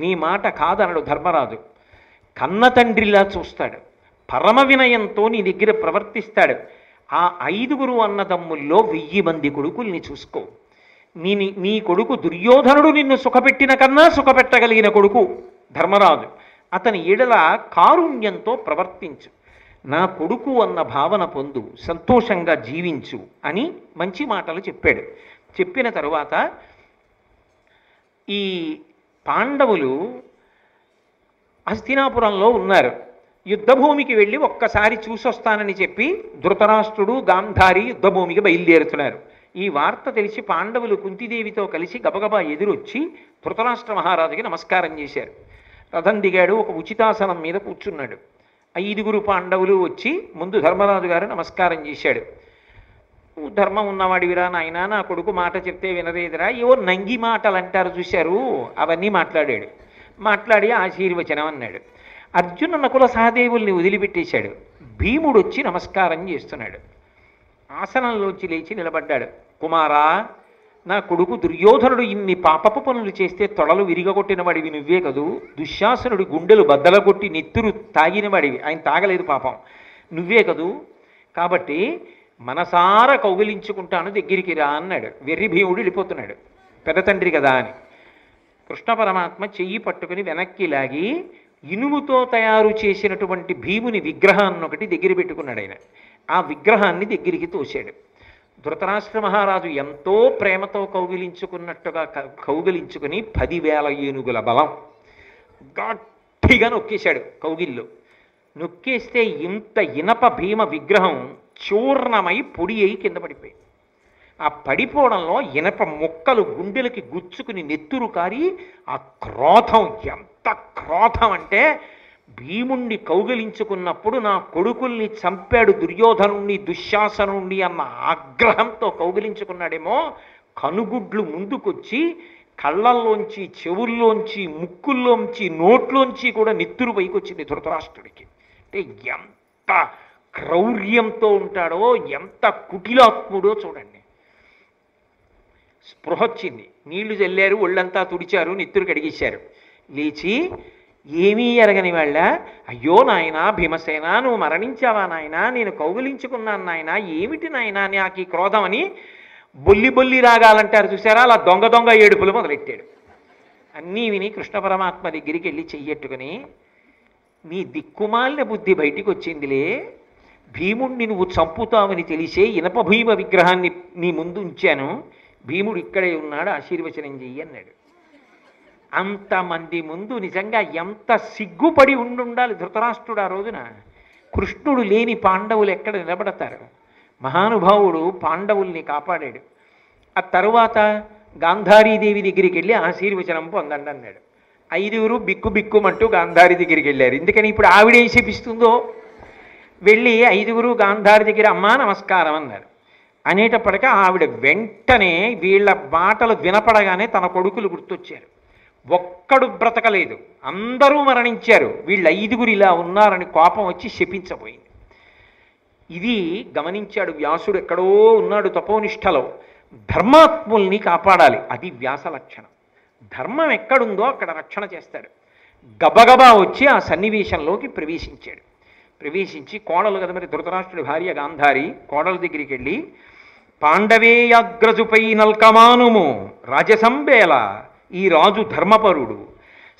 నీ మాట కాదనడు ధర్మరాజు. కన్న తండ్రిలా చూస్తాడు, పరమ వినయంతో నీ దగ్గర ప్రవర్తిస్తాడు. ఆ 5 అన్నదమ్ముల్లో 1000 మంది కొడుకుల్ని చూసుకో. నీ కొడుకు దుర్యోధనుడు నిన్ను సుఖపెట్టిన కన్నా సుఖపెట్టగలిగిన కొడుకు ధర్మరాజు. అతని ఎడల కారుణ్యంతో ప్రవర్తించు, నా కొడుకు అన్న భావన పొందు, సంతోషంగా జీవించు అని మంచి మాటలు చెప్పాడు. చెప్పిన తరువాత ఈ పాండవులు హస్తినాపురంలో ఉన్నారు. యుద్ధభూమికి వెళ్ళి ఒక్కసారి చూసొస్తానని చెప్పి ధృతరాష్ట్రుడు, గాంధారి యుద్ధభూమికి బయలుదేరుతున్నారు. ఈ వార్త తెలిసి పాండవులు కుంతిదేవితో కలిసి గబగబా ఎదురొచ్చి ధృతరాష్ట్ర మహారాజుకి నమస్కారం చేశారు. రథం దిగాడు, ఒక ఉచితాసనం మీద కూర్చున్నాడు. 5 పాండవులు వచ్చి ముందు ధర్మరాజు గారు నమస్కారం చేశాడు. ధర్మం ఉన్నవాడివిరా నాయనా, నా కొడుకు మాట చెప్తే వినరేదిరా, ఏవో నంగి మాటలు అంటారు చూశారు, అవన్నీ మాట్లాడాడు. మాట్లాడి ఆశీర్వచనం అన్నాడు. అర్జున నకుల సహదేవుల్ని వదిలిపెట్టేశాడు. భీముడు వచ్చి నమస్కారం చేస్తున్నాడు. ఆసనంలోంచి లేచి నిలబడ్డాడు. కుమారా, నా కొడుకు దుర్యోధనుడు ఇన్ని పాపపు పనులు చేస్తే తొడలు విరిగగొట్టిన వాడివి నువ్వే కదూ, దుశ్శాసనుడి గుండెలు బద్దలగొట్టి నెత్తురు తాగిన వాడివి, ఆయన తాగలేదు పాపం, నువ్వే కదూ, కాబట్టి మనసారా కౌగిలించుకుంటాను, దగ్గరికి రా అన్నాడు. వెర్రి భీముడు వెళ్ళిపోతున్నాడు, పెద్ద తండ్రి కదా అని. కృష్ణ పరమాత్మ చెయ్యి పట్టుకుని వెనక్కి లాగి ఇనుముతో తయారు చేసినటువంటి భీముని విగ్రహాన్ని ఒకటి దగ్గర పెట్టుకున్నాడు ఆయన. ఆ విగ్రహాన్ని దగ్గరికి తోశాడు. ధృతరాష్ట్ర మహారాజు ఎంతో ప్రేమతో కౌగిలించుకున్నట్టుగా కౌగిలించుకుని 10,000 ఏనుగుల బలం గట్టిగా నొక్కేశాడు కౌగిల్లో. నొక్కేస్తే ఇంత ఇనప భీమ విగ్రహం చూర్ణమై పొడి అయి కింద పడిపోయింది. ఆ పడిపోవడంలో ఇనప ముక్కలు గుండెలకి గుచ్చుకుని నెత్తురు కారి, ఆ క్రోధం, ఎంత క్రోధం అంటే భీముణ్ణి కౌగిలించుకున్నప్పుడు నా కొడుకుల్ని చంపాడు దుర్యోధనుణ్ణి, దుశ్శాసనుణ్ణి అన్న ఆగ్రహంతో కౌగిలించుకున్నాడేమో. కనుగుడ్లు ముందుకొచ్చి కళ్ళల్లోంచి, చెవుల్లోంచి, ముక్కుల్లోంచి, నోట్లోంచి కూడా నెత్తురు పైకొచ్చింది ధృతరాష్ట్రుడికి. అంటే ఎంత క్రౌర్యంతో ఉంటాడో, ఎంత కుటిలాత్ముడో చూడండి. స్పృహ వచ్చింది, నీళ్లు చల్లారు, ఒళ్ళంతా తుడిచారు, నెత్తురు కడిగేశారు. లేచి ఏమీ ఎరగని వాళ్ళ, అయ్యో నాయనా భీమసేన, నువ్వు మరణించావా నాయనా, నేను కౌగిలించుకున్నాను నాయనా, ఏమిటి నాయనా నాకు ఈ క్రోధం అని బొల్లి బొల్లి రాగాలంటారు చూసారా, అలా దొంగ దొంగ ఏడుపులు మొదలెట్టాడు. అన్నీ విని కృష్ణ పరమాత్మ దగ్గరికి వెళ్ళి చెయ్యట్టుకుని, నీ దిక్కుమాలిన బుద్ధి బయటికి వచ్చిందిలే, భీముణ్ణి నువ్వు చంపుతావని తెలిసే ఇనప భీమ విగ్రహాన్ని నీ ముందు ఉంచాను, భీముడు ఇక్కడే ఉన్నాడు, ఆశీర్వచనం చెయ్యి అన్నాడు. అంతమంది ముందు నిజంగా ఎంత సిగ్గుపడి ఉండాలి ధృతరాష్ట్రుడు ఆ రోజున. కృష్ణుడు లేని పాండవులు ఎక్కడ నిలబడతారు? మహానుభావుడు పాండవుల్ని కాపాడాడు. ఆ తరువాత గాంధారీదేవి దగ్గరికి వెళ్ళి ఆశీర్వచనం పొందండి అన్నాడు. 5 బిక్కు బిక్కుమంటూ గాంధారి దగ్గరికి వెళ్ళారు. ఎందుకని ఇప్పుడు ఆవిడేం శపిస్తుందో. వెళ్ళి 5 గాంధారి దగ్గర అమ్మా నమస్కారం అన్నారు. అనేటప్పటికీ ఆవిడ వెంటనే వీళ్ళ మాటలు వినపడగానే తన కొడుకులు గుర్తొచ్చారు. ఒక్కడు బ్రతకలేదు, అందరూ మరణించారు, వీళ్ళు 5 ఇలా ఉన్నారని కోపం వచ్చి శపించబోయింది. ఇది గమనించాడు వ్యాసుడు. ఎక్కడో ఉన్నాడు తపోనిష్టలో, ధర్మాత్ముల్ని కాపాడాలి, అది వ్యాస లక్షణం. ధర్మం ఎక్కడుందో అక్కడ రక్షణ చేస్తాడు. గబగబా వచ్చి ఆ సన్నివేశంలోకి ప్రవేశించాడు. ప్రవేశించి, కోడలు కదా మరి ధృతరాష్ట్రుడి భార్య గాంధారి, కోడల దగ్గరికి వెళ్ళి, పాండవేయాగ్రజుపై నల్కమానుము రాజసంబేల, ఈ రాజు ధర్మపరుడు,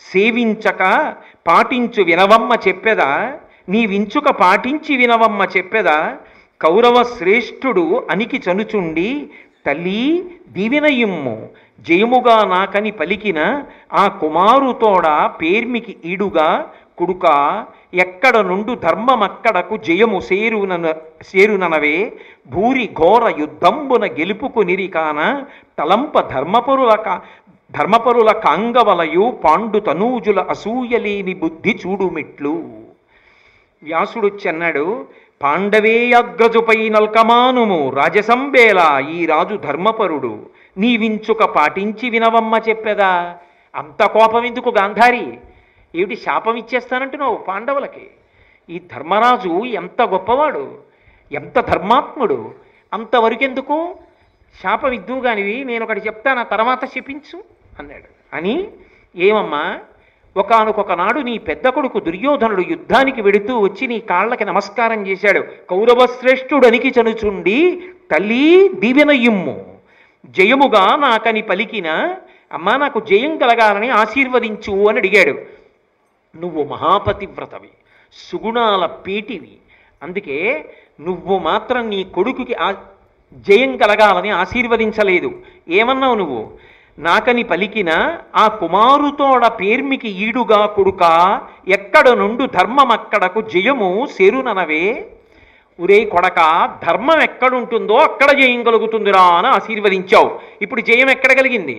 సేవించక పాటించు వినవమ్మ చెప్పెదా, నీ వించుక పాటించి వినవమ్మ చెప్పెదా, కౌరవ శ్రేష్ఠుడు అనికి చనుచుండి తల్లి దీవెనయిమ్ము, జయముగా నాకని పలికిన ఆ కుమారుతోడ పేర్మికి ఈడుగా కుడుక, ఎక్కడ నుండు ధర్మమక్కడకు జయము సేరుననవే, భూరి ఘోర యుద్ధంబున గెలుపుకొనిరి కాన, తలంప ధర్మపరుల కాంగవలయు పాండు తనూజుల అసూయలేని బుద్ధి చూడుమిట్లు. వ్యాసుడొచ్చి అన్నాడు, పాండవేయాగ్రజుపై నల్కమానుము రాజసంబేల, ఈ రాజు ధర్మపరుడు, నీవించుక పాటించి వినవమ్మ చెప్పెదా. అంత కోపం ఎందుకు గాంధారి? ఏమిటి శాపం ఇచ్చేస్తానంటున్నావు పాండవులకి? ఈ ధర్మరాజు ఎంత గొప్పవాడు, ఎంత ధర్మాత్ముడు, అంతవరకెందుకు? శాపం ఇద్దు కానివి, నేను ఒకటి చెప్తాను, ఆ తర్వాత శపించు అన్నాడు. అని, ఏమమ్మా, ఒకానొక నాడు నీ పెద్ద కొడుకు దుర్యోధనుడు యుద్ధానికి వెడుతూ వచ్చి నీ కాళ్ళకి నమస్కారం చేశాడు. కౌరవశ్రేష్ఠుడనికి చనుచుండి తల్లి దీవెనయిమ్ము, జయముగా నాకని పలికిన, అమ్మా నాకు జయం కలగాలని ఆశీర్వదించు అని అడిగాడు. నువ్వు మహాపతివ్రతవి, సుగుణాల పీటివి, అందుకే నువ్వు మాత్రం నీ కొడుకుకి జయం కలగాలని ఆశీర్వదించలేదు. ఏమన్నావు నువ్వు? నాకని పలికిన ఆ కుమారుతోడ పేర్మికి ఈడుగా కొడుక, ఎక్కడ నుండు ధర్మమక్కడకు జయము సేరుననవే. ఒరే కొడక, ధర్మం ఎక్కడుంటుందో అక్కడ జయం కలుగుతుందిరా అని ఆశీర్వదించావు. ఇప్పుడు జయం ఎక్కడ కలిగింది?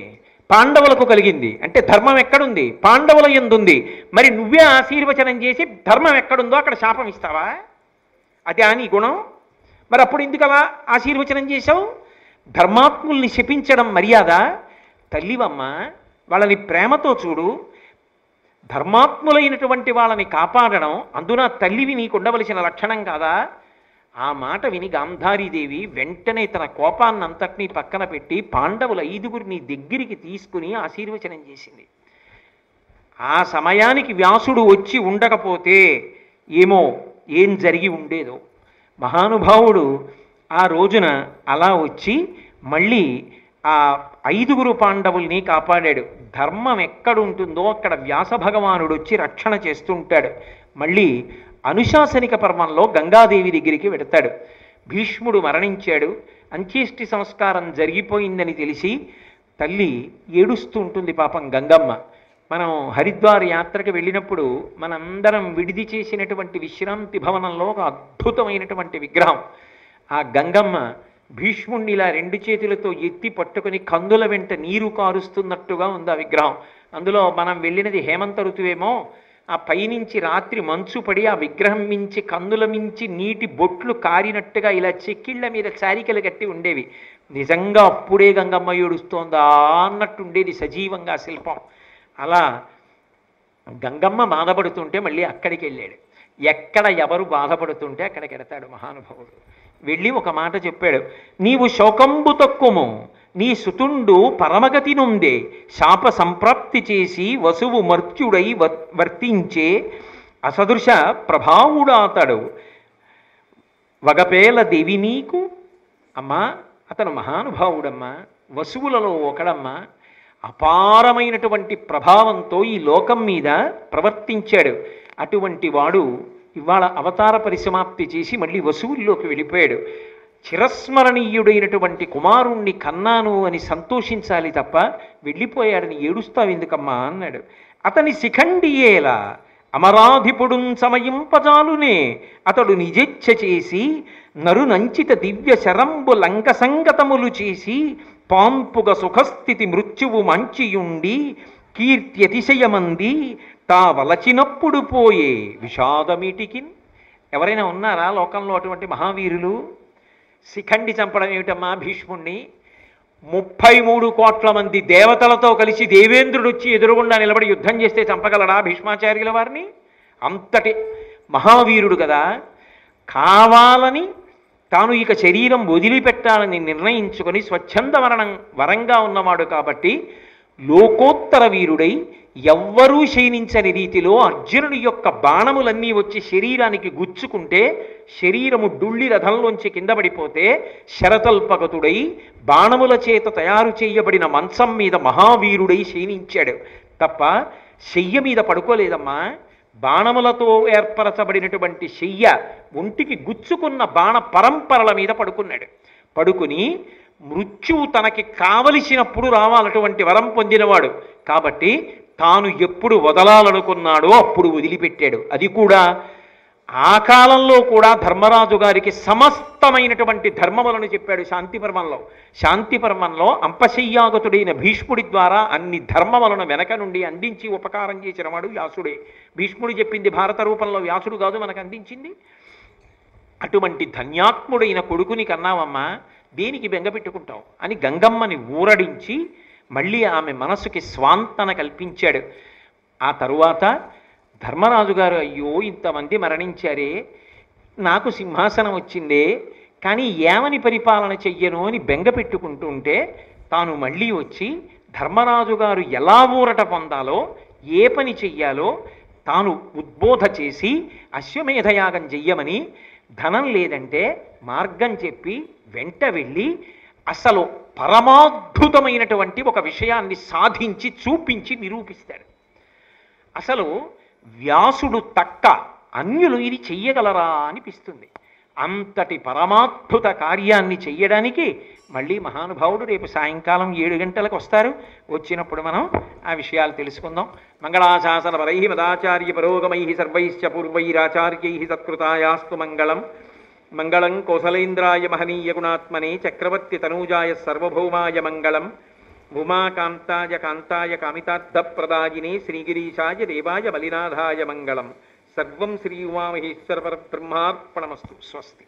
పాండవులకు కలిగింది. అంటే ధర్మం ఎక్కడుంది? పాండవుల యందుంది. మరి నువ్వే ఆశీర్వచనం చేసి ధర్మం ఎక్కడుందో అక్కడ శాపం ఇస్తావా? అదే నీ గుణం. మరి అప్పుడు ఎందుకు అలా ఆశీర్వచనం చేశావు? ధర్మాత్ముల్ని శపించడం మర్యాద? తల్లివమ్మ, వాళ్ళని ప్రేమతో చూడు, ధర్మాత్ములైనటువంటి వాళ్ళని కాపాడడం అందున తల్లివి నీకు ఉండవలసిన లక్షణం కాదా? ఆ మాట విని గాంధారీదేవి వెంటనే తన కోపాన్నంతటినీ పక్కన పెట్టి పాండవుల 5 దగ్గరికి తీసుకుని ఆశీర్వచనం చేసింది. ఆ సమయానికి వ్యాసుడు వచ్చి ఉండకపోతే ఏమో ఏం జరిగి ఉండేదో. మహానుభావుడు ఆ రోజున అలా వచ్చి మళ్ళీ ఆ 5 పాండవుల్ని కాపాడాడు. ధర్మం ఎక్కడుంటుందో అక్కడ వ్యాస భగవానుడు వచ్చి రక్షణ చేస్తుంటాడు. మళ్ళీ అనుశాసనిక పర్వంలో గంగాదేవి దగ్గరికి వెడతాడు. భీష్ముడు మరణించాడు, అంత్యేష్టి సంస్కారం జరిగిపోయిందని తెలిసి తల్లి ఏడుస్తూ ఉంటుంది పాపం గంగమ్మ. మనం హరిద్వార్ యాత్రకు వెళ్ళినప్పుడు మనందరం విడిది చేసినటువంటి విశ్రాంతి భవనంలో ఒక అద్భుతమైనటువంటి విగ్రహం. ఆ గంగమ్మ భీష్ముణ్ణి ఇలా 2 చేతులతో ఎత్తి పట్టుకుని కందుల వెంట నీరు కారుస్తున్నట్టుగా ఉంది ఆ విగ్రహం. అందులో మనం వెళ్ళినది హేమంత ఋతువేమో, ఆ పైనుంచి రాత్రి మంచు పడి ఆ విగ్రహం మించి కందుల మించి నీటి బొట్లు కారినట్టుగా ఇలా చెక్కిళ్ల మీద చారికలు కట్టి ఉండేవి. నిజంగా అప్పుడే గంగమ్మ ఏడుస్తోందా అన్నట్టు ఉండేది సజీవంగా శిల్పం. అలా గంగమ్మ బాధపడుతుంటే మళ్ళీ అక్కడికి వెళ్ళాడు. ఎక్కడ ఎవరు బాధపడుతుంటే అక్కడికి వెడతాడు మహానుభావుడు. వెళ్ళి ఒక మాట చెప్పాడు, నీవు శోకంబు తక్కుము నీ సుతుండు పరమగతి నుండే శాప సంప్రాప్తి చేసి వసువు మర్త్యుడై వర్తించే అసదృశ ప్రభావుడాతడు వగపేల దేవి నీకు. అమ్మా, అతను మహానుభావుడమ్మా, వసువులలో ఒకడమ్మా, అపారమైనటువంటి ప్రభావంతో ఈ లోకం మీద ప్రవర్తించాడు. అటువంటి వాడు ఇవాళ అవతార పరిసమాప్తి చేసి మళ్ళీ వసువుల్లోకి వెళ్ళిపోయాడు. చిరస్మరణీయుడైనటువంటి కుమారుణ్ణి కన్నాను అని సంతోషించాలి తప్ప వెళ్ళిపోయాడని ఏడుస్తావు ఎందుకమ్మా అన్నాడు. అతని శిఖండియేలా అమరాధిపుడున్ సమయింపజాలునే అతడు నిజేచ్ఛ చేసి నరునంచిత దివ్య శరంబు లంకసంగతములు చేసి పాంపుగ సుఖస్థితి మృత్యువు మంచియుండి కీర్త్యతిశయమంది తా వలచినప్పుడు పోయే విషాదమీటికిన్. ఎవరైనా ఉన్నారా లోకంలో అటువంటి మహావీరులు? శిఖండి చంపడం ఏమిటమ్మా భీష్ముణ్ణి? 33 కోట్ల మంది దేవతలతో కలిసి దేవేంద్రుడు వచ్చి ఎదురుగుండా నిలబడి యుద్ధం చేస్తే చంపగలడా భీష్మాచార్యుల వారిని? అంతటి మహావీరుడు కదా. కావాలని తాను ఇక శరీరం వదిలిపెట్టాలని నిర్ణయించుకొని స్వచ్ఛంద వరంగా ఉన్నవాడు కాబట్టి లోకోత్తర వీరుడై ఎవ్వరూ శయనించని రీతిలో అర్జునుడి యొక్క బాణములన్నీ వచ్చి శరీరానికి గుచ్చుకుంటే శరీరము డుళ్ళి రథంలోంచి కింద పడిపోతే శరతల్పగతుడై బాణముల చేత తయారు చేయబడిన మంచం మీద మహావీరుడై శయనించాడు తప్ప శయ్య మీద పడుకోలేదమ్మా. బాణములతో ఏర్పరచబడినటువంటి శయ్య ఒంటికి గుచ్చుకున్న బాణ పరంపరల మీద పడుకున్నాడు. పడుకుని మృత్యువు తనకి కావలసినప్పుడు రావాలటువంటి వరం పొందినవాడు కాబట్టి తాను ఎప్పుడు వదలాలనుకున్నాడో అప్పుడు వదిలిపెట్టాడు. అది కూడా ఆ కాలంలో కూడా ధర్మరాజు గారికి సమస్తమైనటువంటి ధర్మములను చెప్పాడు శాంతిపర్వంలో. శాంతిపర్వంలో అంపశయ్యాగతుడైన భీష్ముడి ద్వారా అన్ని ధర్మములను వెనక నుండి అందించి ఉపకారం చేసిన వాడు వ్యాసుడే. భీష్ముడు చెప్పింది భారత రూపంలో వ్యాసుడు కాదు మనకు అందించింది. అటువంటి ధన్యాత్ముడైన కొడుకుని కన్నావమ్మా, దేనికి బెంగపెట్టుకుంటావు అని గంగమ్మని ఊరడించి మళ్ళీ ఆమె మనసుకి స్వాంతన కల్పించాడు. ఆ తరువాత ధర్మరాజు గారు, అయ్యో ఇంతమంది మరణించారే, నాకు సింహాసనం వచ్చిందే, కానీ ఏమని పరిపాలన చెయ్యను అని బెంగ పెట్టుకుంటుంటే తాను మళ్ళీ వచ్చి ధర్మరాజు గారు ఎలా ఊరట పొందాలో ఏ పని చెయ్యాలో తాను ఉద్బోధ చేసి అశ్వమేధయాగం చెయ్యమని, ధనం లేదంటే మార్గం చెప్పి వెంట వెళ్ళి అసలు పరమాద్భుతమైనటువంటి ఒక విషయాన్ని సాధించి చూపించి నిరూపిస్తాడు. అసలు వ్యాసుడు తక్క అన్యులు ఇది చెయ్యగలరా అనిపిస్తుంది. అంతటి పరమాద్భుత కార్యాన్ని చెయ్యడానికి మళ్ళీ మహానుభావుడు రేపు సాయంకాలం 7 గంటలకు వస్తారు. వచ్చినప్పుడు మనం ఆ విషయాలు తెలుసుకుందాం. మంగళాశాసన పరై మదాచార్య పరోగమై సర్వైశ్చ పూర్వైరాచార్యై సత్కృతాయాస్తు మంగళం. మంగళం కోసలేంద్రాయ మహనీయ గుణాత్మనే చక్రవర్తి తనూజాయ సర్వభౌమాయ మంగళం. ఉమాకాంతాయ కాంతాయ కామితార్థప్రదాయినే శ్రీగిరీశాయ దేవాయ బలినాథాయ మంగళం. సర్వం శ్రీ ఉమామహేశ్వర పరబ్రహ్మార్పణమస్తు. స్వస్తి.